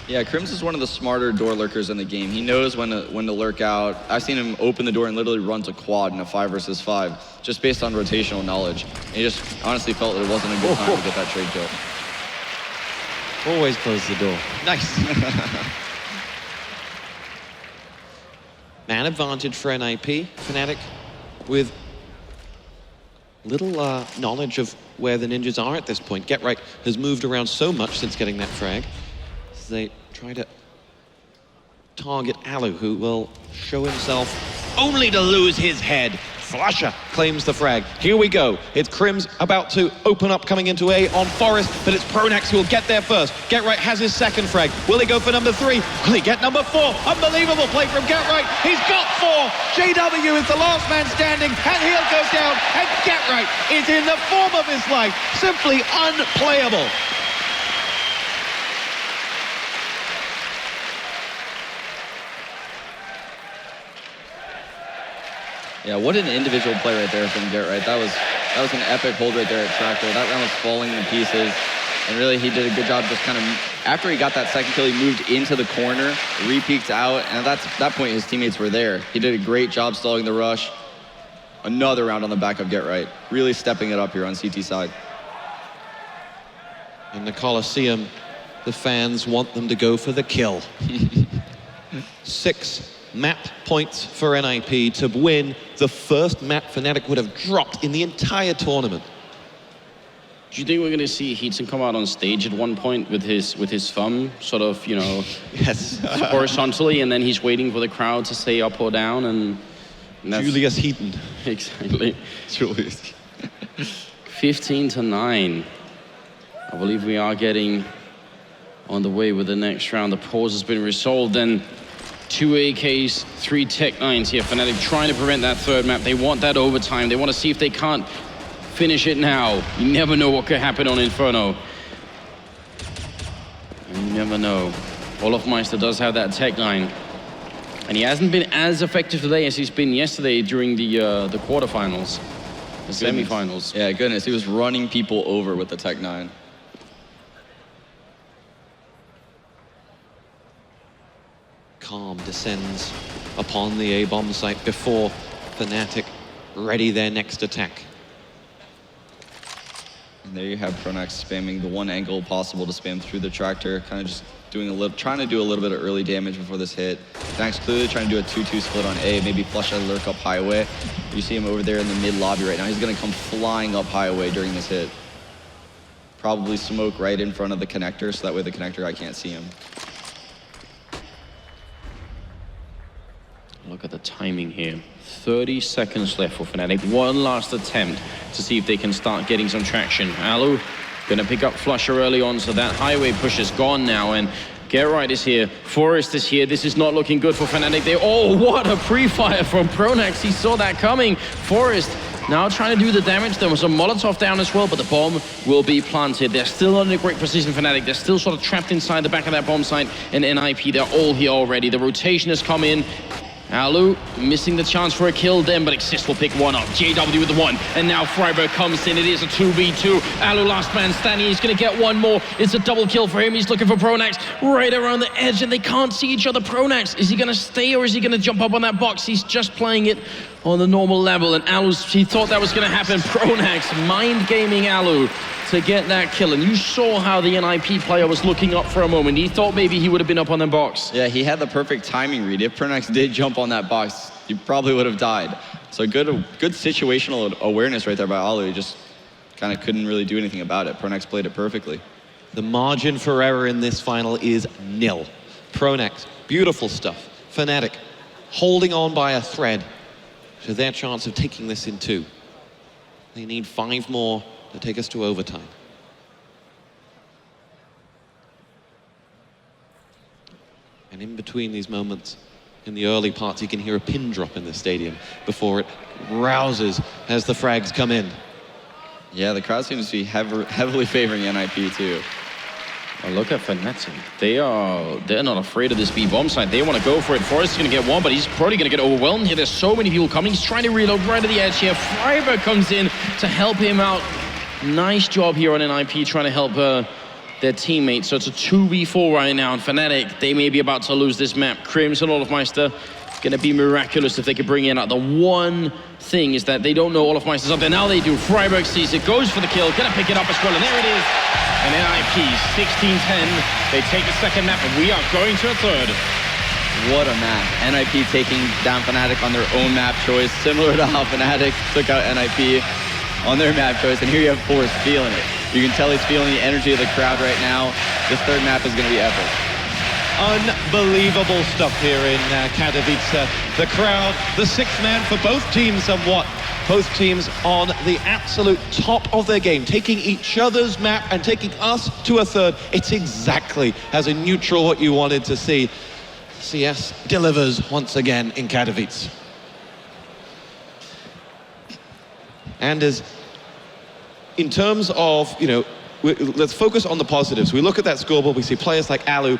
Yeah, Crims is one of the smarter door lurkers in the game. He knows when to lurk out. I've seen him open the door and literally run to quad in a 5 versus 5, just based on rotational knowledge. And he just honestly felt that it wasn't a good time to get that trade kill. Always close the door. Nice. Man advantage for NiP. Fnatic with little knowledge of where the ninjas are at this point. Get Right has moved around so much since getting that frag. As they try to target Alu, who will show himself only to lose his head. Flusher claims the frag. Here we go. It's Crims about to open up coming into A on Forest, but it's Pronax who will get there first. Getright has his second frag. Will he go for number 3? Will he get number 4? Unbelievable play from Getright. He's got 4. JW is the last man standing, and he'll go down. And Getright is in the form of his life. Simply unplayable. Yeah, what an individual play right there from Getright. That was an epic hold right there at Tractor. That round was falling to pieces. And really, he did a good job just kind of, after he got that second kill, he moved into the corner, re-peeked out, and at that point, his teammates were there. He did a great job stalling the rush. Another round on the back of Getright. Really stepping it up here on CT side. In the Coliseum, the fans want them to go for the kill. 6 map points for NiP to win the first map Fnatic would have dropped in the entire tournament. Do you think we're going to see Heatson come out on stage at one point with his thumb sort of, you know, yes, horizontally, and then he's waiting for the crowd to say up or down, and that's... Julius Heaton. Exactly. Julius. 15-9. I believe we are getting on the way with the next round. The pause has been resolved, and 2 AKs, 3 Tech-9s here. Fnatic trying to prevent that third map. They want that overtime. They want to see if they can't finish it now. You never know what could happen on Inferno. You never know. Olofmeister does have that Tech-9. And he hasn't been as effective today as he's been yesterday during the quarterfinals, the semifinals. Yeah, goodness, he was running people over with the Tech-9. Calm descends upon the A-bomb site before Fnatic ready their next attack. And there you have Pronax spamming the one angle possible to spam through the Tractor, kind of just doing trying to do a little bit of early damage before this hit. Fnatic's clearly trying to do a 2-2 split on A, maybe flush a lurk up highway. You see him over there in the mid lobby right now. He's gonna come flying up highway during this hit. Probably smoke right in front of the connector, so that way the connector guy can't see him. Look at the timing here. 30 seconds left for Fnatic. One last attempt to see if they can start getting some traction. Alu gonna pick up Flusher early on, so that highway push is gone now, and Getright is here. Forest is here. This is not looking good for Fnatic. Oh, what a pre-fire from Pronax. He saw that coming. Forest now trying to do the damage. There was a Molotov down as well, but the bomb will be planted. They're still in a great position, Fnatic. They're still sort of trapped inside the back of that bomb site, and NiP, they're all here already. The rotation has come in. Alu missing the chance for a kill then, but Exist will pick one up. JW with the 1, and now Freiburg comes in. It is a 2v2. Alu last man standing. He's gonna get one more. It's a double kill for him. He's looking for Pronax right around the edge, and they can't see each other. Pronax, is he gonna stay or is he gonna jump up on that box? He's just playing it on the normal level, and he thought that was gonna happen. Pronax mind gaming Alu to get that kill, and you saw how the NiP player was looking up for a moment. He thought maybe he would have been up on the box. Yeah, he had the perfect timing read. If Pronax did jump on that box, he probably would have died. So good situational awareness right there by Alu. He just kind of couldn't really do anything about it. Pronax played it perfectly. The margin for error in this final is nil. Pronax, beautiful stuff. Fnatic, holding on by a thread to their chance of taking this in 2. They need 5 more to take us to overtime. And in between these moments, in the early parts, you can hear a pin drop in the stadium before it rouses as the frags come in. Yeah, the crowd seems to be heavily favoring NiP too. Well, look at Fnatic. They're not afraid of this B bomb site. They want to go for it. Forrest is going to get one, but he's probably going to get overwhelmed here. There's so many people coming. He's trying to reload right at the edge here. Freiburg comes in to help him out. Nice job here on NiP trying to help their teammates. So it's a 2v4 right now. And Fnatic, they may be about to lose this map. Crims and Olofmeister gonna be miraculous if they could bring in out. The one thing is that they don't know Olofmeister's up there. Now they do. Freiburg sees it, goes for the kill, gonna pick it up as well, and there it is. And NiP 16-10. They take the second map, and we are going to a third. What a map. NiP taking down Fnatic on their own map choice, similar to how Fnatic took out NiP on their map choice. And here you have Forrest feeling it. You can tell he's feeling the energy of the crowd right now. This third map is going to be epic. Unbelievable stuff here in Katowice. The crowd, the sixth man for both teams somewhat. Both teams on the absolute top of their game, taking each other's map and taking us to a third. It's exactly, as a neutral, what you wanted to see. CS delivers once again in Katowice. And in terms of, let's focus on the positives. We look at that scoreboard, we see players like Alu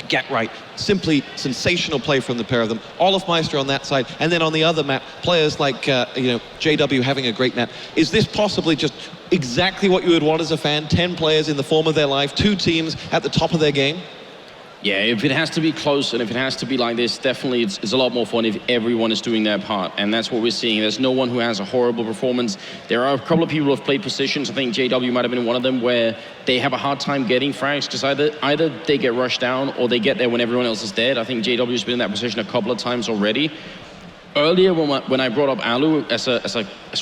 get right. Simply sensational play from the pair of them. Olofmeister on that side, and then on the other map, players like JW having a great map. Is this possibly just exactly what you would want as a fan? 10 players in the form of their life, 2 teams at the top of their game? Yeah, if it has to be close and if it has to be like this, definitely it's a lot more fun if everyone is doing their part. And that's what we're seeing. There's no one who has a horrible performance. There are a couple of people who have played positions. I think JW might have been one of them where they have a hard time getting frags because either they get rushed down or they get there when everyone else is dead. I think JW's been in that position a couple of times already. Earlier, when I brought up Alu as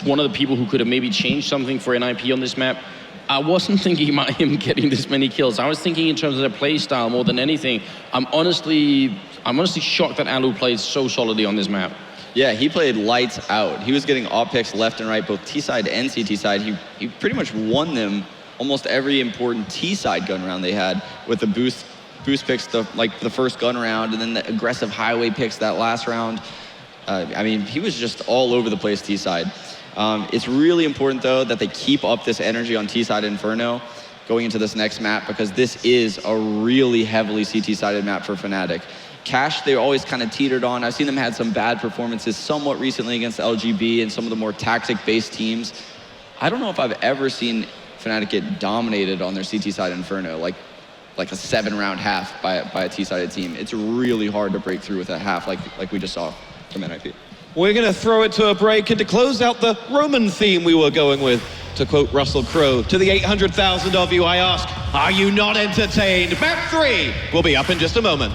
one of the people who could have maybe changed something for NiP on this map, I wasn't thinking about him getting this many kills. I was thinking in terms of the play style more than anything. I'm honestly shocked that Alu played so solidly on this map. Yeah, he played lights out. He was getting op picks left and right, both T-side and CT-side. He pretty much won them almost every important T-side gun round they had with the boost picks, the first gun round, and then the aggressive highway picks that last round. I mean, he was just all over the place T-side. It's really important, though, that they keep up this energy on T-side Inferno going into this next map, because this is a really heavily CT-sided map for Fnatic. Cash, they always kind of teetered on. I've seen them had some bad performances somewhat recently against LGB and some of the more tactic-based teams. I don't know if I've ever seen Fnatic get dominated on their CT-side Inferno, like a 7-round half by a T-sided team. It's really hard to break through with that half like we just saw from NiP. We're going to throw it to a break, and to close out the Roman theme we were going with, to quote Russell Crowe, to the 800,000 of you I ask, are you not entertained? Map 3 will be up in just a moment.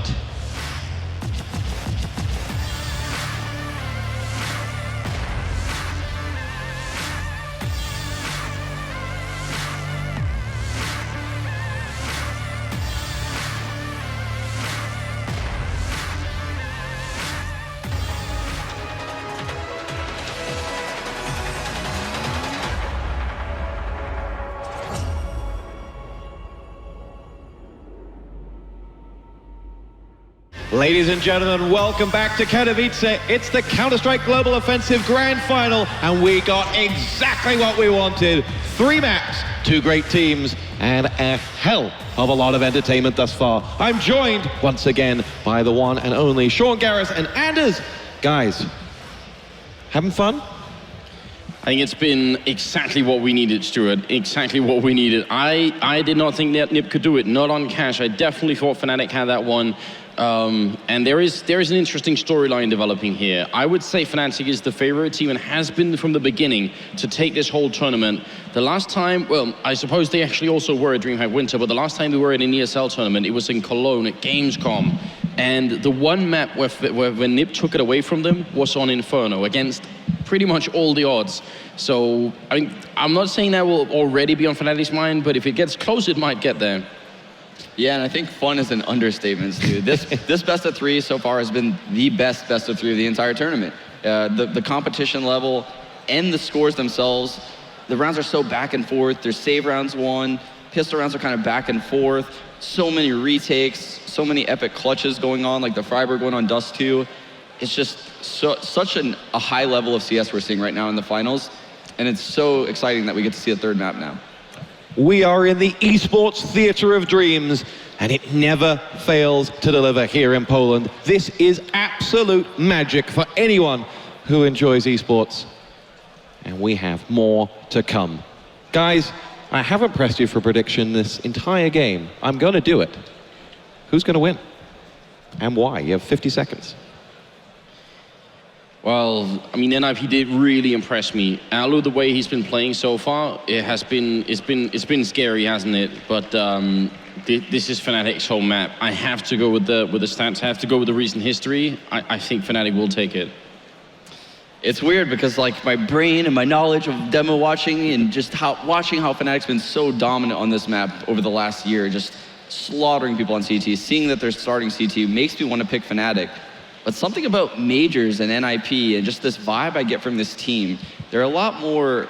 Ladies and gentlemen, welcome back to Katowice. It's the Counter-Strike Global Offensive Grand Final, and we got exactly what we wanted. 3 maps, 2 great teams, and a hell of a lot of entertainment thus far. I'm joined once again by the one and only Sean Garris and Anders. Guys, having fun? I think it's been exactly what we needed, Stuart. Exactly what we needed. I did not think that NiP could do it, not on Cash. I definitely thought Fnatic had that one. And there is an interesting storyline developing here. I would say Fnatic is the favorite team and has been from the beginning to take this whole tournament. The last time, well, I suppose they actually also were at DreamHack Winter, but the last time they were in an ESL tournament, it was in Cologne at Gamescom. And the one map where NiP took it away from them was on Inferno against pretty much all the odds. So, I mean, I'm not saying that will already be on Fnatic's mind, but if it gets close, it might get there. Yeah, and I think fun is an understatement, dude. This best of 3 so far has been the best of 3 of the entire tournament. The competition level and the scores themselves, the rounds are so back and forth. There's save rounds won, pistol rounds are kind of back and forth. So many retakes, so many epic clutches going on, like the Freiburg one on Dust 2. It's just such a high level of CS we're seeing right now in the finals, and it's so exciting that we get to see a 3rd map now. We are in the esports theater of dreams, and it never fails to deliver here in Poland. This is absolute magic for anyone who enjoys esports. And we have more to come. Guys, I haven't pressed you for a prediction this entire game. I'm going to do it. Who's going to win? And why? You have 50 seconds. Well, I mean, NiP did really impress me. Alu, the way he's been playing so far, it's been scary, hasn't it? But this is Fnatic's home map. I have to go with the stats. I have to go with the recent history. I think Fnatic will take it. It's weird because like my brain and my knowledge of demo watching and just watching how Fnatic's been so dominant on this map over the last year, just slaughtering people on CT, seeing that they're starting CT makes me want to pick Fnatic. But something about Majors and NiP and just this vibe I get from this team, they're a lot more,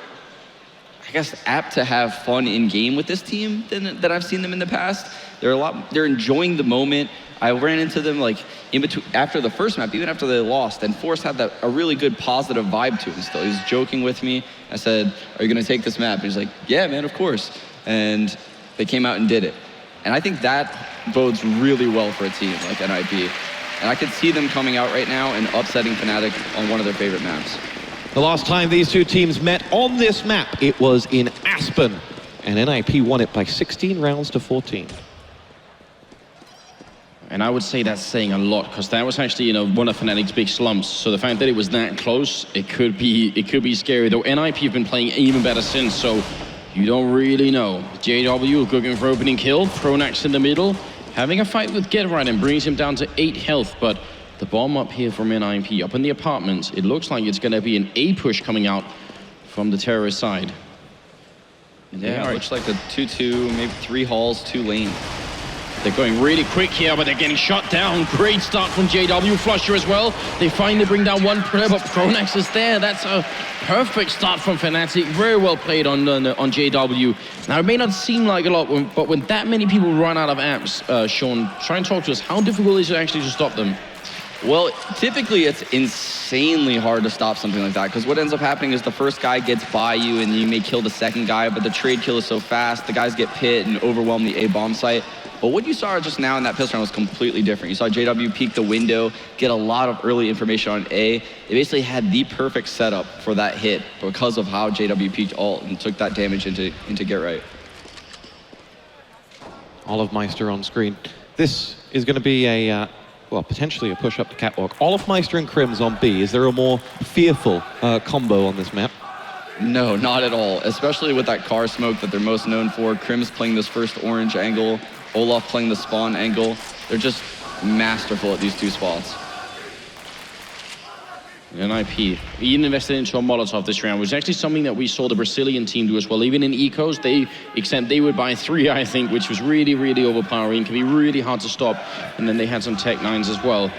I guess, apt to have fun in game with this team than I've seen them in the past. They're enjoying the moment. I ran into them like in between, after the first map, even after they lost, and Forrest had a really good positive vibe to him still. He was joking with me. I said, "Are you gonna take this map?" And he's like, "Yeah, man, of course." And they came out and did it. And I think that bodes really well for a team like NiP. And I could see them coming out right now and upsetting Fnatic on one of their favorite maps. The last time these two teams met on this map, it was in Aspen, and NiP won it by 16 rounds to 14. And I would say that's saying a lot, because that was actually, you know, one of Fnatic's big slumps. So the fact that it was that close, it could be scary. Though NiP have been playing even better since, so you don't really know. JW looking for opening kill, Pronax in the middle, having a fight with GetRight and brings him down to 8 health, but the bomb up here from NiP, up in the apartments, it looks like it's gonna be an A push coming out from the terrorist side. Yeah, it looks like a 2-2, maybe 3 halls, 2 lane. They're going really quick here, but they're getting shot down. Great start from JW. Flusher as well. They finally bring down one player, but Pronax is there. That's a perfect start from Fnatic. Very well played on JW. Now, it may not seem like a lot, but when that many people run out of amps, Sean, try and talk to us. How difficult is it actually to stop them? Well, typically it's insanely hard to stop something like that, because what ends up happening is the first guy gets by you and you may kill the second guy, but the trade kill is so fast, the guys get pit and overwhelm the A bomb site. But what you saw just now in that pistol round was completely different. You saw JW peek the window, get a lot of early information on A. They basically had the perfect setup for that hit because of how JW peeked ult and took that damage into GetRight. Olofmeister on screen. This is going to be a, well, potentially a push up the catwalk. Olofmeister and Crims on B. Is there a more fearful combo on this map? No, not at all. Especially with that car smoke that they're most known for. Crims playing this first orange angle. Olaf playing the spawn angle. They're just masterful at these 2 spots. NiP even invested into a Molotov this round, which is actually something that we saw the Brazilian team do as well. Even in Ecos, they would buy 3, I think, which was really, really overpowering. Can be really hard to stop. And then they had some Tech 9s as well.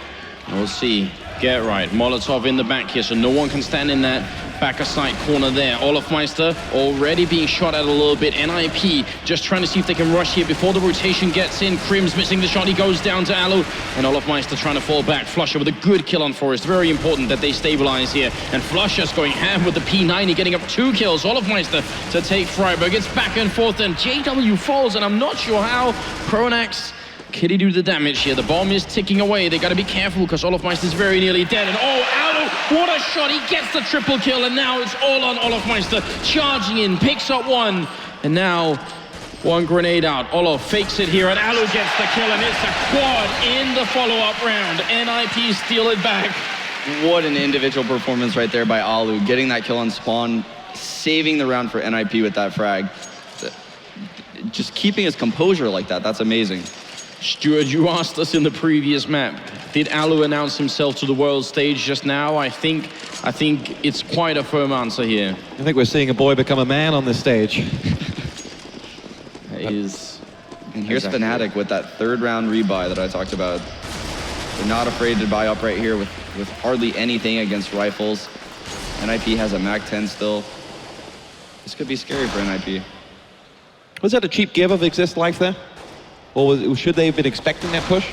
And we'll see. GetRight, Molotov in the back here, so no one can stand in that back side corner there. Olofmeister already being shot at a little bit. NiP just trying to see if they can rush here before the rotation gets in. Crims missing the shot, he goes down to Alu, and Olofmeister trying to fall back. Flusher with a good kill on Forrest. Very important that they stabilize here. And Flusher's going ham with the P90, getting up 2 kills. Olofmeister to take Freiburg. It's back and forth, and JW falls, and I'm not sure how. Pronax, can he do the damage here? The bomb is ticking away. They got to be careful because Olofmeister is very nearly dead. And oh, Alu, what a shot. He gets the triple kill, and now it's all on Olofmeister. Charging in, picks up 1, and now 1 grenade out. Olof fakes it here, and Alu gets the kill, and it's a quad in the follow-up round. NiP steal it back. What an individual performance right there by Alu, getting that kill on spawn, saving the round for NiP with that frag. Just keeping his composure like that, that's amazing. Stuart, you asked us in the previous map, did Alu announce himself to the world stage just now? I think it's quite a firm answer here. I think we're seeing a boy become a man on this stage. And here's Fnatic with that 3rd round rebuy that I talked about. They're not afraid to buy up right here with hardly anything against rifles. NiP has a MAC-10 still. This could be scary for NiP. Was that a cheap give of Exist Life there? Or should they have been expecting that push?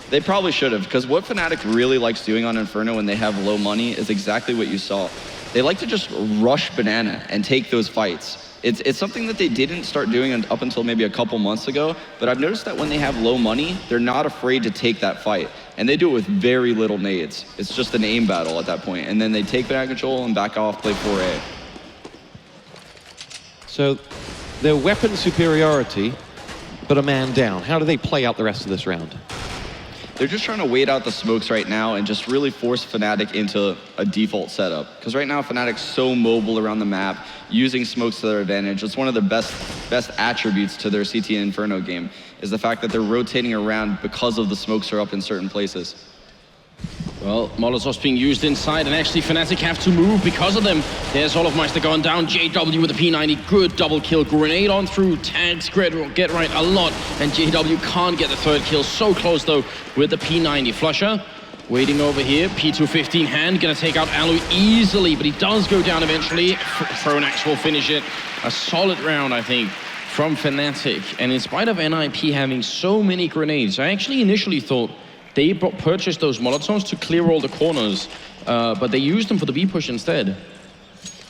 They probably should have, because what Fnatic really likes doing on Inferno when they have low money is exactly what you saw. They like to just rush banana and take those fights. It's something that they didn't start doing up until maybe a couple months ago, but I've noticed that when they have low money, they're not afraid to take that fight. And they do it with very little nades. It's just an aim battle at that point. And then they take banana control and back off, play 4A. So their weapon superiority, but a man down. How do they play out the rest of this round? They're just trying to wait out the smokes right now and just really force Fnatic into a default setup. Because right now, Fnatic's so mobile around the map, using smokes to their advantage. It's one of the best attributes to their CT and Inferno game, is the fact that they're rotating around because of the smokes are up in certain places. Well, Molotov's being used inside, and actually Fnatic have to move because of them. There's Olofmeister going down, JW with the P90, good double kill, grenade on through, tags get right a lot, and JW can't get the third kill, so close though with the P90. Flusher waiting over here, P215 hand, gonna take out Alu easily, but he does go down eventually. Pronax will finish it. A solid round, I think, from Fnatic, and in spite of NiP having so many grenades, I actually initially thought they purchased those Molotovs to clear all the corners, but they used them for the B push instead.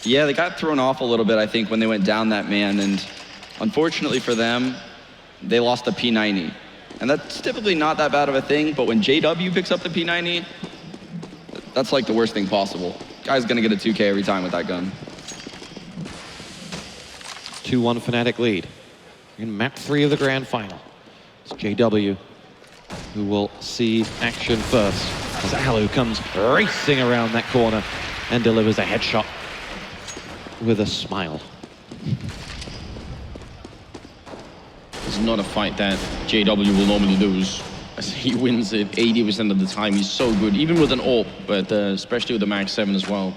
Yeah, they got thrown off a little bit, I think, when they went down that man, and unfortunately for them, they lost the P90. And that's typically not that bad of a thing, but when JW picks up the P90, that's like the worst thing possible. Guy's gonna get a 2K every time with that gun. 2-1 Fnatic lead in map 3 of the grand final. It's JW who will see action first as Alu comes racing around that corner and delivers a headshot with a smile. It's not a fight that JW will normally lose. He wins it 80% of the time. He's so good, even with an AWP, but especially with the Mag 7 as well.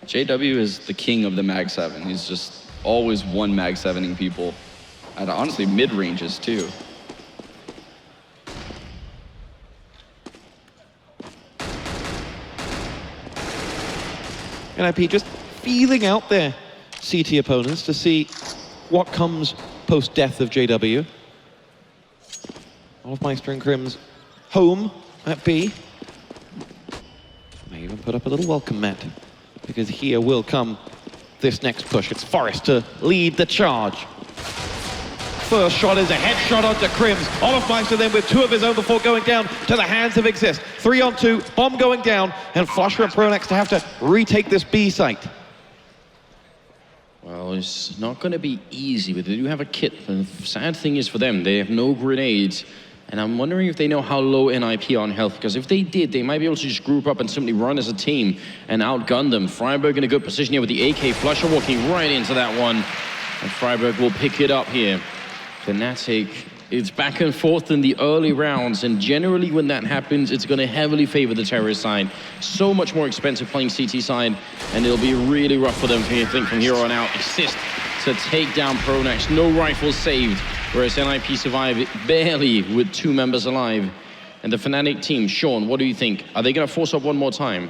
JW is the king of the Mag 7. He's just always one Mag 7ing people at honestly mid-ranges too. NiP just feeling out their CT opponents to see what comes post-death of JW. Olofmeister and Crims home at B. May even put up a little welcome mat, because here will come this next push. It's Forest to lead the charge. First shot is a headshot onto Crims. Olofmeister then with 2 of his own before going down to the hands of Exist. 3 on 2, bomb going down, and Flusher and Pronax to have to retake this B site. Well, it's not going to be easy, but they do have a kit. The sad thing is for them, they have no grenades. And I'm wondering if they know how low NiP are on health, because if they did, they might be able to just group up and simply run as a team and outgun them. Freiburg in a good position here with the AK. Flusher walking right into that one. And Freiburg will pick it up here. Fnatic, it's back and forth in the early rounds, and generally when that happens, it's going to heavily favor the terrorist side. So much more expensive playing CT side, and it'll be really rough for them, I think, from here on out. Assist to take down Pronax. No rifles saved, whereas NiP survived barely with 2 members alive. And the Fnatic team, Sean, what do you think? Are they going to force up one more time?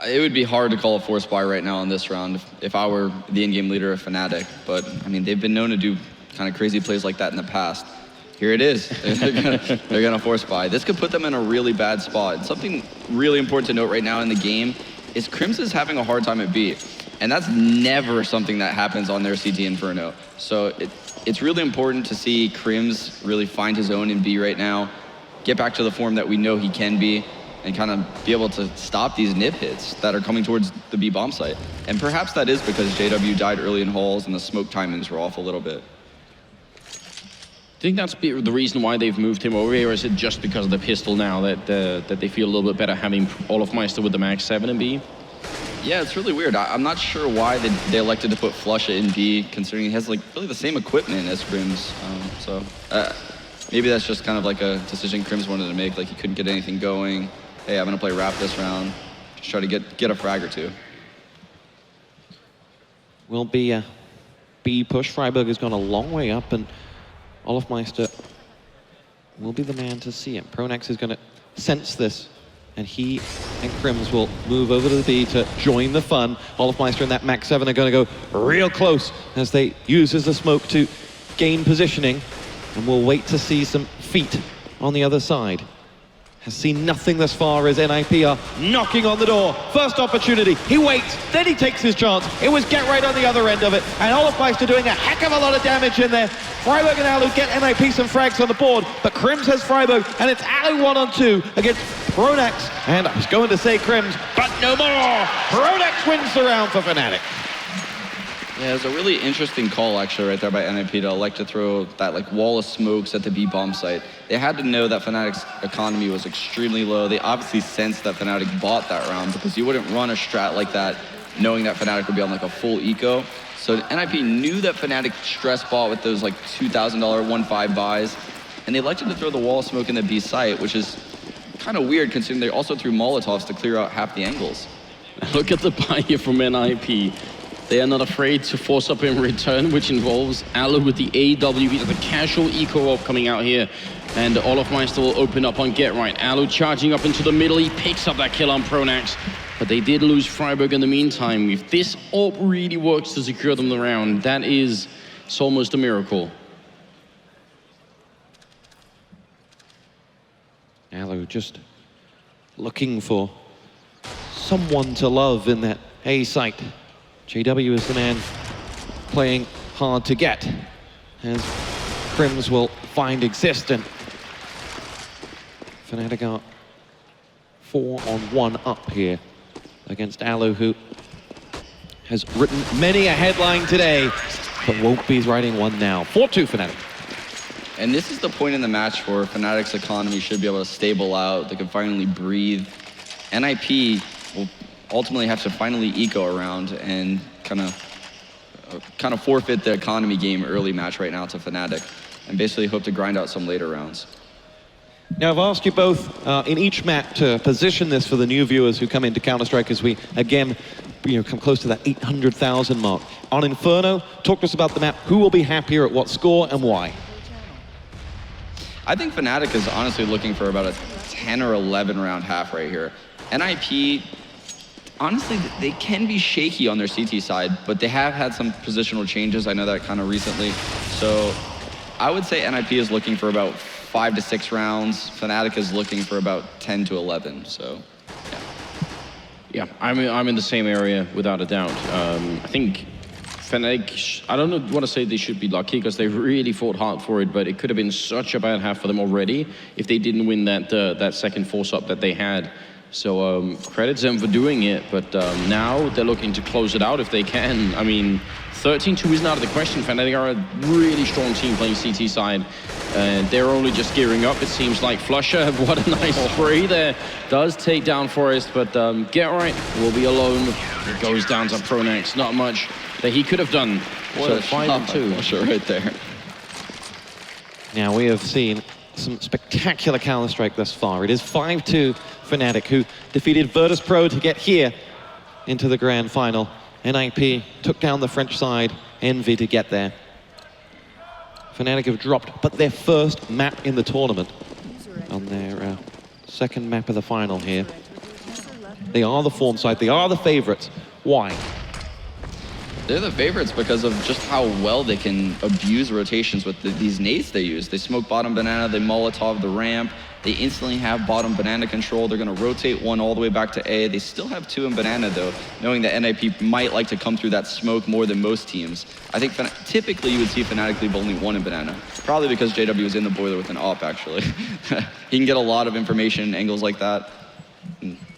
It would be hard to call a force buy right now in this round if I were the in-game leader of Fnatic, but I mean, they've been known to do kind of crazy plays like that in the past. Here it is. They're gonna force buy. This could put them in a really bad spot. And something really important to note right now in the game is Crims is having a hard time at B. And that's never something that happens on their CT Inferno. So it's really important to see Crims really find his own in B right now, get back to the form that we know he can be, and kind of be able to stop these NiP hits that are coming towards the B bomb site. And perhaps that is because JW died early in halls and the smoke timings were off a little bit. Do you think that's the reason why they've moved him over here, or is it just because of the pistol now that they feel a little bit better having Olofmeister with the Mag 7 in B? Yeah, it's really weird. I'm not sure why they elected to put Flusha in B, considering he has like really the same equipment as Crims. Maybe that's just kind of like a decision Crims wanted to make, like he couldn't get anything going. Hey, I'm gonna play Rap this round. Just try to get a frag or 2. Will be a B push. Freiburg has gone a long way up, and Olofmeister will be the man to see it. Pronax is going to sense this, and he and Crims will move over to the B to join the fun. Olofmeister and that Mag 7 are going to go real close as they use the smoke to gain positioning, and we'll wait to see some feet on the other side. Has seen nothing thus far as NiP are knocking on the door. First opportunity, he waits, then he takes his chance. It was get right on the other end of it, and Olofmeister doing a heck of a lot of damage in there. Freiburg and Alu get NiP some frags on the board, but Crims has Freiburg, and it's Alu 1 on 2 against Pronax. And I was going to say Crims, but no more! Pronax wins the round for Fnatic. Yeah, it was a really interesting call actually right there by NiP to elect to throw that like wall of smokes at the B bomb site. They had to know that Fnatic's economy was extremely low. They obviously sensed that Fnatic bought that round, because you wouldn't run a strat like that knowing that Fnatic would be on like a full eco. So NiP knew that Fnatic stress bought with those like $2,000 1.5 buys, and they elected to throw the wall of smoke in the B site, which is kind of weird considering they also threw Molotovs to clear out half the angles. Look at the buy here from NiP. They are not afraid to force up in return, which involves Alu with the AWP, the casual eco-op coming out here. And Olofmeister will open up on Get Right. Alu charging up into the middle. He picks up that kill on Pronax. But they did lose Freiburg in the meantime. If this AWP really works to secure them the round, it's almost a miracle. Alu just looking for someone to love in that A site. JW is the man playing hard to get, as Crims will find existent. Fnatic are 4-on-1 up here against Alu, who has written many a headline today, but won't be writing one now. 4-2 Fnatic. And this is the point in the match where Fnatic's economy should be able to stable out. They can finally breathe. NiP will ultimately have to finally eco around and kind of forfeit the economy game early match right now to Fnatic, and basically hope to grind out some later rounds. Now, I've asked you both in each map to position this for the new viewers who come into Counter-Strike as we, again, come close to that 800,000 mark. On Inferno, talk to us about the map. Who will be happier at what score and why? I think Fnatic is honestly looking for about a 10 or 11 round half right here. NiP, honestly, they can be shaky on their CT side, but they have had some positional changes. I know that kind of recently. So I would say NiP is looking for about 5 to 6 rounds. Fnatic is looking for about 10 to 11, so yeah. I'm in the same area without a doubt. I think Fnatic, I don't want to say they should be lucky because they really fought hard for it, but it could have been such a bad half for them already if they didn't win that second force up that they had. So credits them for doing it, but now they're looking to close it out if they can. I mean, 13-2 isn't out of the question. Fnatic are a really strong team playing CT side, and they're only just gearing up, it seems like. Flusher, what a nice spray there. Does take down Forest, but Get Right will be alone. It goes down to Pronax. Not much that he could have done. So 5-2. Flusher right there. Now, we have seen some spectacular Counter-Strike thus far. It is 5-2 Fnatic, who defeated Virtus Pro to get here into the grand final. NiP took down the French side, Envy to get there. Fnatic have dropped but their first map in the tournament on their second map of the final here. They are the form side, they are the favorites. Why? They're the favorites because of just how well they can abuse rotations with these nades they use. They smoke bottom banana, they Molotov the ramp, they instantly have bottom banana control. They're going to rotate one all the way back to A. They still have 2 in banana though, knowing that NiP might like to come through that smoke more than most teams. I think typically you would see Fnatic leave only 1 in banana, probably because JW is in the boiler with an AWP actually. He can get a lot of information and angles like that.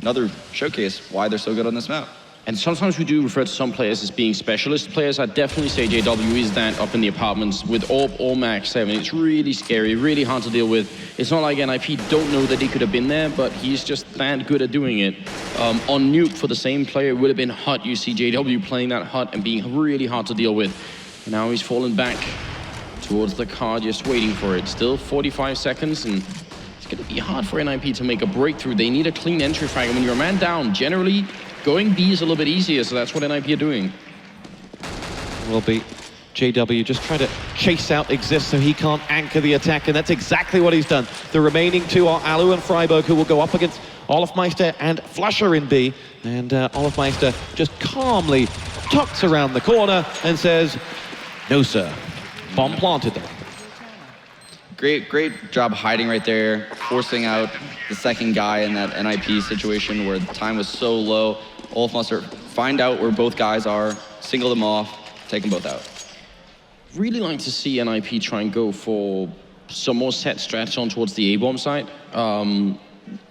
Another showcase why they're so good on this map. And sometimes we do refer to some players as being specialist players. I definitely say JW is that up in the apartments with AWP or Max 7. It's really scary, really hard to deal with. It's not like NiP don't know that he could have been there, but he's just that good at doing it. On Nuke, for the same player, it would have been hot. You see JW playing that hot and being really hard to deal with. And now he's fallen back towards the car, just waiting for it. Still 45 seconds, and it's going to be hard for NiP to make a breakthrough. They need a clean entry frag. And when you're a man down, generally, going B is a little bit easier, so that's what NiP are doing. Will be JW just trying to chase out Exist so he can't anchor the attack, and that's exactly what he's done. The remaining 2 are Alu and Freiburg, who will go up against Olofmeister and Flusher in B. And Olofmeister just calmly tucks around the corner and says, no sir, bomb planted there. Great job hiding right there, forcing out the second guy in that NiP situation where the time was so low. Olofmeister find out where both guys are, single them off, take them both out. Really like to see NiP try and go for some more set strats on towards the A-bomb side.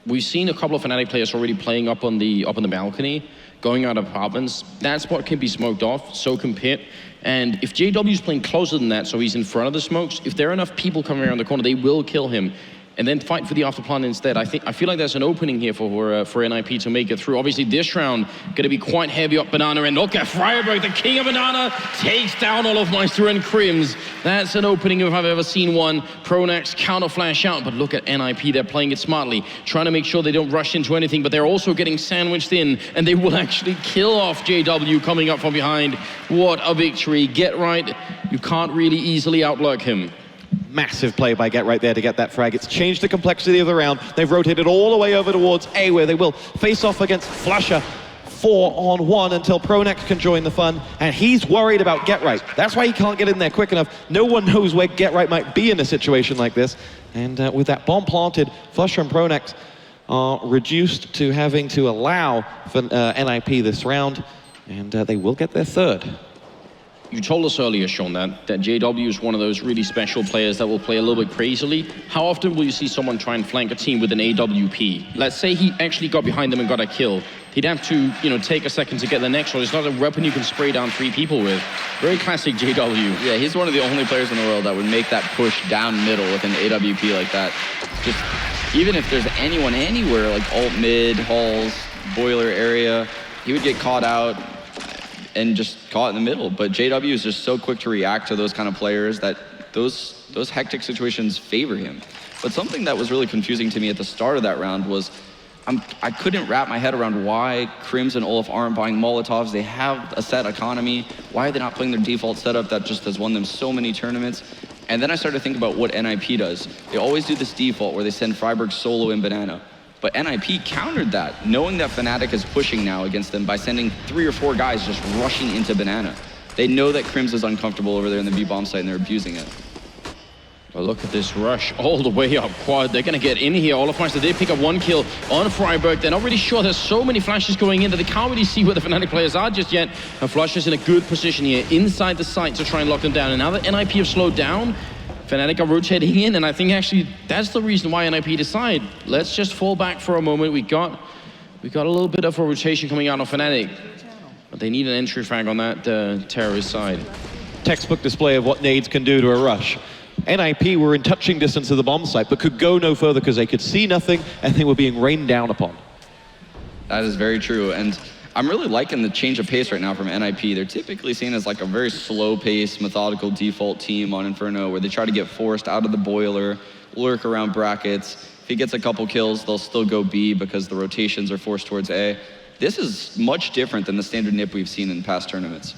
We've seen a couple of Fnatic players already playing up on the balcony, going out of apartments. That spot can be smoked off, so can Pit. And if JW is playing closer than that, so he's in front of the smokes, if there are enough people coming around the corner, they will kill him. and then fight for the afterplan instead. I feel like there's an opening here for NiP to make it through. Obviously, this round going to be quite heavy up Banana, and look at friberg, the king of Banana, takes down Olofmeister and Crims. That's an opening if I've ever seen one. Pronax counter flash out, but look at NiP, they're playing it smartly, trying to make sure they don't rush into anything, but they're also getting sandwiched in, and they will actually kill off JW coming up from behind. What a victory. Get right, you can't really easily outlurk him. Massive play by Get Right there to get that frag. It's changed the complexity of the round. They've rotated all the way over towards A, where they will face off against Flusher 4-on-1 until Pronax can join the fun, and he's worried about Get Right. That's why he can't get in there quick enough. No one knows where Get Right might be in a situation like this, and with that bomb planted, Flusher and Pronax are reduced to having to allow for NiP this round, and they will get their third. You told us earlier, Sean, that JW is one of those really special players that will play a little bit crazily. How often will you see someone try and flank a team with an AWP? Let's say he actually got behind them and got a kill. He'd have to, take a second to get the next one. It's not a weapon you can spray down 3 people with. Very classic JW. Yeah, he's one of the only players in the world that would make that push down middle with an AWP like that. Just, even if there's anyone anywhere, like alt mid, halls, boiler area, he would get caught out and just caught in the middle. But JW is just so quick to react to those kind of players that those hectic situations favor him. But something that was really confusing to me at the start of that round was I couldn't wrap my head around why Crims and Olaf aren't buying Molotovs. They have a set economy. Why are they not playing their default setup that just has won them so many tournaments? And then I started to think about what NiP does. They always do this default where they send friberg solo in Banana. But NiP countered that, knowing that Fnatic is pushing now against them by sending 3 or 4 guys just rushing into Banana. They know that Crims is uncomfortable over there in the B-bomb site and they're abusing it. Well, look at this rush all the way up quad. They're going to get in here. Olofmeister did pick up 1 kill on friberg. They're not really sure. There's so many flashes going in that they can't really see where the Fnatic players are just yet. And Flusher's in a good position here inside the site to try and lock them down. And now that NiP have slowed down, Fnatic are rotating in, and I think actually that's the reason why NiP decide, let's just fall back for a moment. We got a little bit of a rotation coming out of Fnatic, but they need an entry frag on that terrorist side. Textbook display of what nades can do to a rush. NiP were in touching distance of the bomb site, but could go no further because they could see nothing and they were being rained down upon. That is very true, and I'm really liking the change of pace right now from NiP. They're typically seen as like a very slow-paced, methodical default team on Inferno where they try to get forced out of the boiler, lurk around brackets. If he gets a couple kills, they'll still go B because the rotations are forced towards A. This is much different than the standard NiP we've seen in past tournaments.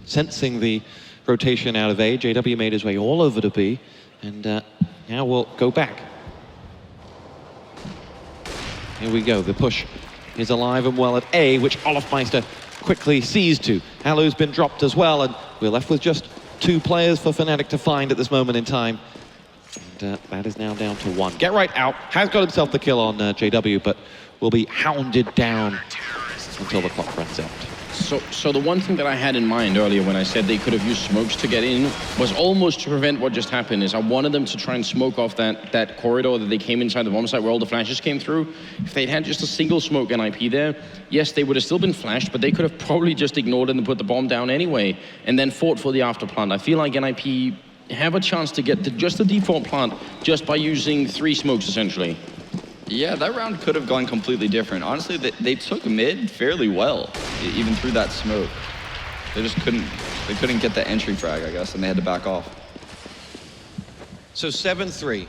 Sensing the rotation out of A, JW made his way all over to B, and now we'll go back. Here we go, the push is alive and well at A, which Olofmeister quickly sees to. Alu's been dropped as well, and we're left with just 2 players for Fnatic to find at this moment in time. And that is now down to 1. Get Right out, has got himself the kill on JW, but will be hounded down until the clock runs out. So the one thing that I had in mind earlier when I said they could have used smokes to get in was almost to prevent what just happened. Is I wanted them to try and smoke off that corridor that they came inside the bomb site where all the flashes came through. If they'd had just a single smoke NiP there, yes, they would have still been flashed, but they could have probably just ignored it and put the bomb down anyway, and then fought for the after plant. I feel like NiP have a chance to get to just the default plant just by using 3 smokes essentially. Yeah, that round could have gone completely different. Honestly, they took mid fairly well, even through that smoke. They just couldn't get the entry frag, I guess, and they had to back off. So 7-3.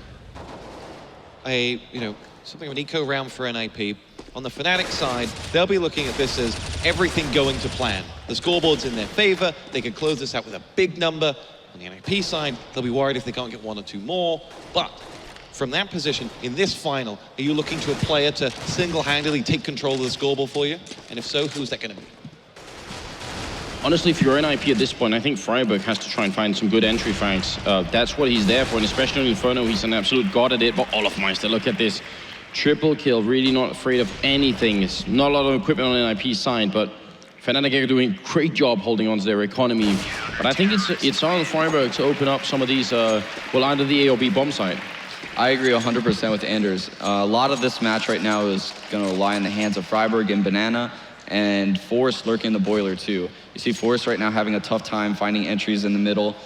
Something of an eco round for NiP. On the Fnatic side, they'll be looking at this as everything going to plan. The scoreboard's in their favor. They can close this out with a big number. On the NiP side, they'll be worried if they can't get 1 or 2 more. But from that position, in this final, are you looking to a player to single-handedly take control of the scoreboard for you? And if so, who's that going to be? Honestly, if you're NiP at this point, I think friberg has to try and find some good entry frags. That's what he's there for, and especially on Inferno, he's an absolute god at it. But Olofmeister, look at this. Triple kill, really not afraid of anything. It's not a lot of equipment on NiP's side, but Fnatic are doing a great job holding on to their economy. But I think it's on friberg to open up some of these, either the A or B bomb site. I agree 100% with Anders. A lot of this match right now is going to lie in the hands of friberg and Banana, and Force lurking in the boiler too. You see Force right now having a tough time finding entries in the middle.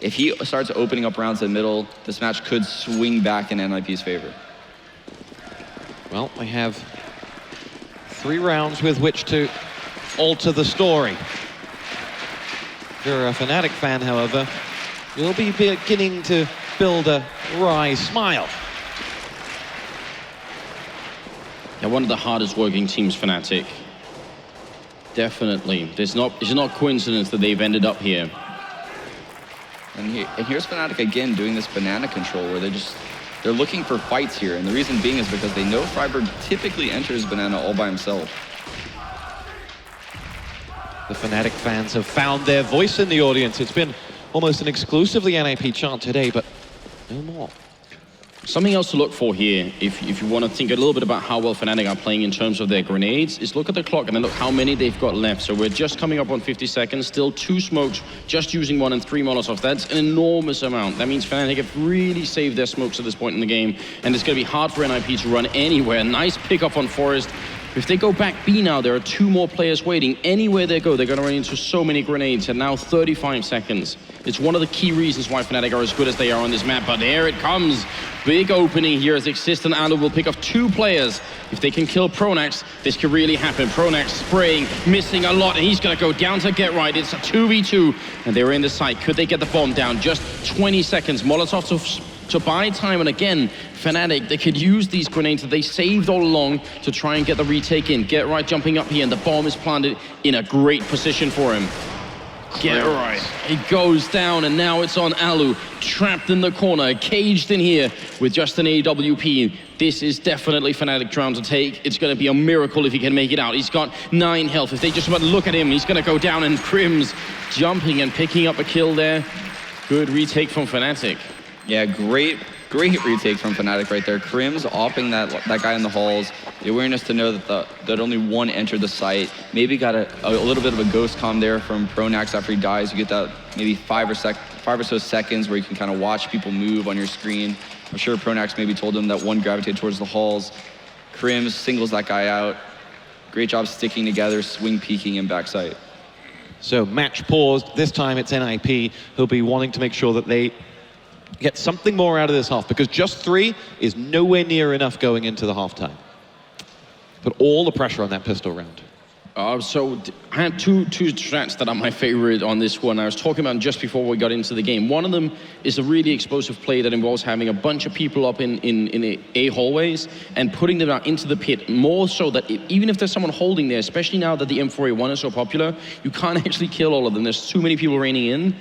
if he starts opening up rounds in the middle, this match could swing back in NiP's favor. Well, we have 3 rounds with which to alter the story. If you're a Fnatic fan, however, you'll be beginning to build a wry smile. Yeah, one of the hardest working teams, Fnatic. Definitely. It's not coincidence that they've ended up here. And here's Fnatic again doing this banana control where they're looking for fights here. And the reason being is because they know friberg typically enters banana all by himself. The Fnatic fans have found their voice in the audience. It's been almost an exclusively NiP chant today, but no more. Something else to look for here, if you want to think a little bit about how well Fnatic are playing in terms of their grenades, is look at the clock and then look how many they've got left. So we're just coming up on 50 seconds, still 2 smokes, just using 1 and 3 Molotovs. That's an enormous amount. That means Fnatic have really saved their smokes at this point in the game, and it's going to be hard for NiP to run anywhere. Nice pickup on Forest. If they go back B now, there are 2 more players waiting. Anywhere they go, they're going to run into so many grenades, and now 35 seconds. It's one of the key reasons why Fnatic are as good as they are on this map, but here it comes. Big opening here as Exist and Alu will pick up 2 players. If they can kill Pronax, this could really happen. Pronax spraying, missing a lot, and he's going to go down to get right. It's a 2v2, and they're in the site. Could they get the bomb down? Just 20 seconds. Molotov to buy time, and again, Fnatic, they could use these grenades that they saved all along to try and get the retake in. Get right jumping up here, and the bomb is planted in a great position for him. Get right. He goes down, and now it's on Alu, trapped in the corner, caged in here with just an AWP. This is definitely Fnatic trying to take. It's going to be a miracle if he can make it out. He's got 9 health. If they just about to look at him, he's going to go down, and Crims jumping and picking up a kill there. Good retake from Fnatic. Yeah, great retake from Fnatic right there. Crims opping that guy in the halls. The awareness to know that only 1 entered the site. Maybe got a little bit of a ghost comm there from Pronax after he dies. You get that maybe 5 or so seconds where you can kind of watch people move on your screen. I'm sure Pronax maybe told him that 1 gravitated towards the halls. Crims singles that guy out. Great job sticking together, swing peeking in backside. So match paused. This time it's NiP who'll be wanting to make sure that they get something more out of this half, because just 3 is nowhere near enough going into the halftime. Put all the pressure on that pistol round. So I have two strats that are my favorite on this one. I was talking about just before we got into the game. One of them is a really explosive play that involves having a bunch of people up in A hallways and putting them out into the pit, more so that even if there's someone holding there, especially now that the M4A1 is so popular, you can't actually kill all of them. There's too many people raining in.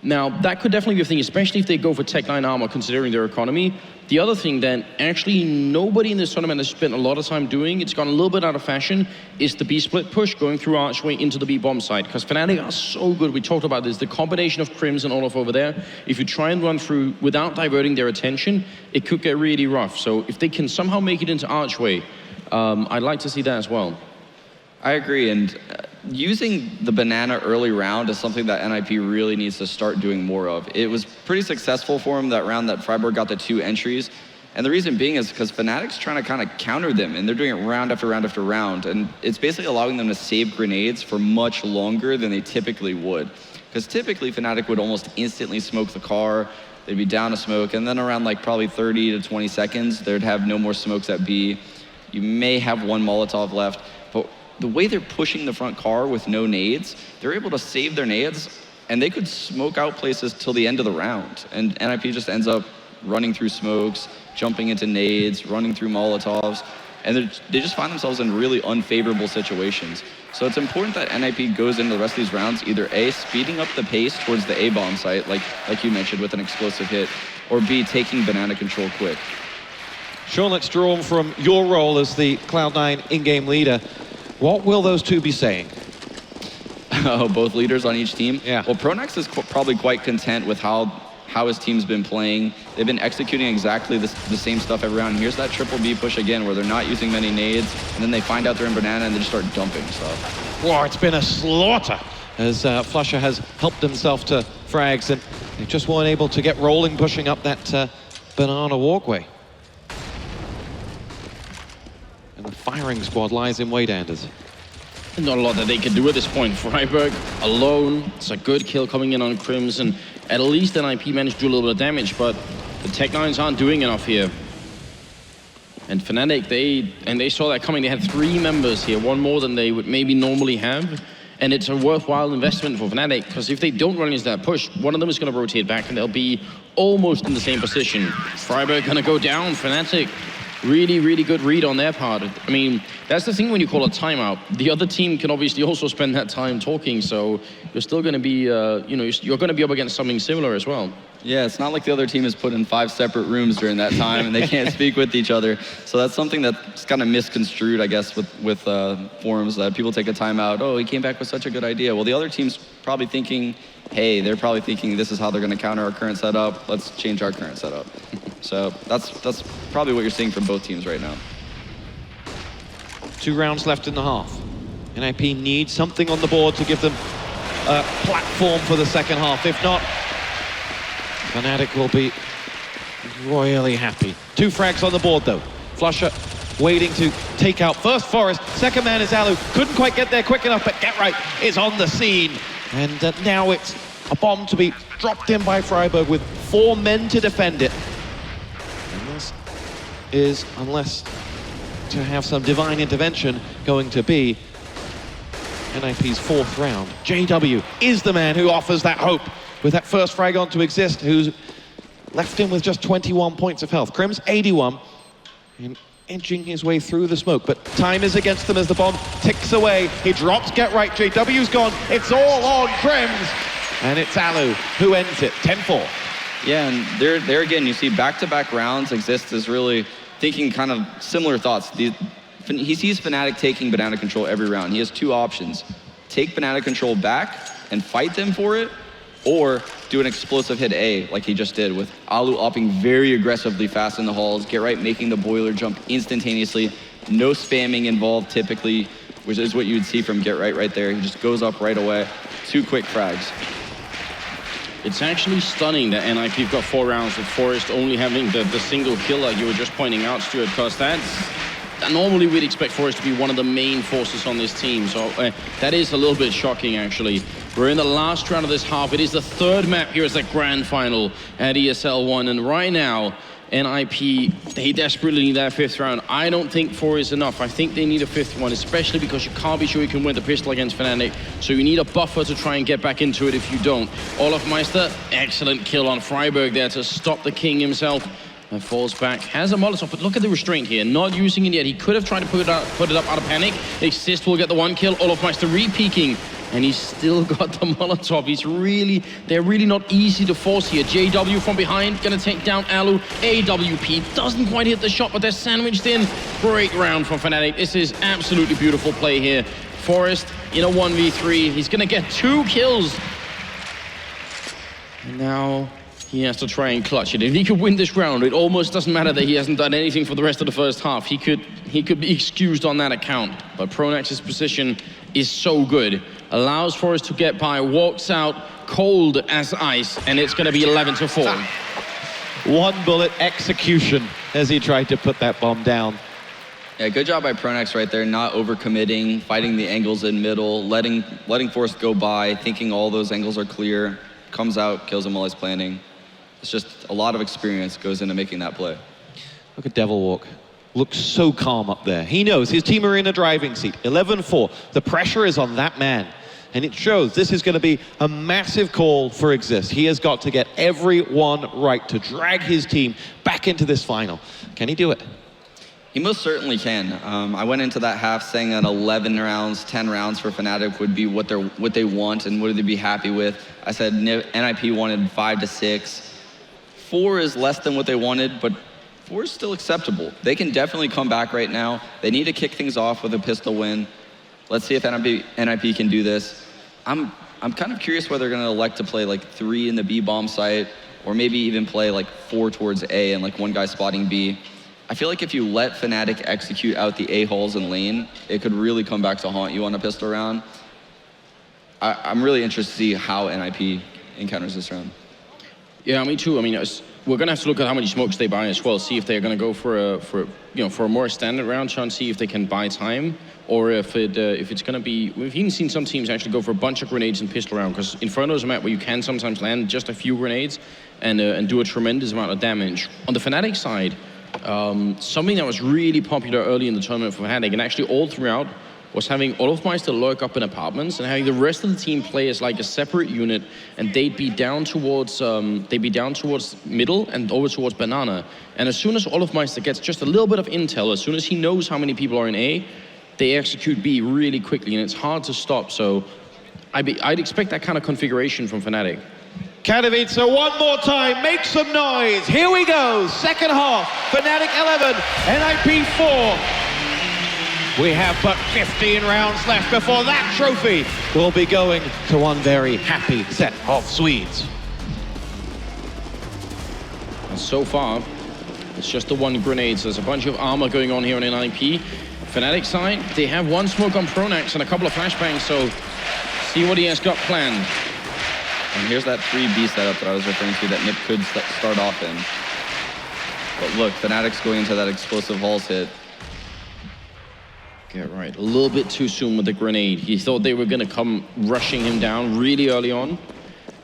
Now, that could definitely be a thing, especially if they go for Tech 9 armor, considering their economy. The other thing that actually nobody in this tournament has spent a lot of time doing, it's gone a little bit out of fashion, is the B split push going through Archway into the B bomb site. Because Fnatic are so good, we talked about this, the combination of Crims and Olaf over there, if you try and run through without diverting their attention, it could get really rough. So if they can somehow make it into Archway, I'd like to see that as well. I agree, and using the banana early round is something that NiP really needs to start doing more of. It was pretty successful for him that round that friberg got the 2 entries. And the reason being is because Fnatic's trying to kind of counter them, and they're doing it round after round after round. And it's basically allowing them to save grenades for much longer than they typically would. Because typically Fnatic would almost instantly smoke the car, they'd be down a smoke, and then around like probably 30 to 20 seconds, they'd have no more smokes at B. You may have 1 Molotov left, but the way they're pushing the front car with no nades, they're able to save their nades, and they could smoke out places till the end of the round. And NiP just ends up running through smokes, jumping into nades, running through Molotovs, and they just find themselves in really unfavorable situations. So it's important that NiP goes into the rest of these rounds, either A, speeding up the pace towards the A bomb site, like you mentioned, with an explosive hit, or B, taking banana control quick. Sean, let's draw from your role as the Cloud9 in-game leader. What will those 2 be saying? Both leaders on each team? Yeah. Well, Pronax is probably quite content with how his team's been playing. They've been executing exactly the same stuff every round. Here's that triple B push again, where they're not using many nades, and then they find out they're in banana, and they just start dumping stuff. Whoa, it's been a slaughter, as flusha has helped himself to frags, and they just weren't able to get rolling, pushing up that banana walkway. And the firing squad lies in wait, Anders. Not a lot that they can do at this point. Freiburg alone, it's a good kill coming in on Crims, and at least NiP managed to do a little bit of damage, but the Tech9s aren't doing enough here. And Fnatic, they saw that coming. They had 3 members here, one more than they would maybe normally have. And it's a worthwhile investment for Fnatic, because if they don't run into that push, one of them is going to rotate back and they'll be almost in the same position. Freiburg going to go down. Fnatic, really, really good read on their part. I mean, that's the thing when you call a timeout. The other team can obviously also spend that time talking, so you're still going to be, you're going to be up against something similar as well. Yeah, it's not like the other team is put in 5 separate rooms during that time and they can't speak with each other. So that's something that's kind of misconstrued, I guess, with forums, that people take a timeout. Oh, he came back with such a good idea. Well, the other team's probably thinking, hey, they're probably thinking this is how they're going to counter our current setup. Let's change our current setup. So that's probably what you're seeing from both teams right now. 2 rounds left in the half. NiP needs something on the board to give them a platform for the second half. If not, Fnatic will be royally happy. 2 frags on the board though. Flusher waiting to take out first Forest. Second man is Alu. Couldn't quite get there quick enough, but Get Right is on the scene. And now it's a bomb to be dropped in by Freiburg with 4 men to defend it. And this is, unless to have some divine intervention, going to be NiP's 4th round. JW is the man who offers that hope with that first frag on to exist, who's left him with just 21 points of health. Crims 81, and edging his way through the smoke, but time is against them as the bomb ticks away. He drops Get Right, JW's gone, it's all on Crims, and it's Alu who ends it, 10-4. Yeah, and there again, you see back-to-back rounds. Exist is really thinking kind of similar thoughts. He sees Fnatic taking banana control every round. He has 2 options. Take banana control back and fight them for it, or do an explosive hit A like he just did, with Alu upping very aggressively fast in the halls, Get Right making the boiler jump instantaneously, no spamming involved typically, which is what you'd see from Get Right there. He just goes up right away. 2 quick frags. It's actually stunning that NiP've got 4 rounds with Forest only having the single kill like you were just pointing out, Stuart, because normally we'd expect Forest to be one of the main forces on this team, so that is a little bit shocking actually. We're in the last round of this half. It is the 3rd map here as the grand final at ESL 1, and right now NiP, they desperately need that 5th round. I don't think 4 is enough. I think they need a 5th one, especially because you can't be sure you can win the pistol against Fnatic, so you need a buffer to try and get back into it if you don't. Olaf Meister, excellent kill on Freiburg there to stop the king himself. And falls back, has a Molotov, but look at the restraint here, not using it yet. He could have tried to put it up out of panic. Exist will get the 1 kill, Olaf Meister re-peeking, and he's still got the Molotov. They're really not easy to force here. JW from behind, gonna take down Alu. AWP doesn't quite hit the shot, but they're sandwiched in. Great round from Fnatic. This is absolutely beautiful play here. Forest in a 1v3, he's gonna get 2 kills. And now he has to try and clutch it. If he could win this round, it almost doesn't matter that he hasn't done anything for the rest of the first half. He could be excused on that account. But Pronax's position is so good. Allows Forest to get by, walks out cold as ice, and it's going to be 11-4. 1 bullet execution as he tried to put that bomb down. Yeah, good job by Pronax right there, not overcommitting, fighting the angles in middle, letting Forest go by, thinking all those angles are clear, comes out, kills him while he's planning. It's just a lot of experience goes into making that play. Look at Devil Walk. Looks so calm up there. He knows his team are in a driving seat. 11-4. The pressure is on that man. And it shows this is going to be a massive call for Exist. He has got to get everyone right to drag his team back into this final. Can he do it? He most certainly can. I went into that half saying that 11 rounds, 10 rounds for Fnatic would be what they want and what they'd be happy with. I said NiP wanted 5 to 6. 4 is less than what they wanted, but 4 is still acceptable. They can definitely come back right now. They need to kick things off with a pistol win. Let's see if NiP can do this. I'm kind of curious whether they're going to elect to play like 3 in the B bomb site, or maybe even play like 4 towards A and like 1 guy spotting B. I feel like if you let Fnatic execute out the A halls and lane, it could really come back to haunt you on a pistol round. I'm really interested to see how NiP encounters this round. Yeah, me too. I mean, we're gonna have to look at how many smokes they buy as well. See if they're gonna go for a more standard round, try and see if they can buy time, or if it's gonna be. We've even seen some teams actually go for a bunch of grenades and pistol round, because Inferno is a map where you can sometimes land just a few grenades and do a tremendous amount of damage. On the Fnatic side, something that was really popular early in the tournament for Fnatic, and actually all throughout, was having Olofmeister lurk up in apartments and having the rest of the team play as like a separate unit, and they'd be down towards middle and over towards banana. And as soon as Olofmeister gets just a little bit of intel, as soon as he knows how many people are in A, they execute B really quickly, and it's hard to stop. So I'd expect that kind of configuration from Fnatic. Katowice one more time, make some noise. Here we go, second half. Fnatic 11, NiP 4. We have but 15 rounds left before that trophy will be going to one very happy set of Swedes. And so far, it's just the one grenade. So there's a bunch of armor going on here on NiP. Fnatic side, they have one smoke on Pronax and a couple of flashbangs, so see what he has got planned. And here's that 3B setup that I was referring to that NiP could start off in. But look, Fnatic's going into that explosive Halls hit. Get right, a little bit too soon with the grenade. He thought they were gonna come rushing him down really early on.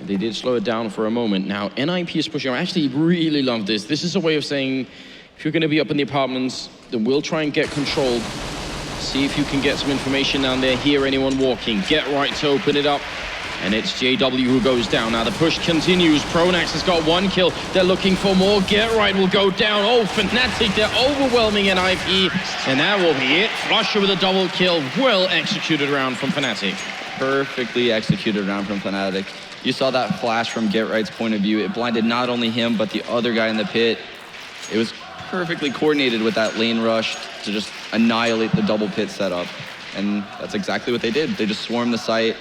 They did slow it down for a moment. Now, NiP is pushing. I actually really love this. This is a way of saying, if you're gonna be up in the apartments, then we'll try and get control. See if you can get some information down there, hear anyone walking. Get right to open it up. And it's JW who goes down. Now the push continues. Pronax has got one kill. They're looking for more. Get right will go down. Oh, Fnatic, they're overwhelming NiP. And that will be it. Flusher with a double kill. Well executed round from Fnatic. Perfectly executed round from Fnatic. You saw that flash from Get Right's point of view. It blinded not only him, but the other guy in the pit. It was perfectly coordinated with that lane rush to just annihilate the double pit setup. And that's exactly what they did. They just swarmed the site.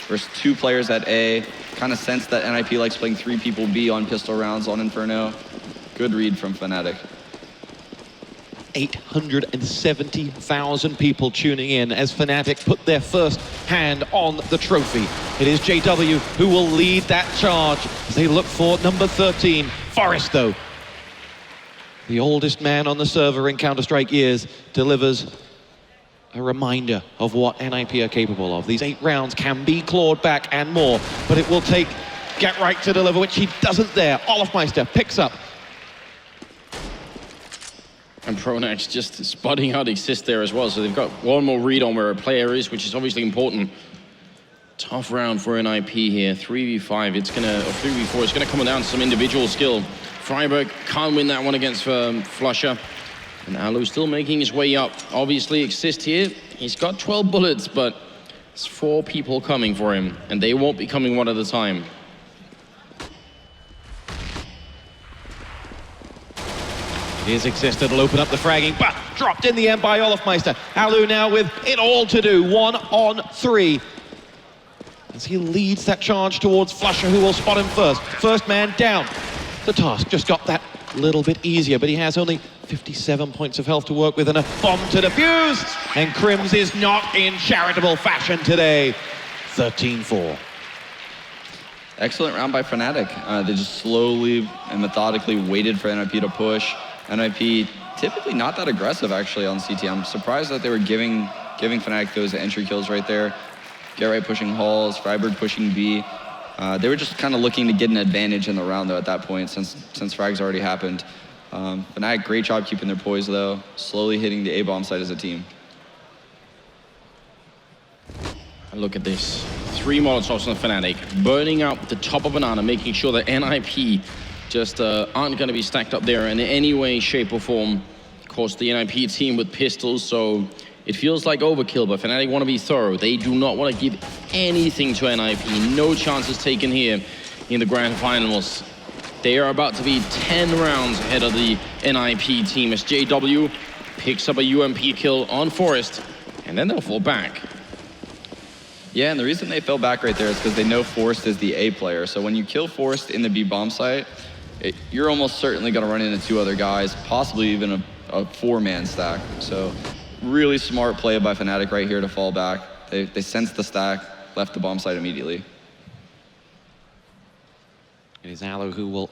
There's two players at A. Kind of sensed that NiP likes playing 3 people B on pistol rounds on Inferno. Good read from Fnatic. 870,000 people tuning in as Fnatic put their first hand on the trophy. It is JW who will lead that charge as they look for number 13, Forest though. The oldest man on the server in Counter-Strike years delivers a reminder of what NiP are capable of. These 8 rounds can be clawed back and more, but it will take Get Right to deliver, which he doesn't there. Olofmeister picks up. And Pronax just spotting out assist there as well, so they've got one more read on where a player is, which is obviously important. Tough round for NiP here, 3v5, or 3v4, it's gonna come down to some individual skill. Freiburg can't win that one against Flusher. And Alu still making his way up. Obviously, Exist here, he's got 12 bullets, but there's 4 people coming for him, and they won't be coming one at a time. Here's Exist, it'll open up the fragging, but dropped in the end by Olofmeister. Alu now with it all to do, 1 on 3. As he leads that charge towards Flusher, who will spot him first. First man down. The task just got that little bit easier, but he has only 57 points of health to work with and a bomb to defuse. And Crims is not in charitable fashion today. 13-4. Excellent round by Fnatic. They just slowly and methodically waited for NiP to push. NiP typically not that aggressive actually on CT. I'm surprised that they were giving Fnatic those entry kills right there. Get Right pushing Halls, Freiburg pushing B. They were just kind of looking to get an advantage in the round though at that point since frags already happened. Fnatic, great job keeping their poise though, slowly hitting the A-bomb side as a team. Look at this. 3 Molotovs on Fnatic, burning up the top of Banana, making sure that NiP just aren't going to be stacked up there in any way, shape or form. Of course, the NiP team with pistols, so it feels like overkill, but Fnatic want to be thorough. They do not want to give anything to NiP. No chances taken here in the grand finals. They are about to be 10 rounds ahead of the NiP team as JW picks up a UMP kill on Forest, and then they'll fall back. Yeah, and the reason they fell back right there is because they know Forest is the A player. So when you kill Forest in the B bomb site, you're almost certainly going to run into 2 other guys, possibly even a 4-man stack. So really smart play by Fnatic right here to fall back. They sensed the stack, left the bomb site immediately. It is Alu who will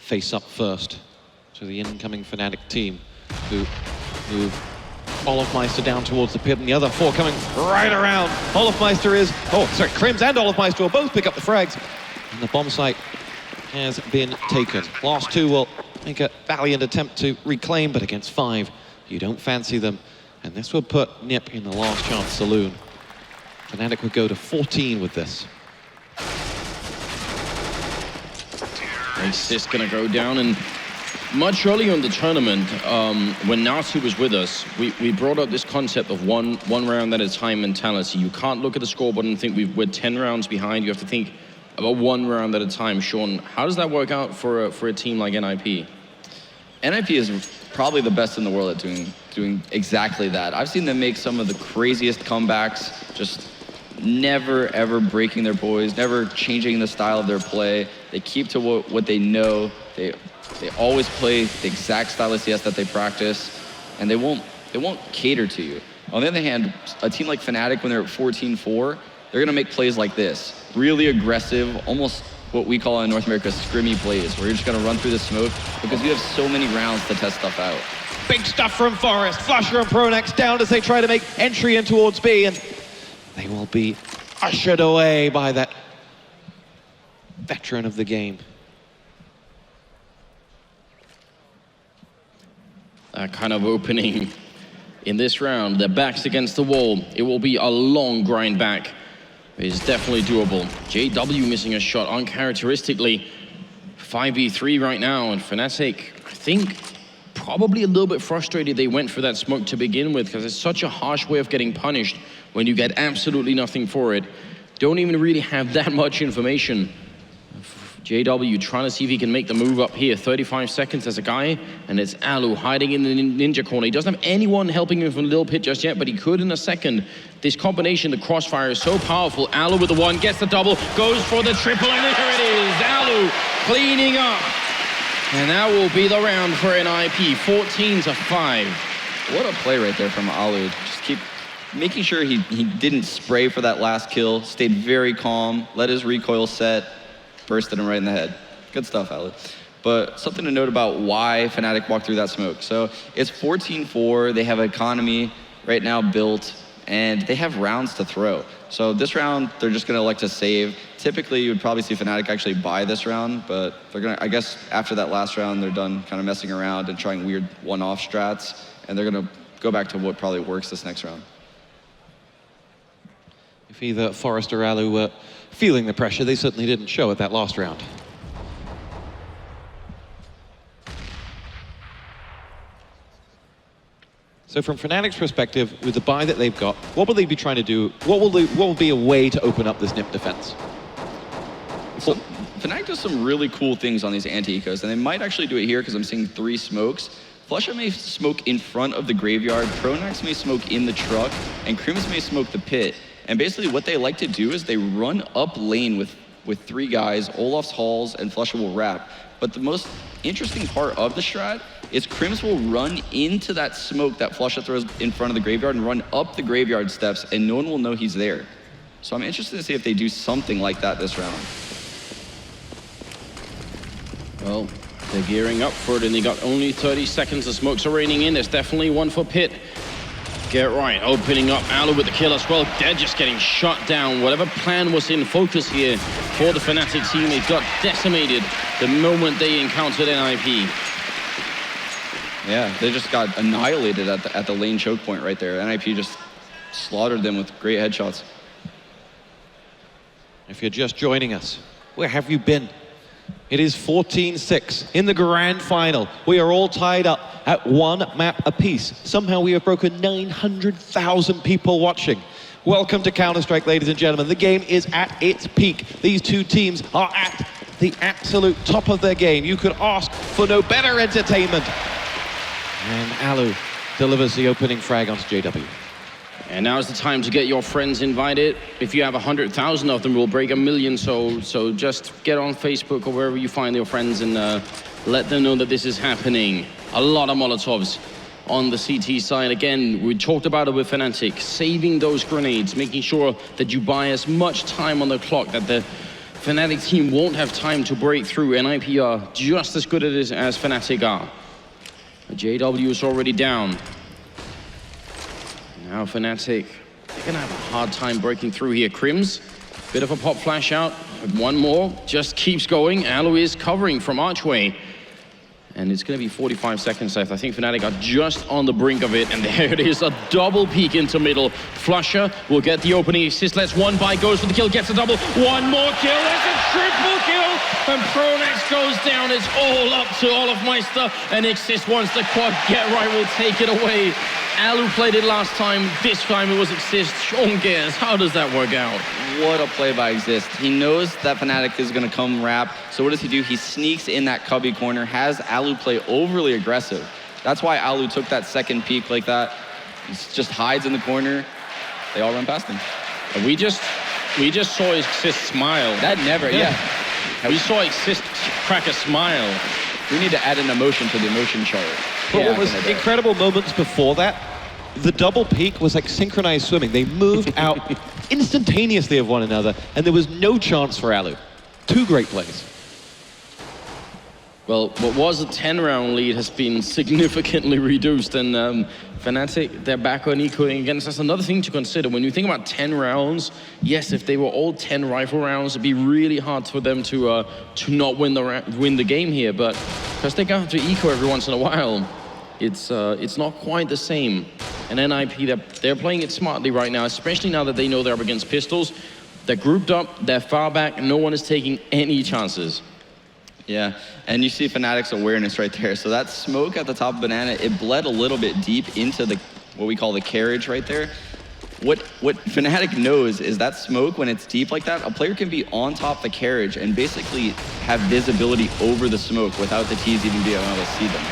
face up first to the incoming Fnatic team, who move Olofmeister down towards the pit, and the other four coming right around. Olofmeister is, Crims and Olofmeister will both pick up the frags, and the bomb site has been taken. Last two will make a valiant attempt to reclaim, but against 5, you don't fancy them, and this will put NiP in the last chance saloon. Fnatic would go to 14 with this. This is gonna go down, and much earlier in the tournament, when Nasi was with us, we brought up this concept of one round at a time mentality. You can't look at the scoreboard and think we're 10 rounds behind. You have to think about 1 round at a time. Sean, how does that work out for a team like NiP? NiP is probably the best in the world at doing exactly that. I've seen them make some of the craziest comebacks, just never ever breaking their poise, never changing the style of their play. They keep to what they know. They always play the exact style of CS that they practice, and they won't cater to you. On the other hand, a team like Fnatic, when they're at 14-4, they're gonna make plays like this. Really aggressive, almost what we call in North America scrimmy plays, where you're just gonna run through the smoke because you have so many rounds to test stuff out. Big stuff from Forest. Flusher and Pronax down as they try to make entry in towards B, and they will be ushered away by that veteran of the game. That kind of opening in this round, their backs against the wall. It will be a long grind back. It's definitely doable. JW missing a shot uncharacteristically. 5v3 right now, and Fnatic, I think, probably a little bit frustrated they went for that smoke to begin with, because it's such a harsh way of getting punished when you get absolutely nothing for it. Don't even really have that much information. JW trying to see if he can make the move up here. 35 seconds as a guy, and it's Alu hiding in the ninja corner. He doesn't have anyone helping him from the little pit just yet, but he could in a second. This combination, the crossfire, is so powerful. Alu with the 1, gets the double, goes for the triple, and there it is. Alu cleaning up. And that will be the round for NiP, 14-5. What a play right there from Alu. Just keep making sure he didn't spray for that last kill, stayed very calm, let his recoil set, bursted him right in the head. Good stuff, Alu. But something to note about why Fnatic walked through that smoke. So it's 14-4, they have economy right now built, and they have rounds to throw. So this round, they're just gonna elect to save. Typically, you would probably see Fnatic actually buy this round, but they're gonna, I guess after that last round, they're done kind of messing around and trying weird one-off strats, and they're gonna go back to what probably works this next round. If either Forest or Alu were feeling the pressure, they certainly didn't show it that last round. So from Fnatic's perspective, with the buy that they've got, what will they be trying to do? What will be a way to open up this NiP defense? So Fnatic does some really cool things on these anti-ecos, and they might actually do it here because I'm seeing 3 smokes. Flusha may smoke in front of the graveyard, Pronax may smoke in the truck, and Crims may smoke the pit. And basically what they like to do is they run up lane with 3 guys, Olaf's Halls, and Flusha will wrap. But the most interesting part of the strat is Crims will run into that smoke that Flusha throws in front of the graveyard and run up the graveyard steps, and no one will know he's there. So I'm interested to see if they do something like that this round. Well, they're gearing up for it, and they got only 30 seconds. The smokes are raining in. There's definitely one for pit. Get right, opening up Alu with the kill as well. They're just getting shut down. Whatever plan was in focus here for the Fnatic team, it got decimated the moment they encountered NiP. Yeah, they just got annihilated at the lane choke point right there. NiP just slaughtered them with great headshots. If you're just joining us, where have you been? It is 14-6 in the grand final. We are all tied up at 1 map apiece. Somehow we have broken 900,000 people watching. Welcome to Counter-Strike, ladies and gentlemen. The game is at its peak. These two teams are at the absolute top of their game. You could ask for no better entertainment. And Alu delivers the opening frag onto JW. And now is the time to get your friends invited. If you have 100,000 of them, we'll break 1 million. So just get on Facebook or wherever you find your friends and let them know that this is happening. A lot of Molotovs on the CT side. Again, we talked about it with Fnatic, saving those grenades, making sure that you buy as much time on the clock, that the Fnatic team won't have time to break through. NiP are just as good at it as Fnatic are. JW is already down. Now Fnatic, they're gonna have a hard time breaking through here. Crims, bit of a pop flash out. One more, just keeps going. Alu is covering from Archway. And it's going to be 45 seconds left. I think Fnatic are just on the brink of it. And there it is, a double peek into middle. Flusher will get the opening assist. Let's one by, goes for the kill, gets a double. One more kill, there's a triple kill. And Pronax goes down. It's all up to Olofmeister. And Exist wants the quad. Get right will take it away. Alu played it last time. This time it was Exist. Sean Gears, how does that work out? What a play by Exist. He knows that Fnatic is going to come wrap. So what does he do? He sneaks in that cubby corner, has Alu play overly aggressive. That's why Alu took that second peek like that. He just hides in the corner. They all run past him. And we just saw Exist smile. That never, yeah. We saw Exist crack a smile. We need to add an emotion to the emotion chart. But what was incredible moments before that, the double peak was like synchronized swimming. They moved out instantaneously of one another, and there was no chance for Alu. Two great plays. Well, what was a 10-round lead has been significantly reduced, and Fnatic, they're back on equaling against us. Another thing to consider, when you think about 10 rounds, yes, if they were all 10 rifle rounds, it'd be really hard for them to not win the game here, but because they have to eco every once in a while, it's not quite the same. And NiP, they're playing it smartly right now, especially now that they know they're up against pistols. They're grouped up, they're far back, no one is taking any chances. Yeah, and you see Fnatic's awareness right there. So that smoke at the top of Banana, it bled a little bit deep into the what we call the carriage right there. What Fnatic knows is that smoke, when it's deep like that, a player can be on top of the carriage and basically have visibility over the smoke without the T's even being able to see them.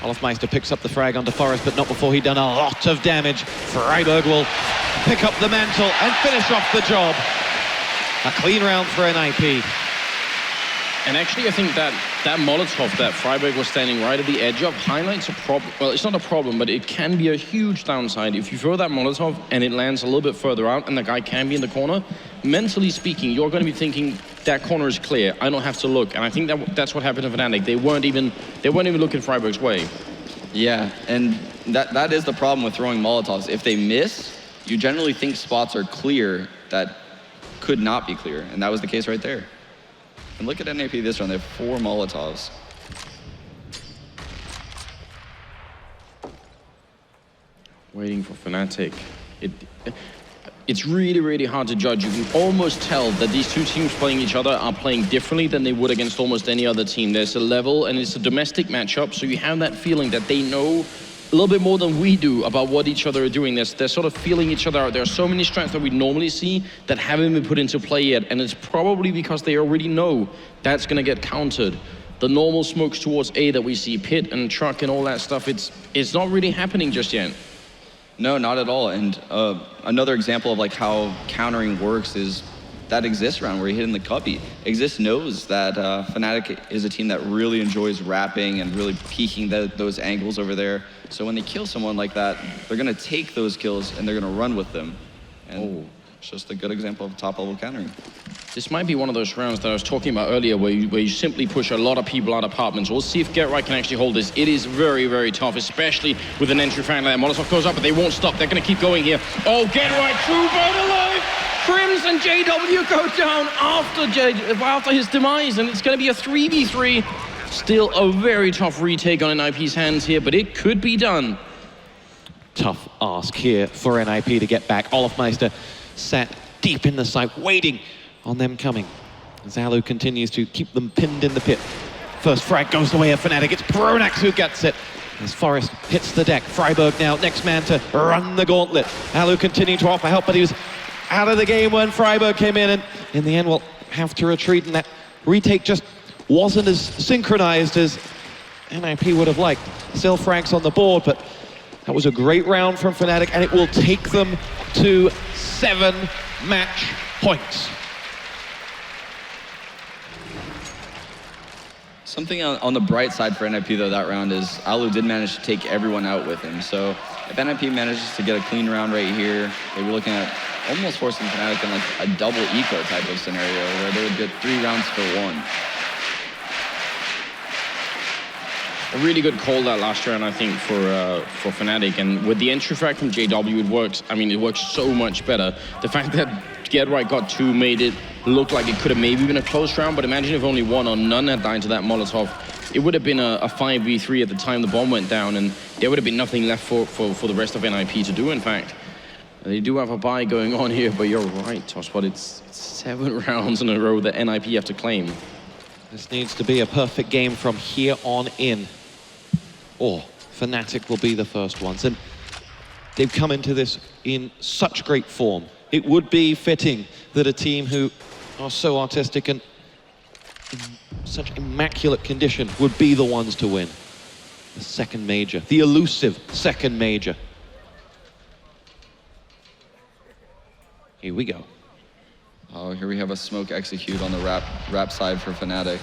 Olofmeister picks up the frag onto Forest, but not before he'd done a lot of damage. Freiburg will pick up the mantle and finish off the job. A clean round for NiP. And actually, I think that Molotov that Freiburg was standing right at the edge of highlights a problem. Well, it's not a problem, but it can be a huge downside. If you throw that Molotov and it lands a little bit further out and the guy can be in the corner, mentally speaking, you're going to be thinking that corner is clear. I don't have to look. And I think that's what happened to Fnatic. They weren't even looking Freiburg's way. Yeah, and that is the problem with throwing Molotovs. If they miss, you generally think spots are clear that could not be clear, and that was the case right there. And look at NiP this round, they have 4 Molotovs. Waiting for Fnatic. It's really, really hard to judge. You can almost tell that these two teams playing each other are playing differently than they would against almost any other team. There's a level, and it's a domestic matchup, so you have that feeling that they know a little bit more than we do about what each other are doing. They're sort of feeling each other out. There are so many strengths that we normally see that haven't been put into play yet, and it's probably because they already know that's going to get countered. The normal smokes towards A that we see, pit and truck and all that stuff, it's not really happening just yet. No, not at all. And another example of like how countering works is that Exist round where he hit in the cubby. Exist knows that Fnatic is a team that really enjoys wrapping and really peeking those angles over there. So when they kill someone like that, they're going to take those kills and they're going to run with them. And it's just a good example of top-level countering. This might be one of those rounds that I was talking about earlier where you simply push a lot of people out of apartments. We'll see if Get Right can actually hold this. It is very, very tough, especially with an entry frag like that. Molotov goes up, but they won't stop. They're going to keep going here. Oh, Get Right, true bird alive! Crims and JW go down after his demise, and it's going to be a 3v3. Still a very tough retake on NiP's hands here, but it could be done. Tough ask here for NiP to get back. Olofmeister sat deep in the site, waiting on them coming. As Alu continues to keep them pinned in the pit. First frag goes the way of Fnatic. It's Pronax who gets it. As Forest hits the deck. Freiburg now, next man to run the gauntlet. Alu continuing to offer help, but he was out of the game when Freiburg came in, and in the end will have to retreat, and that retake just wasn't as synchronized as NiP would have liked. Still frags on the board, but that was a great round from Fnatic, and it will take them to 7 match points. Something on the bright side for NiP though that round is Alu did manage to take everyone out with him. So if NiP manages to get a clean round right here, they were looking at almost forcing Fnatic in like a double eco type of scenario where they would get 3 rounds for 1. A really good call that last round, I think, for Fnatic. And with the entry frag from JW, it works. I mean, it works so much better. The fact that Get Right got 2 made it look like it could have maybe been a close round, but imagine if only 1 or none had died to that Molotov. It would have been a 5v3 at the time the bomb went down, and there would have been nothing left for the rest of NiP to do, in fact. They do have a buy going on here, but you're right, Tospot. It's 7 rounds in a row that NiP have to claim. This needs to be a perfect game from here on in, or Fnatic will be the first ones. And they've come into this in such great form. It would be fitting that a team who are so artistic and in such immaculate condition would be the ones to win. The second major, the elusive second major. Here we go. Oh, here we have a smoke execute on the rap side for Fnatic.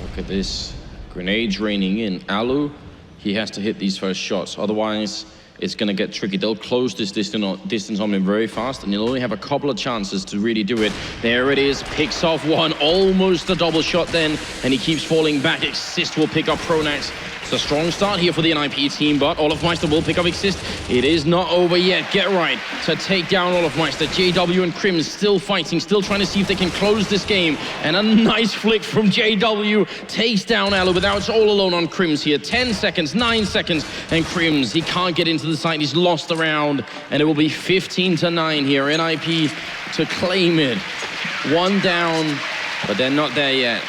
Look at this. Grenades raining in. Alu, he has to hit these first shots. Otherwise, it's going to get tricky. They'll close this distance on him very fast, and he'll only have a couple of chances to really do it. There it is. Picks off 1. Almost a double shot then, and he keeps falling back. Exist will pick up Pronax. It's a strong start here for the NiP team, but Olofmeister will pick up Exist. It is not over yet. Get Right to take down Olofmeister. JW and Crim still fighting, still trying to see if they can close this game. And a nice flick from JW takes down Alu, but now it's all alone on Crims here. 10 seconds, 9 seconds, and Crims, he can't get into the site. He's lost the round, and it will be 15-9 here. NiP to claim it. 1 down, but they're not there yet.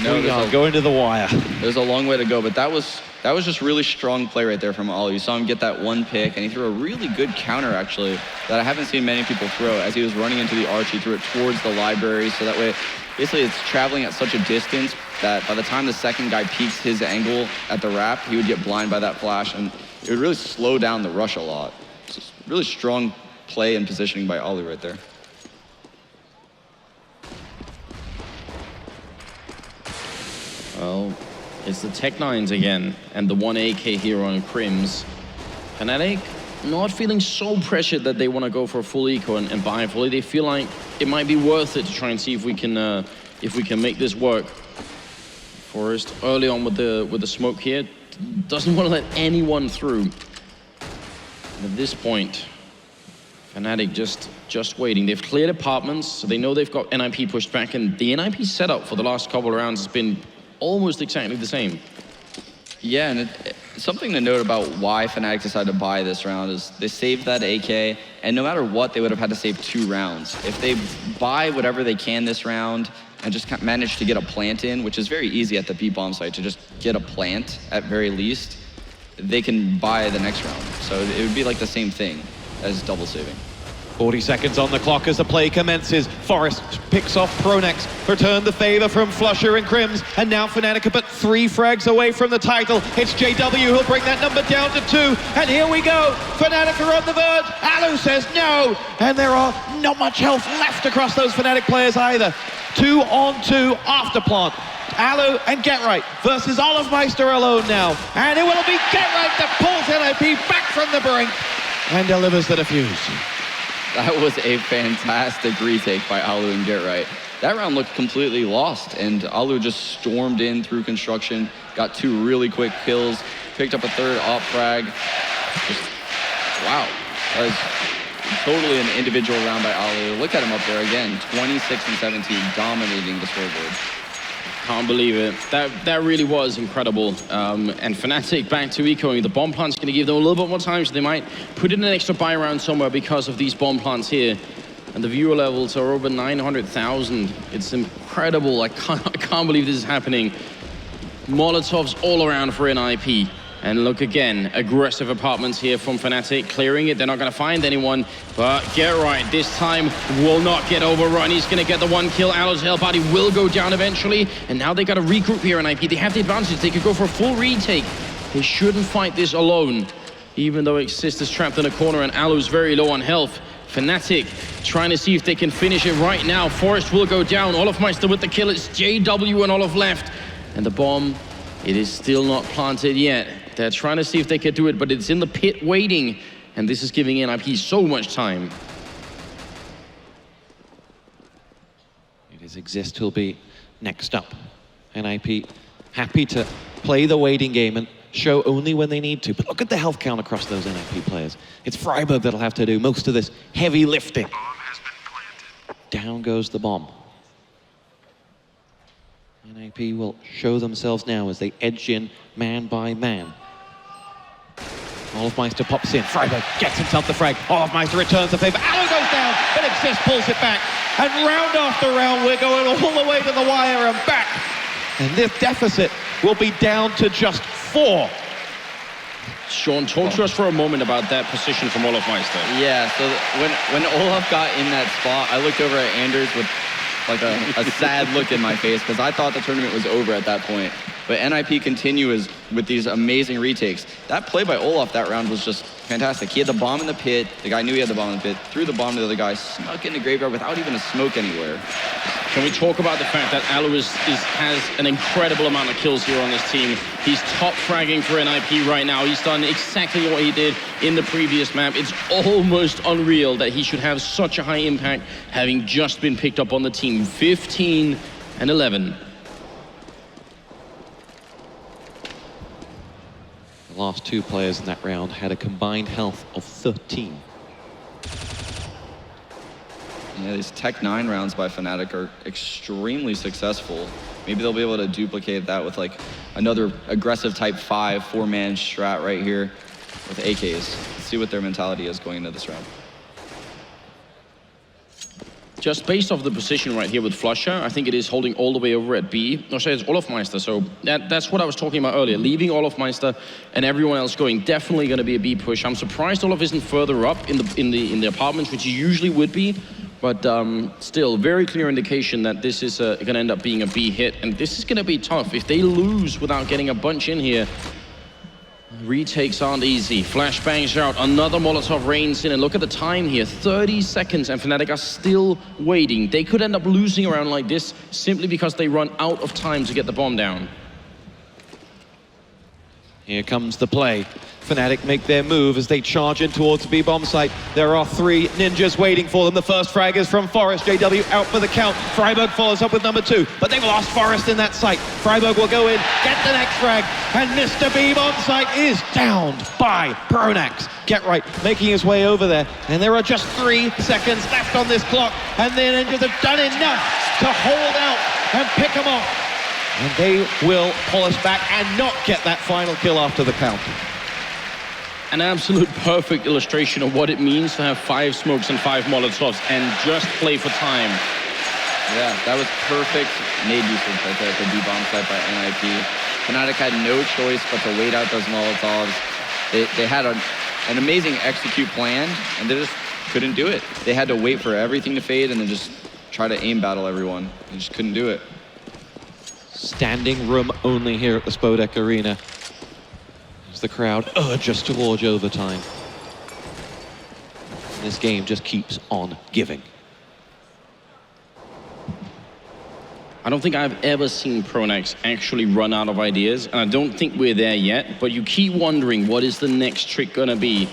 No, we are going to the wire. There's a long way to go, but that was just really strong play right there from Alu. You saw him get that 1 pick, and he threw a really good counter, actually, that I haven't seen many people throw. As he was running into the arch, he threw it towards the library, so that way, basically it's traveling at such a distance that by the time the second guy peaks his angle at the wrap, he would get blind by that flash, and it would really slow down the rush a lot. It's really strong play and positioning by Alu right there. Well, it's the Tech-9s again, and the 1 AK here on Crims. Fnatic not feeling so pressured that they want to go for a full eco and buy fully. They feel like it might be worth it to try and see if we can make this work. Forest early on with the smoke here doesn't want to let anyone through. And at this point, Fnatic just waiting. They've cleared apartments, so they know they've got NiP pushed back, and the NiP setup for the last couple of rounds has been almost exactly the same. Yeah, and something to note about why Fnatic decided to buy this round is they saved that AK, and no matter what, they would have had to save 2 rounds. If they buy whatever they can this round and just manage to get a plant in, which is very easy at the B-bomb site to just get a plant at very least, they can buy the next round. So it would be like the same thing as double saving. 40 seconds on the clock as the play commences. Forest picks off Pronax, return the favor from Flusher and Crims, and now Fnatic are but 3 frags away from the title. It's JW who'll bring that number down to 2, and here we go. Fnatic are on the verge. Alu says no, and there are not much health left across those Fnatic players either. 2 on 2 after plant. Alu and Get Right versus Olofmeister alone now, and it will be Get Right that pulls NiP back from the brink and delivers the defuse. That was a fantastic retake by Alu and Get Right. That round looked completely lost, and Alu just stormed in through construction, got 2 really quick kills, picked up a 3rd op frag. Just, wow. That was totally an individual round by Alu. Look at him up there again, 26 and 17, dominating the scoreboard. Can't believe it. That really was incredible. And Fnatic back to ecoing. The bomb plant's going to give them a little bit more time, so they might put in an extra buy round somewhere because of these bomb plants here. And the viewer levels are over 900,000. It's incredible. I can't believe this is happening. Molotovs all around for NiP. And look again, aggressive apartments here from Fnatic, clearing it. They're not going to find anyone, but Get Right this time will not get overrun. He's going to get the 1 kill. Alu's help out. He will go down eventually, and now they got to regroup here in NiP. They have the advantage. They could go for a full retake. They shouldn't fight this alone, even though Exist is trapped in a corner and Alu's very low on health. Fnatic trying to see if they can finish it right now. Forest will go down. Olofmeister with the kill. It's JW and Olof left, and the bomb, it is still not planted yet. They're trying to see if they can do it, but it's in the pit waiting. and this is giving NiP so much time. It is Exist who'll be next up. NiP happy to play the waiting game and show only when they need to. But look at the health count across those NiP players. It's Freiburg that'll have to do most of this heavy lifting. Down goes the bomb. NiP will show themselves now as they edge in man by man. Olofmeister pops in. Freiburg gets himself the frag. Olofmeister returns the favor. Alu goes down, but Exist pulls it back. And round after round, we're going all the way to the wire and back. And this deficit will be down to just 4. Sean, talk to us for a moment about that position from Olofmeister. Yeah, so when Olaf got in that spot, I looked over at Anders with like a sad look in my face because I thought the tournament was over at that point. But NiP continues with these amazing retakes. That play by Olaf that round was just fantastic. He had the bomb in the pit. The guy knew he had the bomb in the pit, threw the bomb to the other guy, snuck in the graveyard without even a smoke anywhere. Can we talk about the fact that Alu has an incredible amount of kills here on this team? He's top fragging for NiP right now. He's done exactly what he did in the previous map. It's almost unreal that he should have such a high impact, having just been picked up on the team. 15 and 11. The last 2 players in that round had a combined health of 13. Yeah, these Tech 9 rounds by Fnatic are extremely successful. Maybe they'll be able to duplicate that with like another aggressive type 5, 4-man strat right here with AKs. Let's see what their mentality is going into this round. Just based off the position right here with Flusher, I think it is holding all the way over at B. No, sorry, it's Olofmeister, so that's what I was talking about earlier. Leaving Olofmeister and everyone else going, definitely going to be a B push. I'm surprised Olof isn't further up in the apartments, which he usually would be. But still, very clear indication that this is going to end up being a B hit. And this is going to be tough. If they lose without getting a bunch in here, retakes aren't easy. Flashbangs are out. Another Molotov rains in. And look at the time here. 30 seconds, and Fnatic are still waiting. They could end up losing a round like this simply because they run out of time to get the bomb down. Here comes the play. Fnatic make their move as they charge in towards the B-bomb site. There are 3 ninjas waiting for them. The first frag is from Forest. JW out for the count. Freiburg follows up with number 2, but they've lost Forest in that site. Freiburg will go in, get the next frag, and Mr. B-bomb site is downed by Pronax. Get right, making his way over there, and there are just 3 seconds left on this clock, and the ninjas have done enough to hold out and pick them off. And they will pull us back and not get that final kill after the count. An absolute perfect illustration of what it means to have 5 smokes and 5 Molotovs and just play for time. Yeah, that was perfect nade usage right there at the B-bomb site by NiP. Fnatic had no choice but to wait out those Molotovs. They had an amazing execute plan, and they just couldn't do it. They had to wait for everything to fade and then just try to aim battle everyone. They just couldn't do it. Standing room only here at the Spodek Arena as the crowd urge us towards overtime. And this game just keeps on giving. I don't think I've ever seen Pronax actually run out of ideas, and I don't think we're there yet, but you keep wondering, what is the next trick gonna be?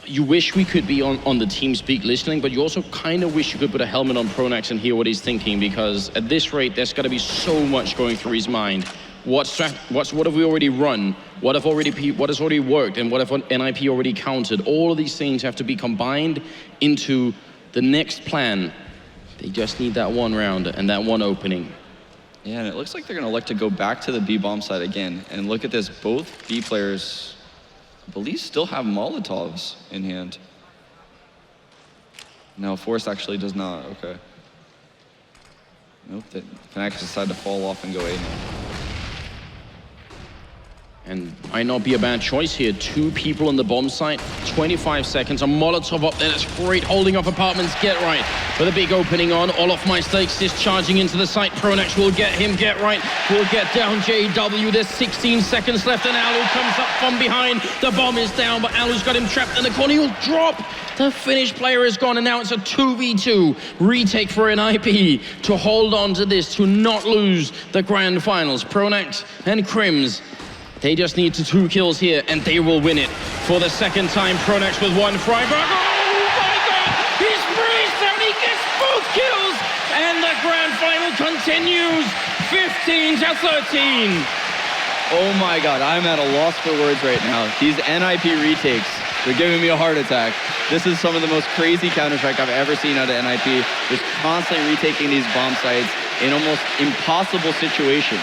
You wish we could be on the TeamSpeak listening, but you also kind of wish you could put a helmet on Pronax and hear what he's thinking, because at this rate, there's got to be so much going through his mind. What have we already run? What has already worked? And what have NiP already counted? All of these things have to be combined into the next plan. They just need that one round and that one opening. Yeah, and it looks like they're going to elect to go back to the B-bomb side again. And look at this, both B players, I believe, still have Molotovs in hand. No, Force actually does not, okay. Nope, Fnatic decided to fall off and go A now. And might not be a bad choice here. 2 people on the bomb site, 25 seconds, a Molotov up there, that's great, holding off apartments, get right. With a big opening on, Olofmeister is charging into the site, Pronax will get him, get right, will get down JW, there's 16 seconds left, and Alu comes up from behind, the bomb is down, but Alu's got him trapped in the corner, he'll drop. The Finnish player is gone, and now it's a 2v2 retake for NiP to hold on to this, to not lose the grand finals. Pronax and Crims, They just need 2 kills here, and they will win it. For the second time, Pronax with 1 Freiburg. Oh my God! He's freezed and he gets both kills! And the grand final continues, 15-13. Oh my God, I'm at a loss for words right now. These NiP retakes, they're giving me a heart attack. This is some of the most crazy Counter-Strike I've ever seen out of NiP. Just constantly retaking these bomb sites in almost impossible situations.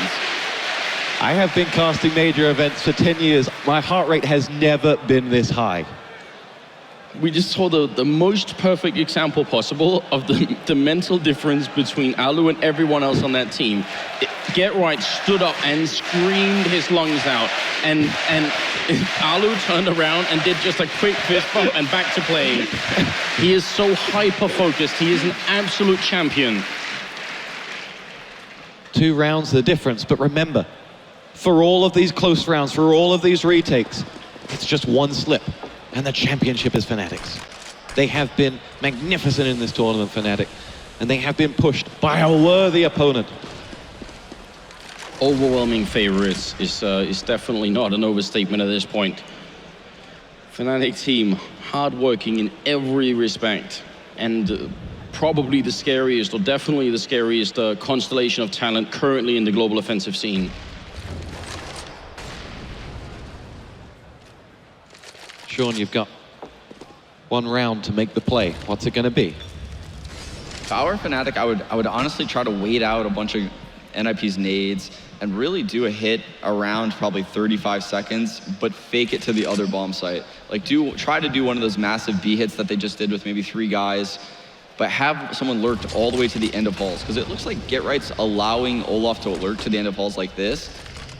I have been casting major events for 10 years. My heart rate has never been this high. We just saw the most perfect example possible of the mental difference between Alu and everyone else on that team. Get Right stood up and screamed his lungs out, and Alu turned around and did just a quick fist bump and back to play. He is so hyper-focused. He is an absolute champion. 2 rounds the difference, but remember, for all of these close rounds, for all of these retakes, it's just 1 slip. And the championship is Fnatic's. They have been magnificent in this tournament, Fnatic, and they have been pushed by a worthy opponent. Overwhelming favorites is definitely not an overstatement at this point. Fnatic team, hardworking in every respect, and probably the scariest, or definitely the scariest constellation of talent currently in the global offensive scene. Sean, you've got 1 round to make the play. What's it going to be? If I were Fnatic, I would honestly try to wait out a bunch of NiP's nades and really do a hit around probably 35 seconds, but fake it to the other bomb site. Like try to do one of those massive B hits that they just did with maybe 3 guys, but have someone lurked all the way to the end of halls, because it looks like Get Right's allowing Olaf to lurk to the end of halls like this.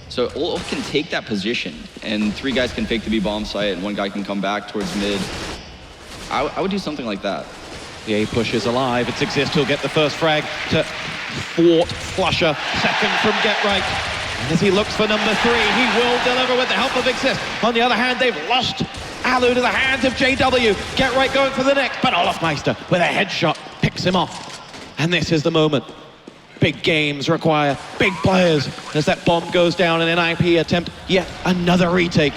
So Olaf can take that position, and 3 guys can fake the B bomb site, and 1 guy can come back towards mid. I would do something like that. The A push is alive. It's Exist who'll get the first frag to thwart Flusher. Second from Get Right. And as he looks for number 3, he will deliver with the help of Exist. On the other hand, they've lost Alu to the hands of JW. Get Right going for the next, but Olafmeister with a headshot picks him off. And this is the moment. Big games require big players. As that bomb goes down, and NiP attempt yet another retake.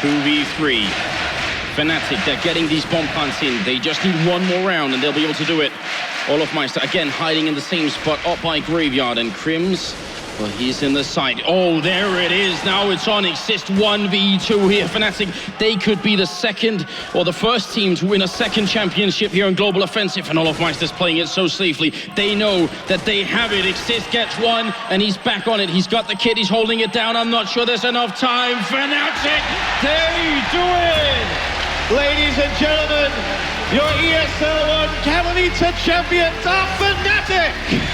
2v3. Fnatic, they're getting these bomb plants in. They just need 1 more round and they'll be able to do it. Olafmeister again hiding in the same spot up by Graveyard, and Crims, well, he's in the side. Oh, there it is. Now it's on Exist 1v2 here. Fnatic, they could be the second or the first team to win a 2nd championship here in Global Offensive, and Olafmeister's playing it so safely. They know that they have it. Exist gets 1 and he's back on it. He's got the kit, he's holding it down. I'm not sure there's enough time. Fnatic, they do it! Ladies and gentlemen, your ESL 1 Katowice champions are Fnatic!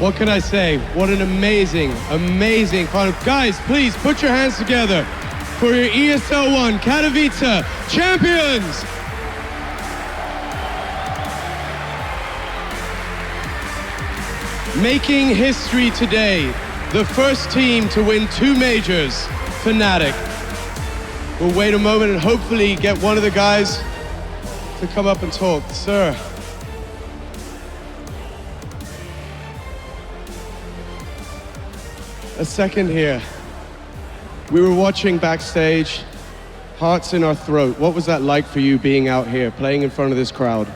What can I say? What an amazing, amazing final. Guys, please put your hands together for your ESL 1 Katowice champions. Making history today, the first team to win 2 majors, Fnatic. We'll wait a moment and hopefully get one of the guys to come up and talk. Sir. A second here. We were watching backstage, hearts in our throat. What was that like for you being out here, playing in front of this crowd?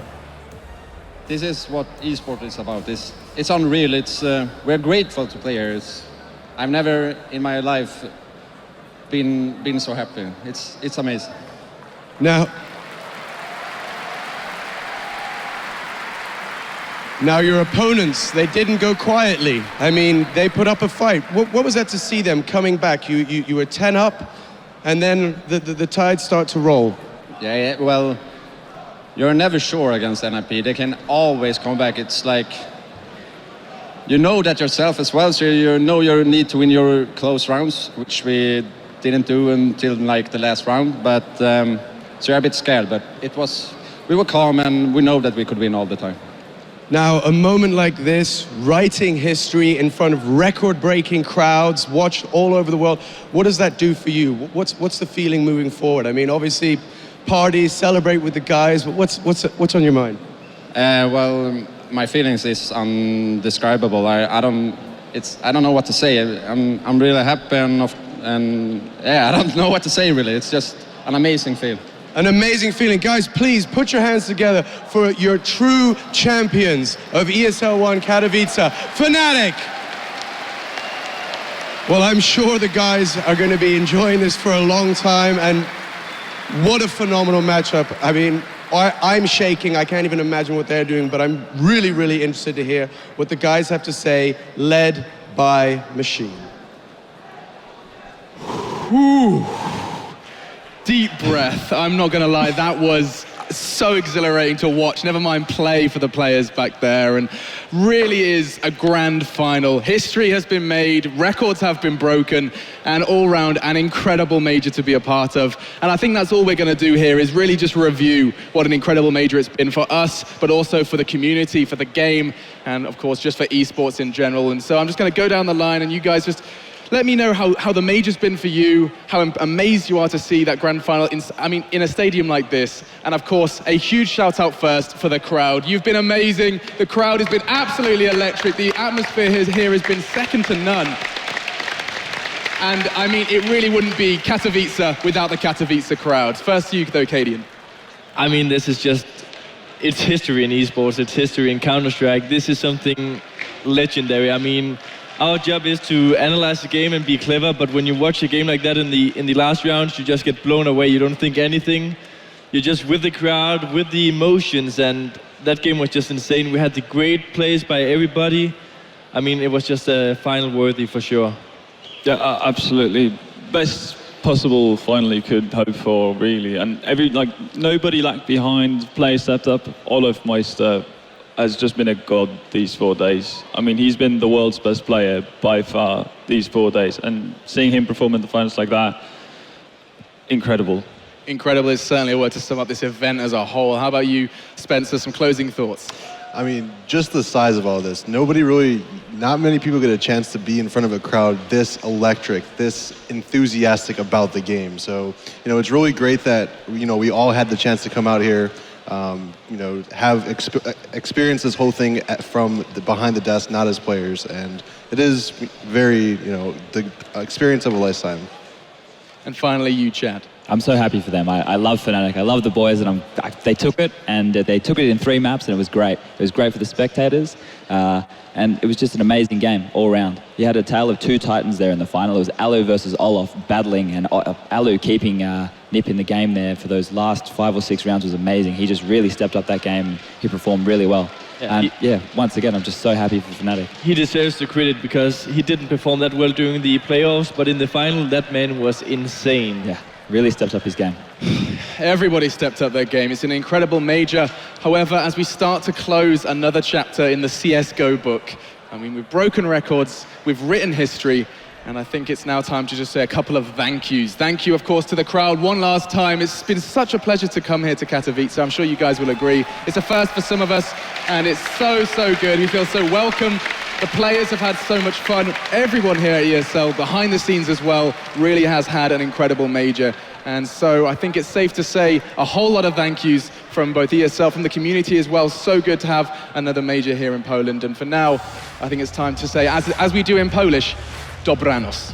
This is what esports is about. It's unreal. We're grateful to players. I've never in my life been so happy. It's amazing. Now your opponents, they didn't go quietly. I mean, they put up a fight. What was that to see them coming back? You were 10 up, and then the tides start to roll. Yeah, well, you're never sure against NiP. They can always come back. It's like, you know that yourself as well, so you know you need to win your close rounds, which we didn't do until like the last round. But so you're a bit scared, but we were calm and we know that we could win all the time. Now, a moment like this, writing history in front of record-breaking crowds, watched all over the world, what does that do for you? What's the feeling moving forward? I mean, obviously, parties, celebrate with the guys, but what's on your mind? Well, my feelings is undescribable. I don't know what to say. I'm really happy and yeah, I don't know what to say really. It's just an amazing feeling. An amazing feeling. Guys, please put your hands together for your true champions of ESL 1 Katowice, Fnatic. Well, I'm sure the guys are going to be enjoying this for a long time, and what a phenomenal matchup. I mean, I'm shaking. I can't even imagine what they're doing, but I'm really, really interested to hear what the guys have to say, led by Machine. Whew. Deep breath. I'm not going to lie, that was so exhilarating to watch, never mind play for the players back there, and really is a grand final. History has been made, records have been broken, and all round an incredible major to be a part of. And I think that's all we're going to do here, is really just review what an incredible major it's been for us, but also for the community, for the game, and of course just for esports in general. And so I'm just going to go down the line and you guys just let me know how the major's been for you, how amazed you are to see that grand final in a stadium like this. And of course, a huge shout out first for the crowd. You've been amazing. The crowd has been absolutely electric. The atmosphere here has been second to none. And I mean, it really wouldn't be Katowice without the Katowice crowd. First to you though, Kadian. I mean, this is just, it's history in esports, it's history in Counter-Strike. This is something legendary. I mean, our job is to analyze the game and be clever, but when you watch a game like that in the last rounds, you just get blown away. You don't think anything. You're just with the crowd, with the emotions, and that game was just insane. We had the great plays by everybody. I mean, it was just a final worthy for sure. Yeah, absolutely. Best possible final you could hope for, really. And nobody lagged behind, players stepped up. Olaf Meister has just been a god these 4 days. I mean, he's been the world's best player by far these 4 days. And seeing him perform in the finals like that, incredible. Incredible is certainly a word to sum up this event as a whole. How about you, Spencer, some closing thoughts? I mean, just the size of all this. Not many people get a chance to be in front of a crowd this electric, this enthusiastic about the game. So, it's really great that, we all had the chance to come out here, have experience this whole thing from behind the desk, not as players. And it is very, the experience of a lifetime. And finally, you, Chad. I'm so happy for them. I love Fnatic. I love the boys, and they took it, and they took it in 3 maps, and it was great. It was great for the spectators, and it was just an amazing game all around. You had a tale of 2 titans there in the final. It was Alu versus Olaf battling, and Alu keeping NiP in the game there for those last 5 or 6 rounds was amazing. He just really stepped up that game. He performed really well. And once again, I'm just so happy for Fnatic. He deserves the credit because he didn't perform that well during the playoffs, but in the final, that man was insane. Yeah. Really stepped up his game. Everybody stepped up their game. It's an incredible major. However, as we start to close another chapter in the CSGO book, I mean, we've broken records, we've written history, and I think it's now time to just say a couple of thank yous. Thank you, of course, to the crowd one last time. It's been such a pleasure to come here to Katowice. I'm sure you guys will agree. It's a first for some of us, and it's so, so good. We feel so welcome. The players have had so much fun. Everyone here at ESL, behind the scenes as well, really has had an incredible major. And so I think it's safe to say a whole lot of thank yous from both ESL, from the community as well. So good to have another major here in Poland. And for now, I think it's time to say, as we do in Polish, Dobranoc.